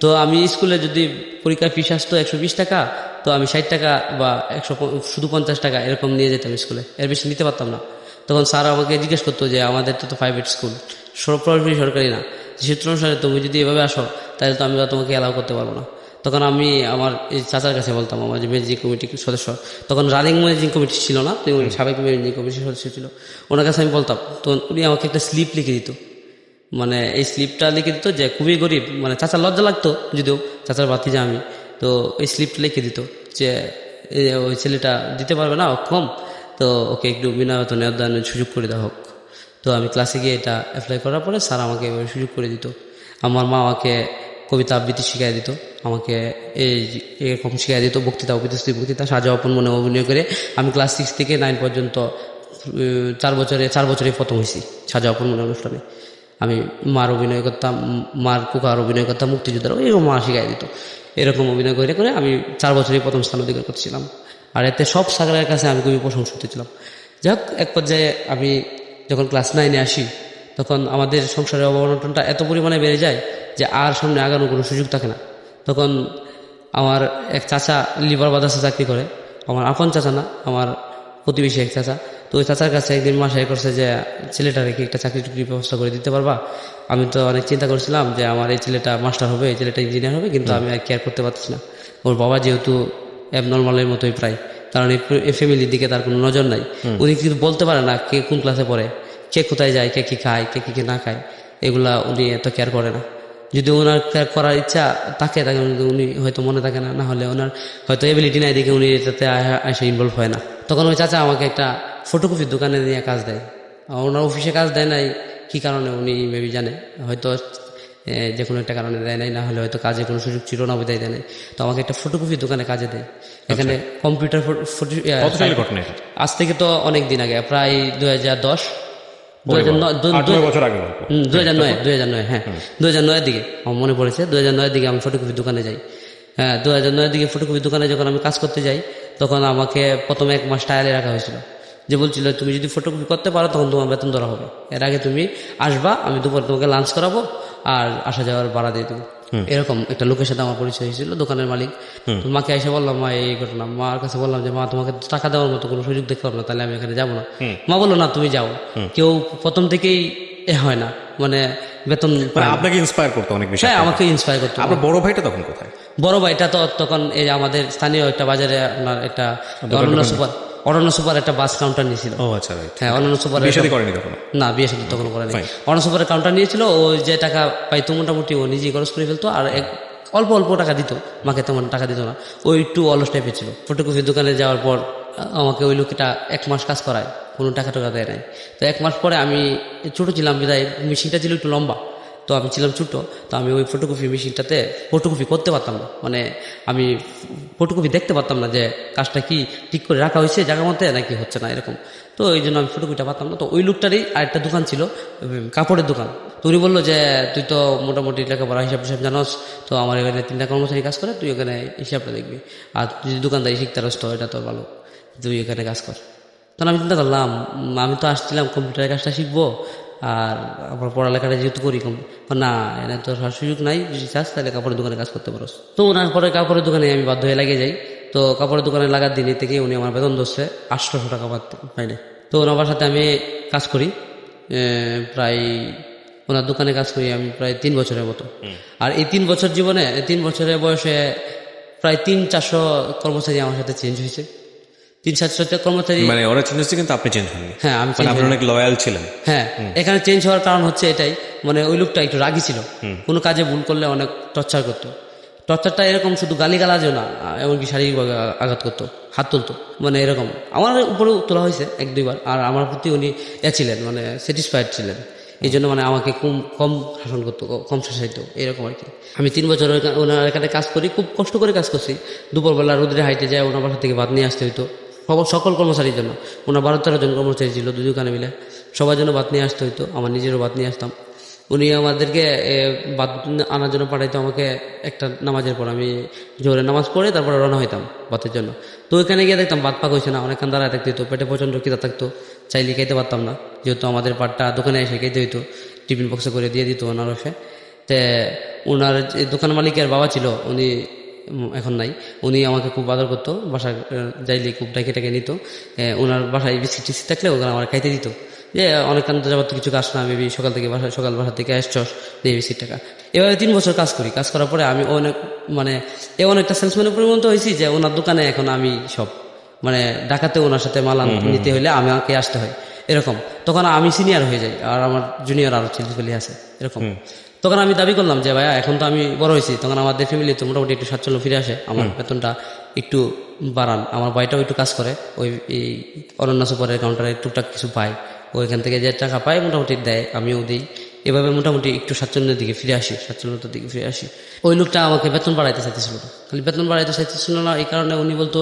তো আমি স্কুলে যদি পরীক্ষার ফিস আসতো 120 টাকা, তো আমি 60 টাকা বা 150 টাকা এরকম নিয়ে যেতাম স্কুলে, এর বেশি নিতে পারতাম না। তখন স্যার আমাকে জিজ্ঞেস করতো যে আমাদের তো প্রাইভেট স্কুল, সরকারি না, সূত্র অনুসারে তুমি যদি এভাবে আসো তাহলে তো আমি তোমাকে অ্যালাউ করতে পারবো না। তখন আমি আমার এই চাচার কাছে বলতাম, আমার যে ম্যানেজিং কমিটির সদস্য, তখন রানিং ম্যানেজিং কমিটি ছিল না, তো সাবেক ম্যানেজিং কমিটির সদস্য ছিল, ওনার কাছে আমি বলতাম। তো উনি আমাকে একটা স্লিপ লিখে দিত, মানে এই স্লিপটা লিখে দিত যে খুবই গরিব, মানে চাচার লজ্জা লাগতো যদিও, চাচার ভাতিজা আমি, তো ওই স্লিপটা লিখে দিত যে ওই ছেলেটা দিতে পারবে না কম, তো ওকে একটু বিনা বেতনে অধ্যয়নের সুযোগ করে দেওয়া হোক। তো আমি ক্লাসে গিয়ে এটা অ্যাপ্লাই করার পরে স্যার আমাকে সুযোগ করে দিত। আমার মা আমাকে কবিতা আবৃত্তি শিখিয়ে দিত, আমাকে এরকম শিখিয়ে দিত, বক্তৃতা বক্তৃতা সাজা আপন মনে অভিনয় করে। আমি ক্লাস 6 থেকে 9 পর্যন্ত 4 বছরে প্রথম হয়েছি সাজা আপন মনে অনুষ্ঠানে। আমি মার অভিনয় করতাম, মার কুকার অভিনয় করতাম, মুক্তিযোদ্ধার এরকম মা শিখিয়ে দিত। এরকম অভিনয় করে করে আমি 4 বছরে প্রথম স্থান অধিকার করছিলাম, আর এতে সব সাগরের কাছে আমি খুবই প্রশংসিত ছিলাম। যাক, এক পর্যায়ে আমি যখন ক্লাস 9-এ আসি, তখন আমাদের সংসারের অবনটনটা এত পরিমাণে বেড়ে যায় যে আর সামনে আগানোর কোনো সুযোগ থাকে না। তখন আমার এক চাচা লিভার বাদাসে চাকরি করে, আমার আপন চাচা না, আমার প্রতিবেশী এক চাচা। তো ওই চাচার কাছে একদিন মা শেয়ার করছে যে ছেলেটা রেখে একটা চাকরি টুকরির ব্যবস্থা করে দিতে পারবা। আমি তো অনেক চিন্তা করছিলাম যে আমার এই ছেলেটা মাস্টার হবে, এই ছেলেটা ইঞ্জিনিয়ার হবে, কিন্তু আমি আর কেয়ার করতে পারছি না। ওর বাবা যেহেতু অ্যাবনর্মালের মতোই প্রায়, কারণ এই ফ্যামিলির দিকে তার কোনো নজর নাই। উনি কিন্তু বলতে পারে না কে কোন ক্লাসে পড়ে, কে কোথায় যায়, কে কী খায়, কে কী না খায়, এগুলা উনি এত কেয়ার করে না। যদি ওনার কেয়ার করার ইচ্ছা থাকে, তাকে উনি হয়তো মনে থাকে না, না হলে ওনার হয়তো এবিলিটি নাই দেখে উনি এটাতে এসে ইনভলভ হয় না। তখন ওই চাচা আমাকে একটা ফটোকপির দোকানে নিয়ে কাজ দেয়। ওনার অফিসে কাজ দেয় নাই, কী কারণে উনি মেবি জানে, হয়তো যে কোনো একটা কারণে দেয় নাই, না হলে হয়তো কাজে কোনো সুযোগ ছিল না, বোধহয় দেয় নাই। তো আমাকে একটা ফটোকপির দোকানে কাজে দেয়। এখানে কম্পিউটার আজ থেকে তো অনেক দিন আগে, প্রায় 2010 2009 হ্যাঁ, 2009-এর দিকে আমার মনে পড়েছে। 2009-এর দিকে আমি ফটোকপির দোকানে যাই। হ্যাঁ, 2009-এর দিকে ফটোকপির দোকানে যখন আমি কাজ করতে যাই, তখন আমাকে প্রথমে 1 মাস ট্রায়ালে রাখা হয়েছিল, যে বলছিল তুমি যদি ফটোকপি করতে পারো তখন তোমার বেতন ধরা হবে, এর আগে তুমি আসবা, আমি দুপুরে তোমাকে লাঞ্চ করাবো আর আসা যাওয়ার ভাড়া দিয়ে দেবো। এরকম একটা লোকের সাথে আমার পরিচয় হয়েছিল, দোকানের মালিক। তো মাকে এসে বললাম, মা এই ঘটনা, মার কাছে বললাম যে মা তোমাকে টাকা দেওয়ার মতো কোনো সুযোগ দেখলাম না, তাহলে আমি এখানে যাবো না। মা বললো না তুমি যাও, কেউ প্রথম থেকেই হয় না, মানে বেতন আপনাকে ইন্সপায়ার করতো অনেক বেশি। হ্যাঁ, আমাকে ইন্সপায়ার করতো। আপনার বড় ভাইটা তখন কোথায়? বড় ভাইটা তো তখন এই আমাদের স্থানীয় একটা বাজারে আপনার একটা অরণ্য সুপার একটা বাস কাউন্টার নিয়েছিল। ও আচ্ছা, হ্যাঁ, অরণ্য সুপার করেনি তখন? না, বিয়ে সাথে তখন করেনি। অরণ্য সুপারের কাউন্টার নিয়েছিল, ও যে টাকা পাইতো মোটামুটি ও নিজেই খরচ করে ফেলতো, আর অল্প অল্প টাকা দিত, মাকে তেমন টাকা দিত না, ওই একটু অলস টাইপের ছিল। ফটোকপির দোকানে যাওয়ার পর আমাকে ওই লোকটা 1 মাস কাজ করায়, কোনো টাকা দেয় নাই। তো 1 মাস পরে আমি ছোটো ছিলাম বিদায়, মেশিনটা ছিল একটু লম্বা, তো আমি ছিলাম ছোটো, তো আমি ওই ফটোকপি মেশিনটাতে ফটোকপি করতে পারতাম না, মানে আমি ফটোকপি দেখতে পারতাম না যে কাজটা কি ঠিক করে রাখা হয়েছে জায়গার মধ্যে নাকি হচ্ছে না, এরকম। তো এই জন্য আমি ফটোকপিটা পারতাম না। তো ওই লোকটারই আরেকটা দোকান ছিল, কাপড়ের দোকান। তো উনি বললো যে তুই তো মোটামুটি লেখাপড়া হিসাব জানোস, তো আমার এখানে 3টা কর্মচারী কাজ করে, তুই ওখানে হিসাবটা দেখবি, আর যদি দোকানদারি শিখতে পারস তো এটা তো ভালো, তুই এখানে কাজ কর। তখন আমি চিন্তা করলাম, আমি তো আসছিলাম কম্পিউটারের কাজটা শিখবো, আর আমার পড়ালেখাটা যেহেতু করি না, এনে তো সুযোগ নাই, যদি চাস তাহলে কাপড়ের দোকানে কাজ করতে পারো। তো ওনার পরে কাপড়ের দোকানে আমি বাধ্য হয়ে লাগিয়ে যাই। তো কাপড়ের দোকানে লাগার দিনে থেকে উনি আমার বেতন ধরছে 800 টাকা পাইলে। তো ওনার সাথে আমি কাজ করি প্রায় ওনার দোকানে কাজ করি আমি প্রায় 3 বছরের মতো। আর এই 3 বছর জীবনে, এই 3 বছরের বয়সে প্রায় 300-400 কর্মচারী আমার সাথে চেঞ্জ হয়েছে। 300-400 কর্মচারী, মানে ওরা চেঞ্জ হচ্ছে কিন্তু আপনি চেঞ্জ হননি। হ্যাঁ আমি মানে change আপনি হইনি। অনেক লয়াল ছিলেন। হ্যাঁ, এখানে চেঞ্জ হওয়ার কারণ হচ্ছে এটাই, মানে ওই লোকটা একটু রাগী ছিল, কোনো কাজে ভুল করলে অনেক টর্চার করতো। টর্চারটা এরকম শুধু গালিগালাজও না, এমনকি শারীরিকভাবে আঘাত করতো, হাত তুলতো, মানে এরকম আমার উপরেও তোলা হয়েছে 1-2 বার। আর আমার প্রতি উনি ছিলেন, মানে স্যাটিসফাইড ছিলেন, এই জন্য মানে আমাকে কম শাসন করতো, কম শাসাইতো, এরকম আর কি। আমি 3 বছর ওনার এখানে কাজ করি, খুব কষ্ট করে কাজ করছি। দুপুরবেলা রোদরে হাইটে যায়, ওনার বাসা থেকে ভাত নিয়ে আসতে হইতো সকল কর্মচারীর জন্য। ওনার 12-13 জন কর্মচারী ছিল 2 দোকানে মিলে, সবার জন্য ভাত নিয়ে আসতে হইতো, আমার নিজেরও ভাত নিয়ে আসতাম। উনি আমাদেরকে ভাত আনার জন্য পাঠাইতো আমাকে একটা নামাজের পর। আমি জোরে নামাজ পড়ে তারপরে রওনা হইতাম ভাতের জন্য। তো ওইখানে গিয়ে দেখতাম ভাত পাক হয়েছে না, অনেকক্ষণ দাঁড়ায় থাকতে হইতো, পেটে প্রচণ্ড খিদা থাকতো, চাইলে খাইতে পারতাম না, যেহেতু আমাদের পাটটা দোকানে এসে খাইতে হইতো, টিফিন বক্সে করে দিয়ে দিত ওনার এসে। তে ওনার যে দোকান মালিকের বাবা ছিল, উনি এখন নাই, উনি আমাকে খুব আদর করতো, বাসা যাইলে খুব ডাকে নিত। ওনার বাসায় বিস্কিট টিস্কিট থাকলে ওখানে আমার খাইতে দিত, যে অনেকক্ষণ তো যাবার তো কিছু কাজ না, বেবি সকাল বাসা থেকে আসছস, দিয়ে বিস্কিট টাকা। এভাবে 3 বছর কাজ করি। কাজ করার পরে আমি অনেকটা সেলসম্যানে পরিণত হয়েছি, যে ওনার দোকানে এখন আমি সব, মানে ঢাকাতে ওনার সাথে মাল নিতে হলে আমাকে আসতে হয়, এরকম। তখন আমি সিনিয়র হয়ে যাই, আর আমার জুনিয়র আরো ছেলে আছে, এরকম। তখন আমি দাবি করলাম যে ভাইয়া এখন তো আমি বড় হয়েছি, তখন আমাদের ফ্যামিলি তো মোটামুটি একটু স্বাচ্ছন্দ্য ফিরে আসে, আমার বেতনটা একটু বাড়ান। আমার ভাইটাও একটু কাজ করে, ওই এই অনন্য সুপারের কাউন্টারে টুকটাক কিছু পায়, ওইখান থেকে যে টাকা পায় মোটামুটি দেয়, আমিও দিই। এভাবে মোটামুটি একটু স্বাচ্ছন্দ্যতার দিকে ফিরে আসি। ওই লোকটা আমাকে বেতন বাড়াইতে চাইতেছিল না, খালি বেতন বাড়াইতে চাইতেছিল না, এই কারণে উনি বলতো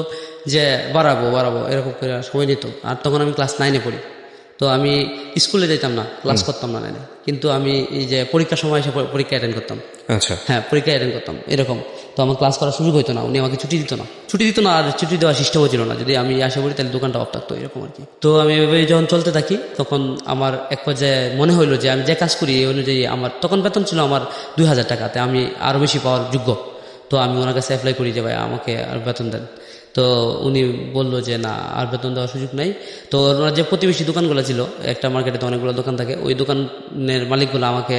যে বাড়াবো এরকম করে সময় নিত। আর তখন আমি ক্লাস 9-এ পড়ি, তো আমি স্কুলে যেতাম না, ক্লাস করতাম না 9-এ, কিন্তু আমি এই যে পরীক্ষার সময় এসে পরীক্ষা অ্যাটেন্ড করতাম। আচ্ছা। হ্যাঁ, পরীক্ষা অ্যাটেন্ড করতাম, এরকম। তো আমার ক্লাস করার সুযোগ হইতো না, উনি আমাকে ছুটি দিত না, আর ছুটি দেওয়ার সিস্টেমও ছিল না। যদি আমি আসে পড়ি তাহলে দোকানটা অফ থাকতো, এরকম আর কি। তো আমি এভাবে যখন চলতে থাকি, তখন আমার এক পর্যায়ে মনে হইলো যে আমি যে কাজ করি এই অনুযায়ী আমার তখন বেতন ছিল আমার 2000 টাকাতে, আমি আরও বেশি পাওয়ার যোগ্য। তো আমি ওনার কাছে অ্যাপ্লাই করি যে ভাই আমাকে আর বেতন দেন। তো উনি বললো যে না, আর বেতন দেওয়ার সুযোগ নাই। তো ওনার যে প্রতিবেশী দোকানগুলো ছিল, একটা মার্কেটে তো অনেকগুলো দোকান থাকে, ওই দোকানের মালিকগুলো আমাকে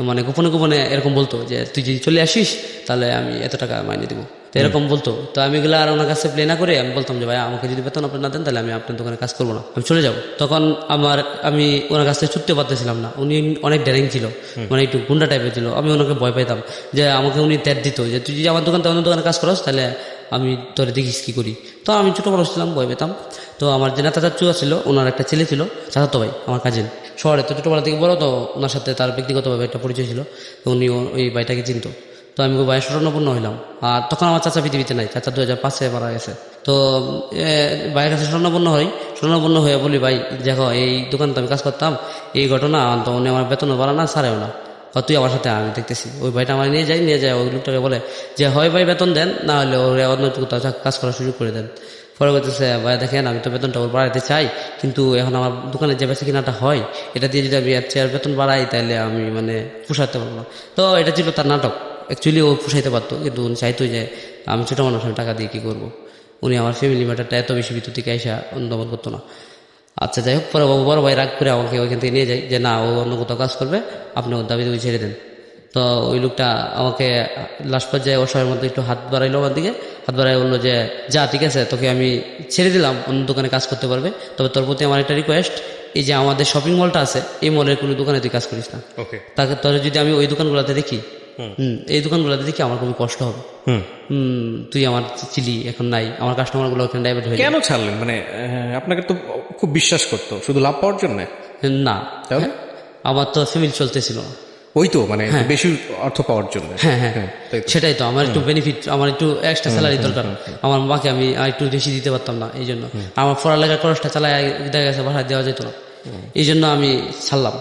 মানে গোপনে এরকম বলতো যে তুই যদি চলে আসিস তাহলে আমি এত টাকা মাইনে দেবো, তো এরকম বলতো। তো আমি এগুলো আর ওনার কাছে প্লে না করে আমি বলতাম যে ভাই আমাকে যদি বেতন আপনি না দেন তাহলে আমি আপনার দোকানে কাজ করবো না, আমি চলে যাবো। তখন আমি ওনার কাছ থেকে ছুটতে পারতেছিলাম না, উনি অনেক ড্যারিং ছিল, মানে একটু গুন্ডা টাইপের ছিল। আমি ওনাকে ভয় পাইতাম, যে আমাকে উনি ত্যাগ দিত যে তুই যদি আমার অন্য দোকানে কাজ করস তাহলে আমি তোরে দেখিস কি করি। তো আমি ছোটো বড় ছিলাম, ভয় পেতাম। তো আমার যে নেতা চাচু ছিল, ওনার একটা ছেলে ছিল, চাচাতো ভাই, আমার কাজিন, শহরে, তো ছোটোবেলা থেকে বড়, তো ওনার সাথে তার ব্যক্তিগতভাবে একটা পরিচয় ছিল, তো উনি ওই ভাইটাকে চিনত। তো আমি ওই ভাইয়ের স্মরণাপন্ন হইলাম। আর তখন আমার চাচা পৃথিবীতে নাই, চাচা 2005-এ মারা গেছে। তো ভাইয়ের কাছে স্মরণাপন্ন হয়ে বলি, ভাই দেখো এই দোকানে তো আমি কাজ করতাম, এই ঘটনা, তো উনি আমার বেতনও বাড়া না, ছাড়েও না, তুই আমার সাথে, আমি দেখতেছি। ওই ভাইটা আমার নিয়ে যায় ওই লোকটাকে বলে যে হয় ভাই বেতন দেন, না হলে ওরা অন্য কোথাও কাজ করার সুযোগ করে দেন। পরে বলতেছে ভাই দেখেন আমি তো বেতনটা ওর বাড়াইতে চাই, কিন্তু এখন আমার দোকানে যে বেচা কিনাটা হয় এটা দিয়ে যদি আমি চেয়ার বেতন বাড়াই তাহলে আমি মানে পোষাতে পারবো না। তো এটা ছিল তার নাটক, অ্যাকচুয়ালি ও পোষাইতে পারতো, কিন্তু উনি চাইতো যে আমি ছোটো মানুষ, আমি টাকা দিয়ে কী করবো। উনি আমার ফ্যামিলি ম্যাটারটা এত বেশি ভিতর থেকে এসে অনুধাবন করতো না। আচ্ছা যাই হোক, পরে বড় ভাই রাগ করে আমাকে ওইখান থেকে নিয়ে যায় যে না, ও অন্য কোথাও কাজ করবে, আপনি ওর দাবি ছেড়ে দেন। তো ওই লোকটা আমাকে লাস্ট পর্যায়ে অসহায়ের মধ্যে একটু হাত বাড়াইলো আমার দিকে, হাত বাড়াই বললো যে যা ঠিক আছে, তোকে আমি ছেড়ে দিলাম, অন্য দোকানে কাজ করতে পারবে, তবে তোর প্রতি আমার একটা রিকোয়েস্ট, এই যে আমাদের শপিং মলটা আছে, এই মলের কোনো দোকানে তুই কাজ করিস না। তাকে তোর যদি আমি ওই দোকানগুলোতে দেখি, এই দোকানগুলোতে দেখি আমার খুবই কষ্ট হবে। তুই আমার চিলি এখন নাই, আমার কাস্টমারগুলো ওখানে ডাইভার্ট হয়ে কেন ছাড়লেন? মানে আপনাকে তো খুব বিশ্বাস করতো, শুধু লাভ পাওয়ার জন্য না, আমার তো ফ্যামিলি চলতেছিল না, ওই তো মানে বেশি অর্থ পাওয়ার জন্য। হ্যাঁ, সেটাই তো, আমার একটু বেনিফিট, আমার একটু এক্সট্রা স্যালারি দরকার, আমার মাকে আমি আর একটু বেশি দিতে পারতাম না, এই জন্য আমার পড়ালেখার খরচটা চালায় দেখা গেছে বাসায় দেওয়া যেত না, এই জন্য আমি ছাড়লাম।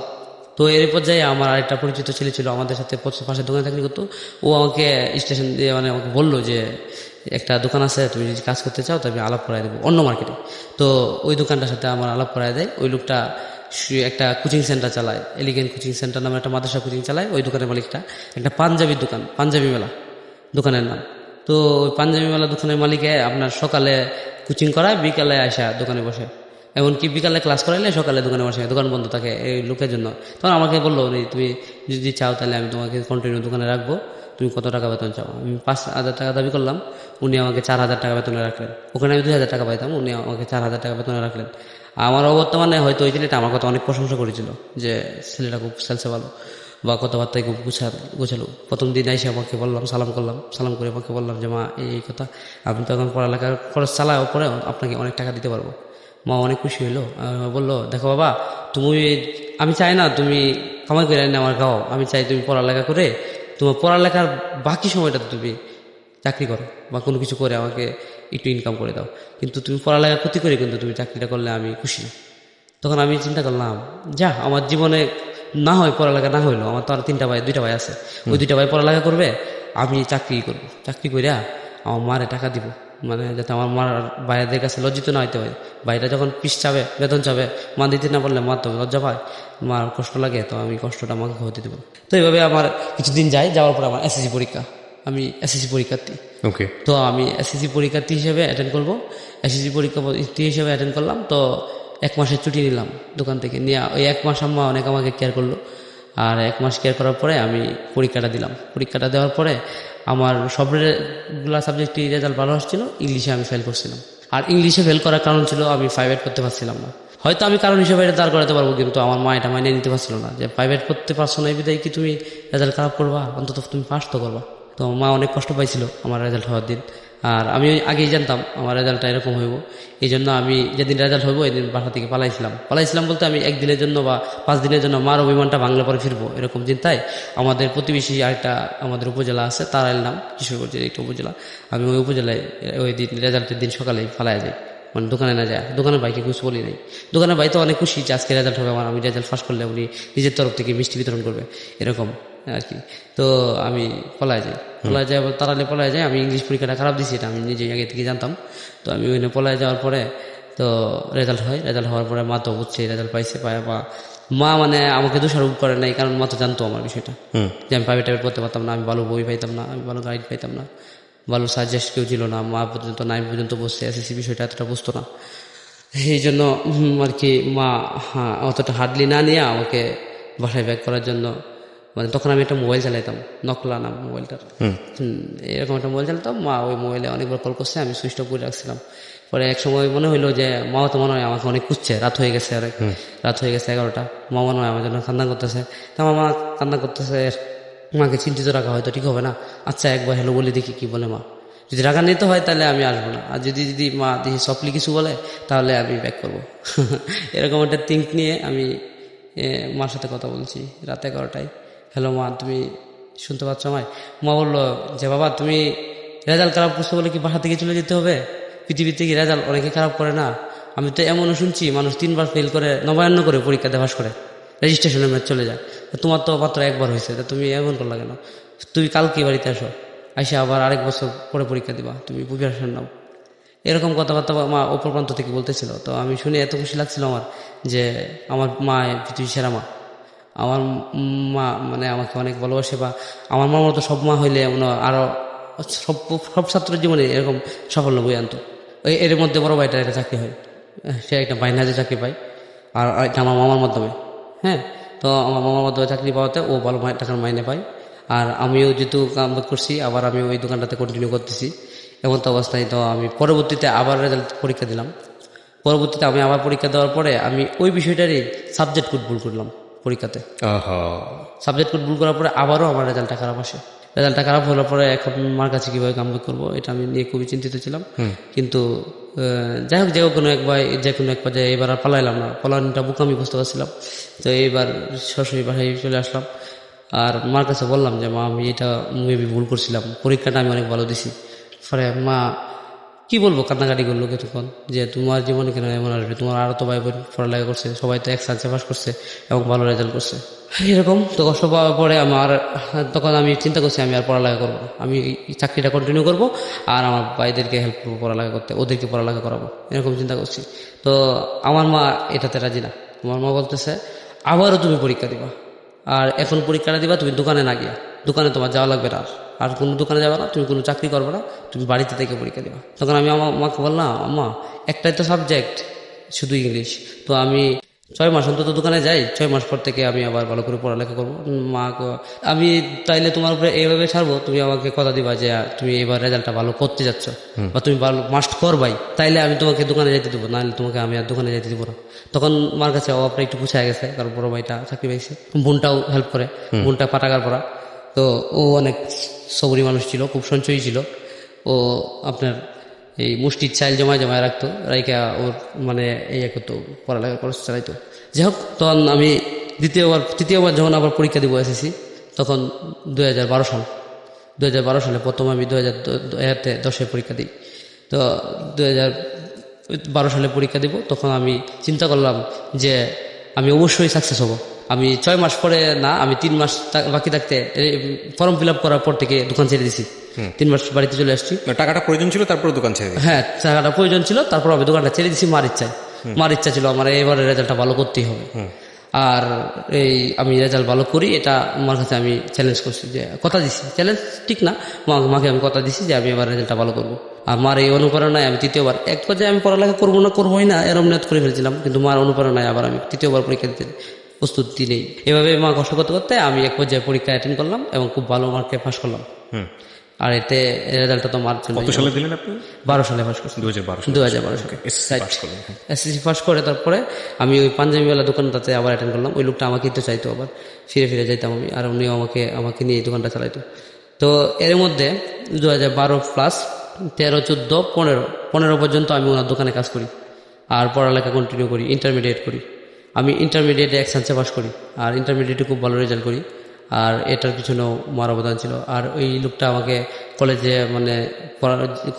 তো এর পর্যায়ে আমার আরেকটা পরিচিত ছেলে ছিল, আমাদের সাথে পাশে দোকানে চাকরি করতো, ও আমাকে স্টেশন দিয়ে মানে আমাকে বললো যে একটা দোকান আছে, তুমি যদি কাজ করতে চাও তবে আলাপ করাই দেবো অন্য মার্কেটে। তো ওই দোকানটার সাথে আমার আলাপ করাই দেয়। ওই লোকটা একটা কোচিং সেন্টার চালায়, এলিগেন্ট কোচিং সেন্টার নামে একটা মাদ্রাসা কোচিং চালায়। ওই দোকানের মালিকটা একটা পাঞ্জাবির দোকান, পাঞ্জাবি মেলা দোকানের নাম। তো ওই পাঞ্জাবি মেলা দোকানের মালিকে আপনার সকালে কোচিং করায়, বিকালে আসা দোকানে বসে। এমনকি বিকালে ক্লাস করাইলে সকালে দোকানে বসে, দোকান বন্ধ থাকে এই লোকের জন্য। তখন আমাকে বললো তুমি যদি চাও তাহলে আমি তোমাকে কন্টিনিউ দোকানে রাখবো, তুমি কত টাকা বেতন চাও? আমি 5,000 টাকা দাবি করলাম, উনি আমাকে 4,000 টাকা বেতনে রাখলেন। ওখানে আমি 2,000 টাকা পাইতাম, উনি আমাকে 4,000 টাকা বেতনে রাখলেন। আমার অবর্তমানে হয়তো ওই ছেলেটা আমার কথা অনেক প্রশংসা করেছিল যে ছেলেটা খুব সেলসে ভালো বা কথাবার্তায় খুব গোছালো। প্রথম দিন এসে আমাকে বললাম, সালাম করলাম, সালাম করে আমাকে বললাম যে মা এই কথা, আপনি তো এখন পড়ালেখার খরচ চালাও পরে আপনাকে অনেক টাকা দিতে পারবো। মা অনেক খুশি হইলো, বললো দেখো বাবা, আমি চাই না তুমি কামাই করে এনে আমার খাও, আমি চাই তুমি পড়ালেখা করে তোমার পড়ালেখার বাকি সময়টা তুমি চাকরি করো বা কোনো কিছু করে আমাকে একটু ইনকাম করে দাও, কিন্তু তুমি পড়ালেখা ক্ষতি করে কিন্তু তুমি চাকরিটা করলে আমি খুশি না। তখন আমি চিন্তা করলাম, যা আমার জীবনে না হয় পড়ালেখা না হইলো, আমার তো আর 2টা ভাই আছে, ওই 2টা ভাই পড়ালেখা করবে, আমি চাকরি করবো, চাকরি করিয়া আমার মারে টাকা দিব, মানে যাতে আমার মার বাইরেদের কাছে লজ্জিত না হইতে হয়। বাইরে যখন পিস চাবে, বেতন চাবে, মা দিতে না পারলে মা তো লজ্জা পায়, মার কষ্ট লাগে, তো আমি কষ্টটা মাকে হতে দেবো। তো এইভাবে আমার কিছুদিন যাওয়ার পর আমার এসএসসি পরীক্ষা, আমি এসএসসি পরীক্ষার্থী। ওকে। তো আমি এসএসসি পরীক্ষার্থী হিসেবে অ্যাটেন্ড করবো, এসএসসি পরীক্ষার্থী হিসেবে অ্যাটেন্ড করলাম। তো 1 মাসের ছুটি নিলাম দোকান থেকে নিয়ে, ওই 1 মাস আম্মা অনেক আমাকে কেয়ার করলো। আর 1 মাস কেয়ার করার পরে আমি পরীক্ষাটা দিলাম। পরীক্ষাটা দেওয়ার পরে আমার সবগুলা সাবজেক্টই রেজাল্ট ভালো আসছিল, ইংলিশে আমি ফেল করছিলাম। আর ইংলিশে ফেল করার কারণ ছিল আমি প্রাইভেট করতে পারছিলাম না। হয়তো আমি কারণ হিসেবে এটা দাঁড় করাতে পারবো, কিন্তু আমার মা এটা মাইনে নিতে পারছিল না যে প্রাইভেট করতে পারছো না, এই বিধায় কি তুমি রেজাল্ট খারাপ করবা, অন্তত তুমি পাস তো করবা। তো মা অনেক কষ্ট পাইছিল আমার রেজাল্ট হওয়ার দিন। আর আমি আগেই জানতাম আমার রেজাল্টটা এরকম হইব, এই জন্য আমি যেদিন রেজাল্ট হইব ওই দিন বাসা থেকে পালাইছিলাম বলতে আমি 1 দিনের জন্য বা 5 দিনের জন্য মার অভিমানটা বাংলা পরে ফিরবো, এরকম চিন্তায় আমাদের প্রতিবেশী আরেকটা আমাদের উপজেলা আছে, তারাইল নাম, কিশোরগঞ্জের একটা উপজেলা। আমি ওই উপজেলায় ওই দিন রেজাল্টের দিন সকালেই পালাইয়া যাই, মানে দোকানে না যায়। দোকানের ভাইকে কিছু বলি নাই, দোকানের ভাই তো অনেক খুশি যে আজকে রেজাল্ট হবে আমার, আমি রেজাল্ট পাস করলে উনি নিজের তরফ থেকে মিষ্টি বিতরণ করবে এরকম আর কি। তো আমি পলায় যাই, তারালে পলায় যাই। আমি ইংলিশ পরীক্ষাটা খারাপ দিছি, এটা আমি নিজে আগে থেকে জানতাম। তো আমি ওইখানে পলায় যাওয়ার পরে তো রেজাল্ট হয়, রেজাল্ট হওয়ার পরে মা তো বুঝছে রেজাল্ট পাইছে, পায় মা মানে আমাকে দোষারোপ করে নাই, কারণ মা তো জানতো আমার বিষয়টা, যে আমি প্রাইভেট পড়তে পারতাম না, আমি ভালো বই পাইতাম না, আমি ভালো গাইড পাইতাম না, ভালো সাজেস্ট কেউ ছিল না। মা পর্যন্ত 9 পর্যন্ত বসছে, এসএসসি বিষয়টা এতটা বুঝতো না। এই জন্য আর কি মা অতটা হার্ডলি না নিয়ে আমাকে বাসায় ব্যাক করার জন্য, মানে তখন আমি একটা মোবাইল চালাইতাম, নকলা নাম মোবাইলটার, এরকম একটা মোবাইল চালাতাম। মা ওই মোবাইলে অনেকবার কল করছে, আমি সুইচ অফ করে রাখছিলাম। পরে এক সময় মনে হইলো যে মা তো মনে হয় আমাকে অনেক খুঁজছে, রাত হয়ে গেছে 11টা, মা মনে হয় আমার জন্য কান্না করতেছে। তা মা কান্না করতেছে, মাকে চিন্তিত রাখা হয়তো ঠিক হবে না, আচ্ছা একবার হ্যালো বলে দেখি কি বলে মা, যদি রাগা নিতে হয় তাহলে আমি আসবো না, আর যদি মা দেখি সফটলি কিছু বলে তাহলে আমি ব্যাক করবো। এরকম একটা থিঙ্ক নিয়ে আমি মার সাথে কথা বলছি রাত 11টায়। হ্যালো মা, তুমি শুনতে পাচ্ছ আমায়? মা বললো যে বাবা, তুমি রেজাল্ট খারাপ করছো বলে কি বাসা থেকে চলে যেতে হবে? পৃথিবীতে কি রেজাল্ট অনেকে খারাপ করে না? আমি তো এমনও শুনছি মানুষ 3বার ফেল করে নবায়ন্ন করে পরীক্ষা দেওয়াস করে, রেজিস্ট্রেশনের ম্যাচ চলে যায়। তোমার তো মাত্র 1বার হয়েছে, তা তুমি এমন করলা কেন? তুমি কালকে বাড়িতে আসো, আইসা আবার আরেক বছর পরে পরীক্ষা দিবা, তুমি প্রিপারেশন নাও। এরকম কথাবার্তা মা অপর প্রান্ত থেকে বলতেছিল। তো আমি শুনে এত খুশি লাগছিল আমার, যে আমার মা পৃথিবীর সেরা মা, আমার মা মানে আমাকে অনেক ভালোবাসে, বা আমার মার মতো সব মা হইলে আরো সব ছাত্রের জীবনে এরকম সাফল্য বই আনতো। এর মধ্যে বড় ভাইটার একটা চাকরি হয়, সে একটা বাইনাজে চাকরি পায়, আর একটা আমার মামার মাধ্যমে। হ্যাঁ, তো আমার মামার মাধ্যমে চাকরি পাওয়াতে ও ভালো টাকার মাইনে পায়, আর আমিও যেহেতু কাম করছি, আবার আমি ওই দোকানটাতে কন্টিনিউ করতেছি। এমন তো অবস্থায় তো আমি পরবর্তীতে আবার রেজাল্ট পরীক্ষা দিলাম। পরবর্তীতে আমি আবার পরীক্ষা দেওয়ার পরে আমি ওই বিষয়টারই সাবজেক্ট কোড ভুল করলাম পরীক্ষাতে। সাবজেক্ট কোড ভুল করার পরে আবারও আমার রেজাল্টটা খারাপ আসে। রেজাল্টটা খারাপ হওয়ার পরে এখন মার কাছে কীভাবে কামব্যাক করবো এটা আমি নিয়ে খুবই চিন্তিত ছিলাম। কিন্তু যাই হোক, যে কোনো এক পর্যায়ে এবার আর পালাইলাম না, পালানোটা বুকামি বুঝতে পারছিলাম। তো এইবার সরাসরি বাসায় চলে আসলাম, আর মার কাছে বললাম যে মা, আমি এটা মেবি ভুল করছিলাম, পরীক্ষাটা আমি অনেক ভালো দিছি। পরে মা কি বলবো, কান্নাকাটি করলো কিছুক্ষণ, যে তোমার জীবনে কেন এমন আসবে, তোমার আরও তো ভাই বোন পড়ালেখা করছে, সবাই তো একসাথে পাস করছে এবং ভালো রেজাল্ট করছে। এরকম তো কষ্ট পাওয়ার পরে তখন আমি চিন্তা করছি আমি আর পড়ালেখা করবো না, আমি চাকরিটা কন্টিনিউ করবো, আর আমার ভাইদেরকে হেল্প করবো পড়ালেখা করতে, ওদেরকে পড়ালেখা করাবো, এরকম চিন্তা করছি। তো আমার মা এটাতে রাজি না। আমার মা বলতেছে আবারও তুমি পরীক্ষা দিবা, আর এখন পরীক্ষাটা দিবা তুমি দোকানে না গিয়া, দোকানে তোমার যাওয়া লাগবে না, আর কোনো দোকানে যাবে না, তুমি কোনো চাকরি করবে না, তুমি বাড়িতে থেকে পরীক্ষা দিবা। তখন আমি আমার মাকে বললাম, আম্মা একটাই তো সাবজেক্ট, শুধু ইংলিশ। তো আমি 6 মাস অন্তত দোকানে যাই, 6 মাস পর থেকে আমি আবার ভালো করে পড়ালেখা করবো। মাকে আমি তাইলে তোমার উপরে এইভাবে ছাড়বো, তুমি আমাকে কথা দিবা যে তুমি এবার রেজাল্টটা ভালো করতে যাচ্ছ বা তুমি ভালো মাস্ট করবাই, তাইলে আমি তোমাকে দোকানে যেতে দেবো, নাহলে তোমাকে আমি আর দোকানে যেতে দেবো না। তখন মার কাছে অভাবটা একটু পুষায় গেছে, কারণ বড় ভাইটা চাকরি পাইছে, বোনটাও হেল্প করে, বোনটা পাটাগার পড়া। তো ও অনেক সবরি মানুষ ছিল, খুব সঞ্চয়ী ছিল। ও আপনার এই মুষ্টির চাইল জমায় জমায় রাখতো, রাইকা ওর মানে এই করতো, পড়ালেখা খরচ চালাইতো। যাই হোক, তখন আমি তৃতীয়বার যখন আবার পরীক্ষা দিব এসএসসি, তখন 2012 সালে প্রথম আমি 2010-এ পরীক্ষা দিই। তো 2012 সালে পরীক্ষা দিব, তখন আমি চিন্তা করলাম যে আমি অবশ্যই সাকসেস হব। আমি 6 মাস পরে না, আমি 3 মাস বাকি থাকতে ফর্ম ফিল আপ করার পর থেকে দোকান ছেড়ে দিছি। 3 মাস বাড়িতে চলে আসছি। টাকাটা প্রয়োজন ছিল, তারপর দোকান ছেড়ে দিয়েছি। হ্যাঁ, টাকাটা প্রয়োজন ছিল, তারপর আমি দোকানটা ছেড়ে দিছি মার ইচ্ছায়। মার ইচ্ছা ছিল আমার এবারে রেজাল্টটা ভালো করতেই হবে, আর এই আমি রেজাল্ট ভালো করি, এটা আমার কাছে আমি চ্যালেঞ্জ করছি, যে কথা দিছি, চ্যালেঞ্জ ঠিক না, মাকে আমি কথা দিছি যে আমি এবার রেজাল্টটা ভালো করবো। আর মার এই অনুপ্রেরণায় আমি তৃতীয়বার, এক পর্যায়ে আমি পড়ালেখা করবোই না এরম নিয়ত করে ফেলছিলাম, কিন্তু মার অনুপ্রেরণায় আবার আমি তৃতীয়বার পরীক্ষা দিতে প্রস্তুতি নেই। এভাবে মা কষ্ট করতে করতে আমি এক পর্যায়ে পরীক্ষা অ্যাটেন্ড করলাম এবং খুব ভালো মার্কে পাস করলাম। আর এতে রেজাল্টটা তো মার জন্য। কত সালে দিলেন আপনি? 12 সালে পাস করছি। 2012 সালে এসএসসি পাস করে তারপরে আমি ওই পাঞ্জাবিওয়ালা দোকানটাতে আবার অ্যাটেন্ড করলাম। ওই লোকটা আমাকে তো চাইতো, আবার ফিরে যাইতাম আমি, আর উনিও আমাকে নিয়ে এই দোকানটা চালাইতো। তো এর মধ্যে 2012 প্লাস 13, 14, 15 পর্যন্ত আমি ওনার দোকানে কাজ করি আর পড়ালেখা কন্টিনিউ করি, ইন্টারমিডিয়েট করি। আমি ইন্টারমিডিয়েটে এক্সান্সে পাস করি আর ইন্টারমিডিয়েটে খুব ভালো রেজাল্ট করি, আর এটার পিছনেও মার অবদান ছিল। আর ওই লোকটা আমাকে কলেজে মানে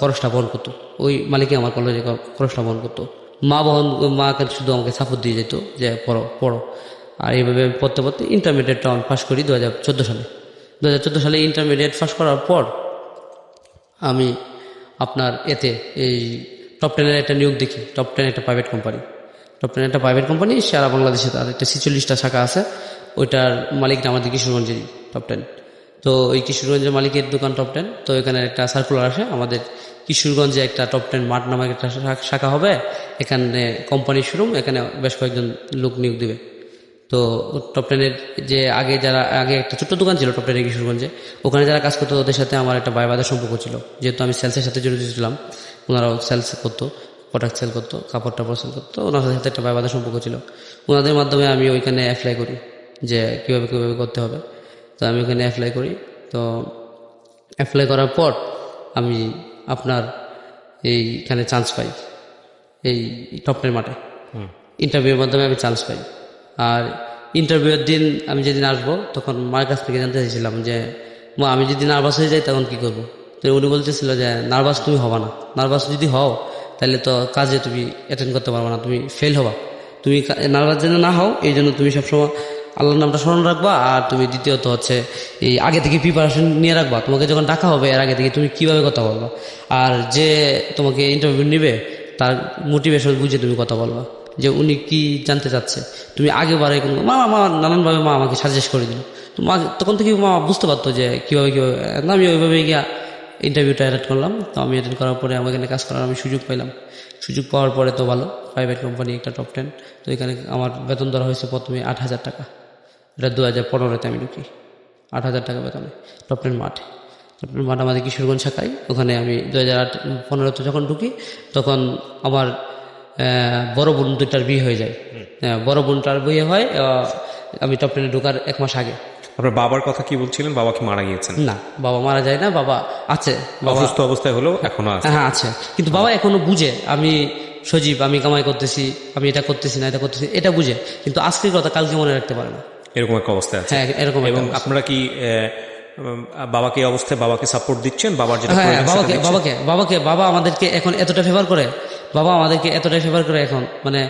খরচটা বহন করতো, ওই মালিকে আমার কলেজে খরচটা বহন করতো। মা শুধু আমাকে সাপোর্ট দিয়ে যেত যে পড়ো। আর এইভাবে পড়তে পড়তে ইন্টারমিডিয়েটটা আমি পাস করি 2014 সালে। 2014 সালে ইন্টারমিডিয়েট পাস করার পর আমি আপনার এতে এই টপ 10-এর একটা নিয়োগ দেখি। টপ 10 একটা প্রাইভেট কোম্পানি, সারা বাংলাদেশে তার একটা 46টা শাখা আছে। ওইটার মালিকটা আমাদের কিশোরগঞ্জেরই, টপ 10। তো ওই কিশোরগঞ্জের মালিকের দোকান টপ 10। তো এখানে একটা সার্কুলার আসে, আমাদের কিশোরগঞ্জে একটা টপ 10 মাঠ নামে একটা শাখা হবে, এখানে কোম্পানির শোরুম, এখানে বেশ কয়েকজন লোক নিয়োগ দিবে। তো টপ 10-এর যে আগে একটা ছোট্ট দোকান ছিল টপ 10-এর কিশোরগঞ্জে, ওখানে যারা কাজ করতো ওদের সাথে আমার একটা ভাই-ভাইদের সম্পর্ক ছিল, যেহেতু আমি সেলসের সাথে জড়িত ছিলাম। ওনারাও সেলস করতো, প্রোডাক্ট সেল করতো, কাপড় টাপড় সেল করতো, ওনাদের সাথে একটা ভাই-ভাইদের সম্পর্ক ছিল। ওনাদের মাধ্যমে আমি ওইখানে অ্যাপ্লাই করি যে কীভাবে করতে হবে। তো আমি ওখানে অ্যাপ্লাই করি। তো অ্যাপ্লাই করার পর আমি আপনার এইখানে চান্স পাই, এই টপ 10 মাঠে ইন্টারভিউর মাধ্যমে আমি চান্স পাই। আর ইন্টারভিউয়ের দিন আমি যেদিন আসবো, তখন মার কাছ থেকে জানতে চাইছিলাম যে মা, আমি যদি নার্ভাস হয়ে যাই তখন কি করব। তো উনি বলতেছিল যে নার্ভাস তুমি হবা না, নার্ভাস যদি হও তাহলে তো কাজে তুমি অ্যাটেন্ড করতে পারবে না, তুমি ফেল হবা। তুমি নার্ভাস যেন না হও, এই জন্য তুমি সবসময় আল্লাহর নামটা স্মরণ রাখবা। আর তুমি দ্বিতীয়ত হচ্ছে এই আগে থেকে প্রিপারেশন নিয়ে রাখবা, তোমাকে যখন ডাকা হবে এর আগে থেকে তুমি কিভাবে কথা বলবা, আর যে তোমাকে ইন্টারভিউ নেবে তার মোটিভেশন বুঝে তুমি কথা বলবা, যে উনি কি জানতে চাচ্ছে। তুমি আগে বারে নানানভাবে মা আমাকে সাজেস্ট করে দিল। তো মা তখন থেকে মা বুঝতে পারতো যে কীভাবে আমি ওইভাবে গিয়া ইন্টারভিউটা অ্যাটেন্ড করলাম। তো আমি অ্যাটেন্ড করার পরে আমার এখানে কাজ করার আমি সুযোগ পাইলাম। সুযোগ পাওয়ার পরে তো ভালো, প্রাইভেট কোম্পানি একটা টপ 10। তো এখানে আমার বেতন ধরা হয়েছে প্রথমে 8,000 টাকা। এটা 2015-তে আমি ঢুকি, 8,000 টাকা বেতনে টপ 10 মাঠে। টপ 10 মাঠ আমাদের কিশোরগঞ্জ শাখায়। ওখানে আমি 2015-তে যখন ঢুকি, তখন আমার বড় বোন দুটার বিয়ে হয়ে যায়। বড় বোনটার বিয়ে হয় আমি টপ 10-এ ঢোকার 1 মাস আগে। আপনার বাবার কথা কি বলছিলেন? বাবা কি মারা গিয়েছেন? না, বাবা মারা যায় না, বাবা আছে, অসুস্থ অবস্থায় হলো, এখনো আছে। হ্যাঁ আছে, কিন্তু বাবা এখনো বুঝে আমি সজীব, আমি কামাই করতেছি, আমি এটা করতেছি না, এটা করতেছি, এটা বুঝে, কিন্তু আজকের কথা কালকে মনে রাখতে পারে না, এরকম একটা অবস্থা আছে। হ্যাঁ এরকম। এবং আপনারা কি বাবাকে এই অবস্থায় বাবাকে সাপোর্ট দিচ্ছেন? বাবার যেটা হ্যাঁ, বাবা আমাদেরকে এখন এতটা ফেভার করে, এখন মানে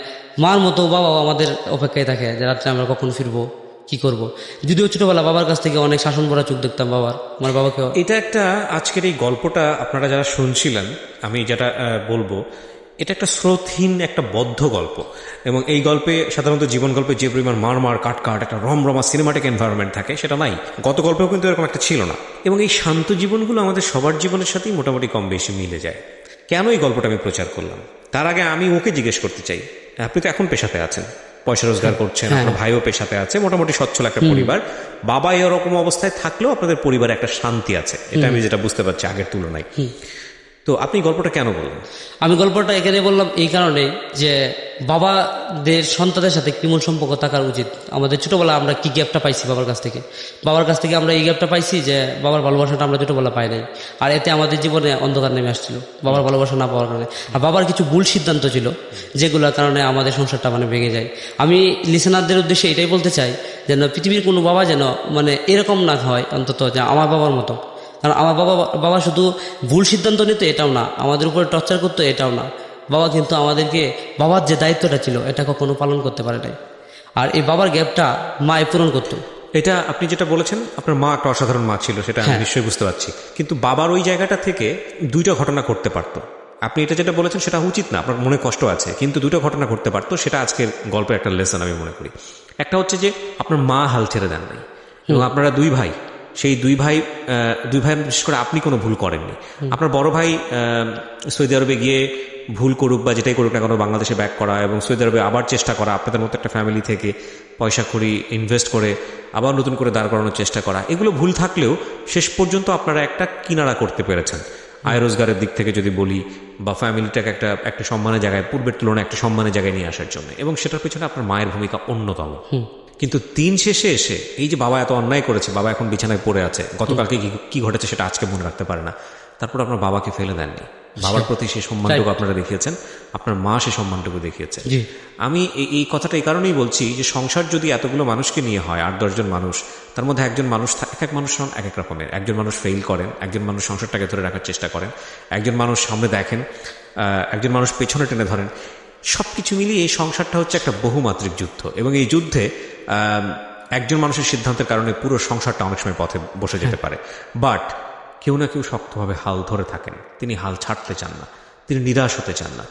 মার মতো বাবাও আমাদের অপেক্ষায় থাকে যে রাত্রে আমরা কখন ফিরবো, কি করব। যদিও ছোটবেলা বাবার কাছ থেকে অনেক শাসন ভরা চোখ দেখতাম বাবার, আমার বাবাকে। এটা একটা, আজকের এই গল্পটা আপনারা যারা শুনছিলেন, আমি যেটা বলবো, এটা একটা স্রোতহীন একটা বদ্ধ গল্প। এবং এই গল্পে সাধারণত জীবন গল্পে যে পরিমাণ মার কাট একটা রমরমা সিনেমাটিক এনভায়রনমেন্ট থাকে, সেটা নাই। গত গল্পেও কিন্তু এরকম একটা ছিল না। এবং এই শান্ত জীবনগুলো আমাদের সবার জীবনের সাথেই মোটামুটি কম বেশি মিলে যায়। কেন এই গল্পটা আমি প্রচার করলাম, তার আগে আমি ওকে জিজ্ঞেস করতে চাই, আপনি তো এখন পেশাতে আছেন, পয়সা রোজগার করছেন, আপনার ভাইও পেশাতে আছে, মোটামুটি সচ্ছল একটা পরিবার। বাবা এরকম অবস্থায় থাকলেও আপনাদের পরিবারে একটা শান্তি আছে, এটা আমি যেটা বুঝতে পারছি আগের তুলনায়। তো আপনি গল্পটা কেন বললেন? আমি গল্পটা এখানে বললাম এই কারণে যে বাবাদের সন্তানের সাথে কেমন সম্পর্ক থাকা উচিত। আমাদের ছোটবেলা আমরা কি গ্যাপটা পাইছি বাবার কাছ থেকে, আমরা এই গ্যাপটা পাইছি যে বাবার ভালোবাসাটা আমরা ছোটবেলা পাই নাই, আর এতে আমাদের জীবনে অন্ধকার নেমে আসছিল বাবার ভালোবাসা না পাওয়ার কারণে। আর বাবার কিছু ভুল সিদ্ধান্ত ছিল যেগুলোর কারণে আমাদের সংসারটা মানে ভেঙে যায়। আমি লিসেনারদের উদ্দেশ্যে এটাই বলতে চাই যেন পৃথিবীর কোনো বাবা যেন মানে এরকম না হয় অন্তত, যে আমার বাবার মতো। কারণ আমার বাবা শুধু ভুল সিদ্ধান্ত নিত এটাও না, আমাদের উপরে টর্চার করতো এটাও না। বাবা কিন্তু আমাদেরকে, বাবার যে দায়িত্বটা ছিল এটা কখনো পালন করতে পারে নাই, আর এই বাবার গ্যাপটা মায়ে পূরণ করতো। এটা আপনি যেটা বলেছেন, আপনার মা একটা অসাধারণ মা ছিল, সেটা আমি নিশ্চয়ই বুঝতে পারছি, কিন্তু বাবার ওই জায়গাটা থেকে দুইটা ঘটনা করতে পারতো। আপনি এটা যেটা বলেছেন সেটা উচিত না, আপনার মনে কষ্ট আছে, কিন্তু দুটো ঘটনা করতে পারতো, সেটা আজকের গল্পের একটা লেসন আমি মনে করি। একটা হচ্ছে যে আপনার মা হাল ছেড়ে দেন নাই, এবং আপনারা দুই ভাই, সেই দুই ভাই বিশেষ করে আপনি কোনো ভুল করেননি। আপনার বড় ভাই সৌদি আরবে গিয়ে ভুল করুক বা যেটাই করুক না কেন, বাংলাদেশে ব্যাক করা এবং সৌদি আরবে আবার চেষ্টা করা, আপনাদের মতো একটা ফ্যামিলি থেকে পয়সা করি ইনভেস্ট করে আবার নতুন করে দাঁড় করানোর চেষ্টা করা, এগুলো ভুল থাকলেও শেষ পর্যন্ত আপনারা একটা কিনারা করতে পেরেছেন আয় রোজগারের দিক থেকে যদি বলি, বা ফ্যামিলিটাকে একটা সম্মানের জায়গায়, পূর্বের তুলনায় একটা সম্মানের জায়গায় নিয়ে আসার জন্য, এবং সেটার পেছনে আপনার মায়ের ভূমিকা অন্যতম। কিন্তু দিন শেষে এসে এই যে বাবা এত অন্যায় করেছে, বাবা এখন বিছানায় পড়ে আছে, গতকালকে কি ঘটেছে সেটা আজকে মনে রাখতে পারে না, তারপর আপনার বাবাকে ফেলে দেননি। বাবার প্রতি সেই সম্মানটুকু আপনারা দেখিয়েছেন, আপনার মা সেই সম্মানটুকু দেখিয়েছেন। আমি এই কথাটা এই কারণেই বলছি যে সংসার যদি এতগুলো মানুষকে নিয়ে হয়, 8-10 জন মানুষ, তার মধ্যে একজন মানুষ, এক মানুষ হন এক এক রকমের, একজন মানুষ ফেইল করেন, একজন মানুষ সংসারটাকে ধরে রাখার চেষ্টা করেন, একজন মানুষ সামনে দেখেন, একজন মানুষ পেছনে টেনে ধরেন। সব কিছু মিলিয়ে এই সংসারটা হচ্ছে একটা বহুমাত্রিক যুদ্ধ, এবং এই যুদ্ধে একজন মানুষের সিদ্ধান্তের কারণে পুরো সংসারটা অনেক সময় পথে বসে যেতে পারে। বাট কেউ না কেউ শক্তভাবে হাল ধরে থাকেন, তিনি হাল ছাড়তে চান না, তিনি নিরাশ হতে চান না।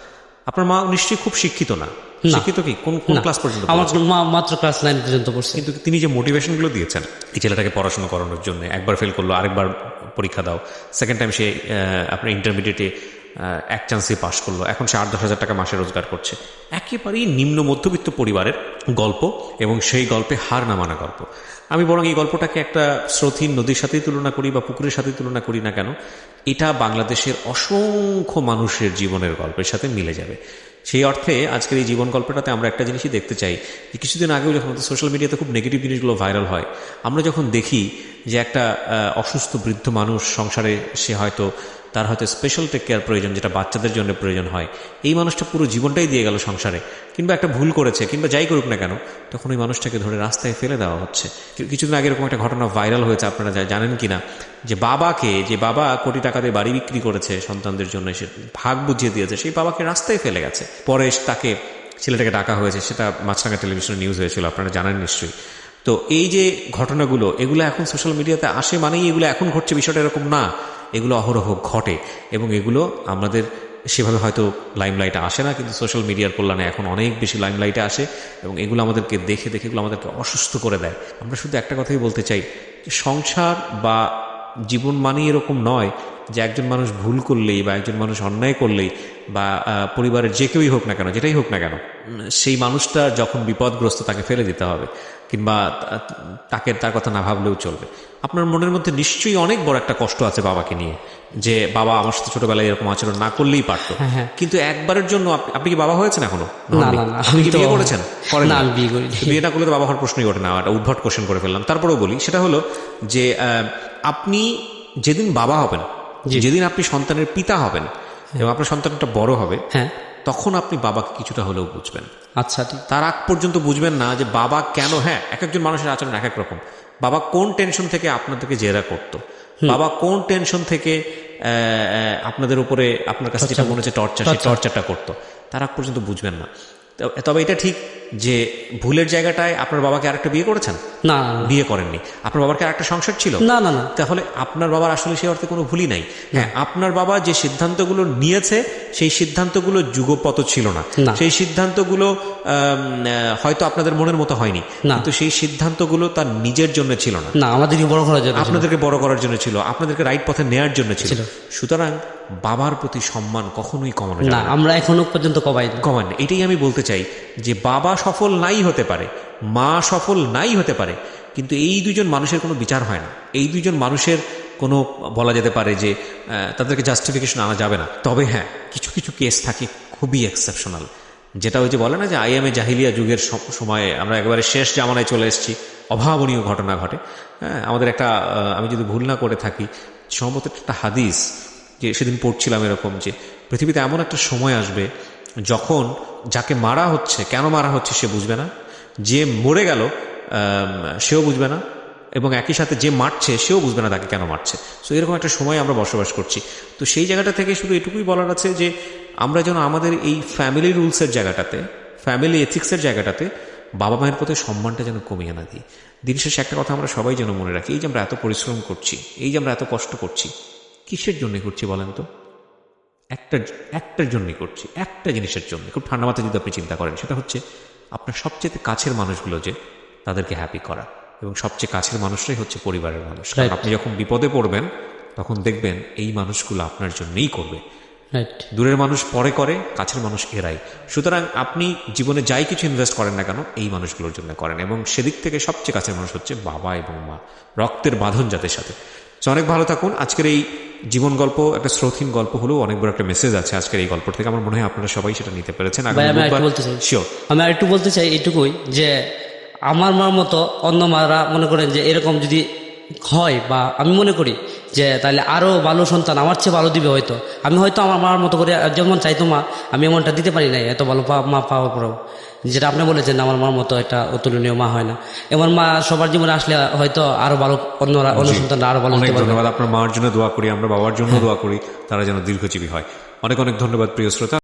আপনার মা নিশ্চয়ই খুব শিক্ষিত না? শিক্ষিত কি? কোন ক্লাস পর্যন্ত? আমার মা মাত্র ক্লাস 9 পর্যন্ত পড়ছে। কিন্তু তিনি যে মোটিভেশনগুলো দিয়েছেন এই ছেলেটাকে পড়াশোনা করানোর জন্য, একবার ফেল করলো, আরেকবার পরীক্ষা দাও, সেকেন্ড টাইম সে আপনার ইন্টারমিডিয়েটে এক চান্সে পাশ করলো, এখন সে 8-10 হাজার টাকা মাসে রোজগার করছে। একেবারেই নিম্ন মধ্যবিত্ত পরিবারের গল্প, এবং সেই গল্পে হার না মানা গল্প। আমি বরং এই গল্পটাকে একটা স্রোতহীন নদীর সাথেই তুলনা করি বা পুকুরের সাথেই তুলনা করি না কেন, এটা বাংলাদেশের অসংখ্য মানুষের জীবনের গল্পের সাথে মিলে যাবে। সেই অর্থে আজকের এই জীবন গল্পটাতে আমরা একটা জিনিসই দেখতে চাই, যে কিছুদিন আগেও যখন সোশ্যাল মিডিয়াতে খুব নেগেটিভ জিনিসগুলো ভাইরাল হয়, আমরা যখন দেখি যে একটা অসুস্থ বৃদ্ধ মানুষ সংসারে, সে হয়তো তার হয়তো স্পেশাল টেক কেয়ার প্রয়োজন, যেটা বাচ্চাদের জন্য প্রয়োজন হয়, এই মানুষটা পুরো জীবনটাই দিয়ে গেল সংসারে, কিংবা একটা ভুল করেছে, কিংবা যাই করুক না কেন, তখন ওই মানুষটাকে ধরে রাস্তায় ফেলে দেওয়া হচ্ছে। কিছুদিন আগে এরকম একটা ঘটনা ভাইরাল হয়েছে, আপনারা জানেন কিনা, যে বাবা কোটি টাকা দিয়ে বাড়ি বিক্রি করেছে সন্তানদের জন্য, সে ভাগ বুঝিয়ে দিয়েছে, সেই বাবাকে রাস্তায় ফেলে গেছে। পরে তাকে, ছেলেটাকে ডাকা হয়েছে, সেটা মাছরাঙা টেলিভিশনে নিউজ হয়েছিল, আপনারা জানেন নিশ্চয়ই। তো এই যে ঘটনাগুলো, এগুলো এখন সোশ্যাল মিডিয়াতে আসে মানেই এগুলো এখন ঘটছে, বিষয়টা এরকম না, এগুলো অহরহ ঘটে, এবং এগুলো আমাদের সেভাবে হয়তো লাইমলাইটে আসে না, কিন্তু সোশ্যাল মিডিয়ার কল্যাণে এখন অনেক বেশি লাইমলাইটে আসে, এবং এগুলো আমাদেরকে দেখে এগুলো আমাদেরকে অসুস্থ করে দেয়। আমরা শুধু একটা কথাই বলতে চাই, যে সংসার বা জীবন মানেই এরকম নয় যে একজন মানুষ ভুল করলেই বা একজন মানুষ অন্যায় করলেই বা পরিবারের যে কেউই হোক না কেন, যেটাই হোক না কেন, সেই মানুষটা যখন বিপদগ্রস্ত তাকে ফেলে দিতে হবে, কিংবা তার কথা না ভাবলেও চলবে। আপনার মনের মধ্যে নিশ্চয়ই অনেক বড় একটা কষ্ট আছে বাবাকে নিয়ে, যে বাবা আমার সাথে ছোটবেলায় এরকম আচরণ না করলেই পারতো, কিন্তু একবারের জন্য আপনি কি বাবা হয়েছেন এখনো? আপনি কি বিয়ে করেছেন? না, আমি বিয়ে করিনি। বিয়ে না করলে তো বাবা হওয়ার প্রশ্নই ওঠে না। একটা উদ্ভট কোশ্চেন করে ফেললাম, তারপরেও বলি। সেটা হলো যে আপনি যেদিন বাবা হবেন, যেদিন আপনি সন্তানের পিতা হবেন এবং আপনার সন্তানটা বড় হবে, তখন আপনি বাবাকে কিছুটা হলেও বুঝবেন। আচ্ছা, তার আগ পর্যন্ত বুঝবেন না যে বাবা কেন। এক একজন মানুষের আচরণ এক এক রকম। বাবা কোন টেনশন থেকে আপনাদেরকে জেরা করতো, বাবা কোন টেনশন থেকে আপনাদের উপরে, আপনার কাছে যেটা মনে হচ্ছে টর্চার, সেই টর্চারটা করতো, তার আগ পর্যন্ত বুঝবেন না। তবে এটা ঠিক যে ভুলের জায়গাটায় আপনার বাবাকে আরেকটা বিয়ে করেছেন? না বিয়ে করেননি। আপনার বাবার কি আরেকটা সংসার ছিল? না না না তাহলে আপনার বাবার আসলে সেই অর্থে কোনো ভুলই নাই। হ্যাঁ, আপনার বাবা যে সিদ্ধান্তগুলো নিয়েছে সেই সিদ্ধান্তগুলো যুগপত ছিল না, না। সেই সিদ্ধান্তগুলো হয়তো আপনাদের মনের মতো হয়নি, না। কিন্তু সেই সিদ্ধান্তগুলো তার নিজের জন্য ছিল না, না আমাদেরকে বড় করার জন্য ছিল। আপনাদেরকে বড় করার জন্য ছিল, আপনাদেরকে রাইট পথে নেয়ার জন্য ছিল। ছিল। সুতরাং বাবার প্রতি সম্মান কখনোই কমানো না যাবে না। আমরা এখনো পর্যন্ত কমাই না। কমান, এটাই আমি বলতে চাই যে বাবা সফল নাই হতে পারে, মা সফল নাই হতে পারে, কিন্তু এই দুজন মানুষের কোনো বিচার হয় না, এই দুজন মানুষের কোনো বলা যেতে পারে যে তাদেরকে জাস্টিফিকেশন আনা যাবে না। তবে হ্যাঁ, কিছু কিছু কেস থাকে খুবই এক্সেপশনাল, যেটা ওই যে বলে না যে আইএমএ জাহিলিয়া যুগের সময়ে আমরা একেবারে শেষ জামানায় চলে এসেছি, অভাবনীয় ঘটনা ঘটে। হ্যাঁ, আমাদের একটা আমি যদি ভুল না করে থাকি সম্ভবত একটা হাদিস যে সেদিন পড়ছিলাম এরকম, যে পৃথিবীতে এমন একটা সময় আসবে যখন যাকে মারা হচ্ছে, কেন মারা হচ্ছে সে বুঝবে না, যে মরে গেল সেও বুঝবে না, এবং একই সাথে যে মারছে সেও বুঝবে না তাকে কেন মারছে। সো এরকম একটা সময় আমরা বসবাস করছি। তো সেই জায়গাটা থেকে শুধু এটুকুই বলার আছে যে আমরা যেন আমাদের এই ফ্যামিলি রুলসের জায়গাটাতে, ফ্যামিলি এথিক্সের জায়গাটাতে বাবা মায়ের প্রতি সম্মানটা যেন কমিয়ে না দিই। দিন শেষে একটা কথা আমরা সবাই যেন মনে রাখি, এই যে আমরা এত পরিশ্রম করছি, এই যে আমরা এত কষ্ট করছি, কিসের জন্য করছি বলেন তো? একটার জন্যই করছি, একটা জিনিসের জন্য। খুব ঠান্ডা মাথায় যদি আপনি চিন্তা করেন, সেটা হচ্ছে আপনার সবচেয়ে কাছের মানুষগুলো, যে তাদেরকে হ্যাপি করা। এবং সবচেয়ে কাছের মানুষরাই হচ্ছে পরিবারের মানুষ। কারণ আপনি যখন বিপদে পড়বেন তখন দেখবেন এই মানুষগুলো আপনার জন্যই করবে। দূরের মানুষ পরে করে, কাছের মানুষ এরাই। সুতরাং আপনি জীবনে যাই কিছু ইনভেস্ট করেন না কেন এই মানুষগুলোর জন্য করেন, এবং সেদিক থেকে সবচেয়ে কাছের মানুষ হচ্ছে বাবা এবং মা, রক্তের বাঁধন যাদের সাথে। তো অনেক ভালো থাকুন। আজকের এই জীবন গল্প একটা স্রোতহীন গল্প হলেও অনেক বড় একটা মেসেজ আছে আজকের এই গল্প থেকে। আমার মনে হয় আপনারা সবাই সেটা নিতে পেরেছেন। আমি আরেকটু বলতে চাই এটুকুই, যে আমার মার মতো অন্য মারা মনে করেন যে এরকম যদি হয়, বা আমি মনে করি যে তাহলে আরো ভালো সন্তান আমার চেয়ে ভালো দিবে। হয়তো আমি হয়তো আমার মার মতো করে যেমন চাইতো মা, আমি এমনটা দিতে পারি নাই, এত ভালো মা পাওয়ার পরেও। যেটা আপনি বলেছেন আমার মার মতো একটা অতুলনীয় মা হয় না, এমন মা সবার জীবনে আসলে হয়তো আরো ভালো অন্যরা, অন্য সন্তানরা আরো ভালো। অনেক ধন্যবাদ। আপনার মার জন্য দোয়া করি, আমরা বাবার জন্য দোয়া করি, তারা যেন দীর্ঘজীবী হয়। অনেক অনেক ধন্যবাদ প্রিয় শ্রোতা।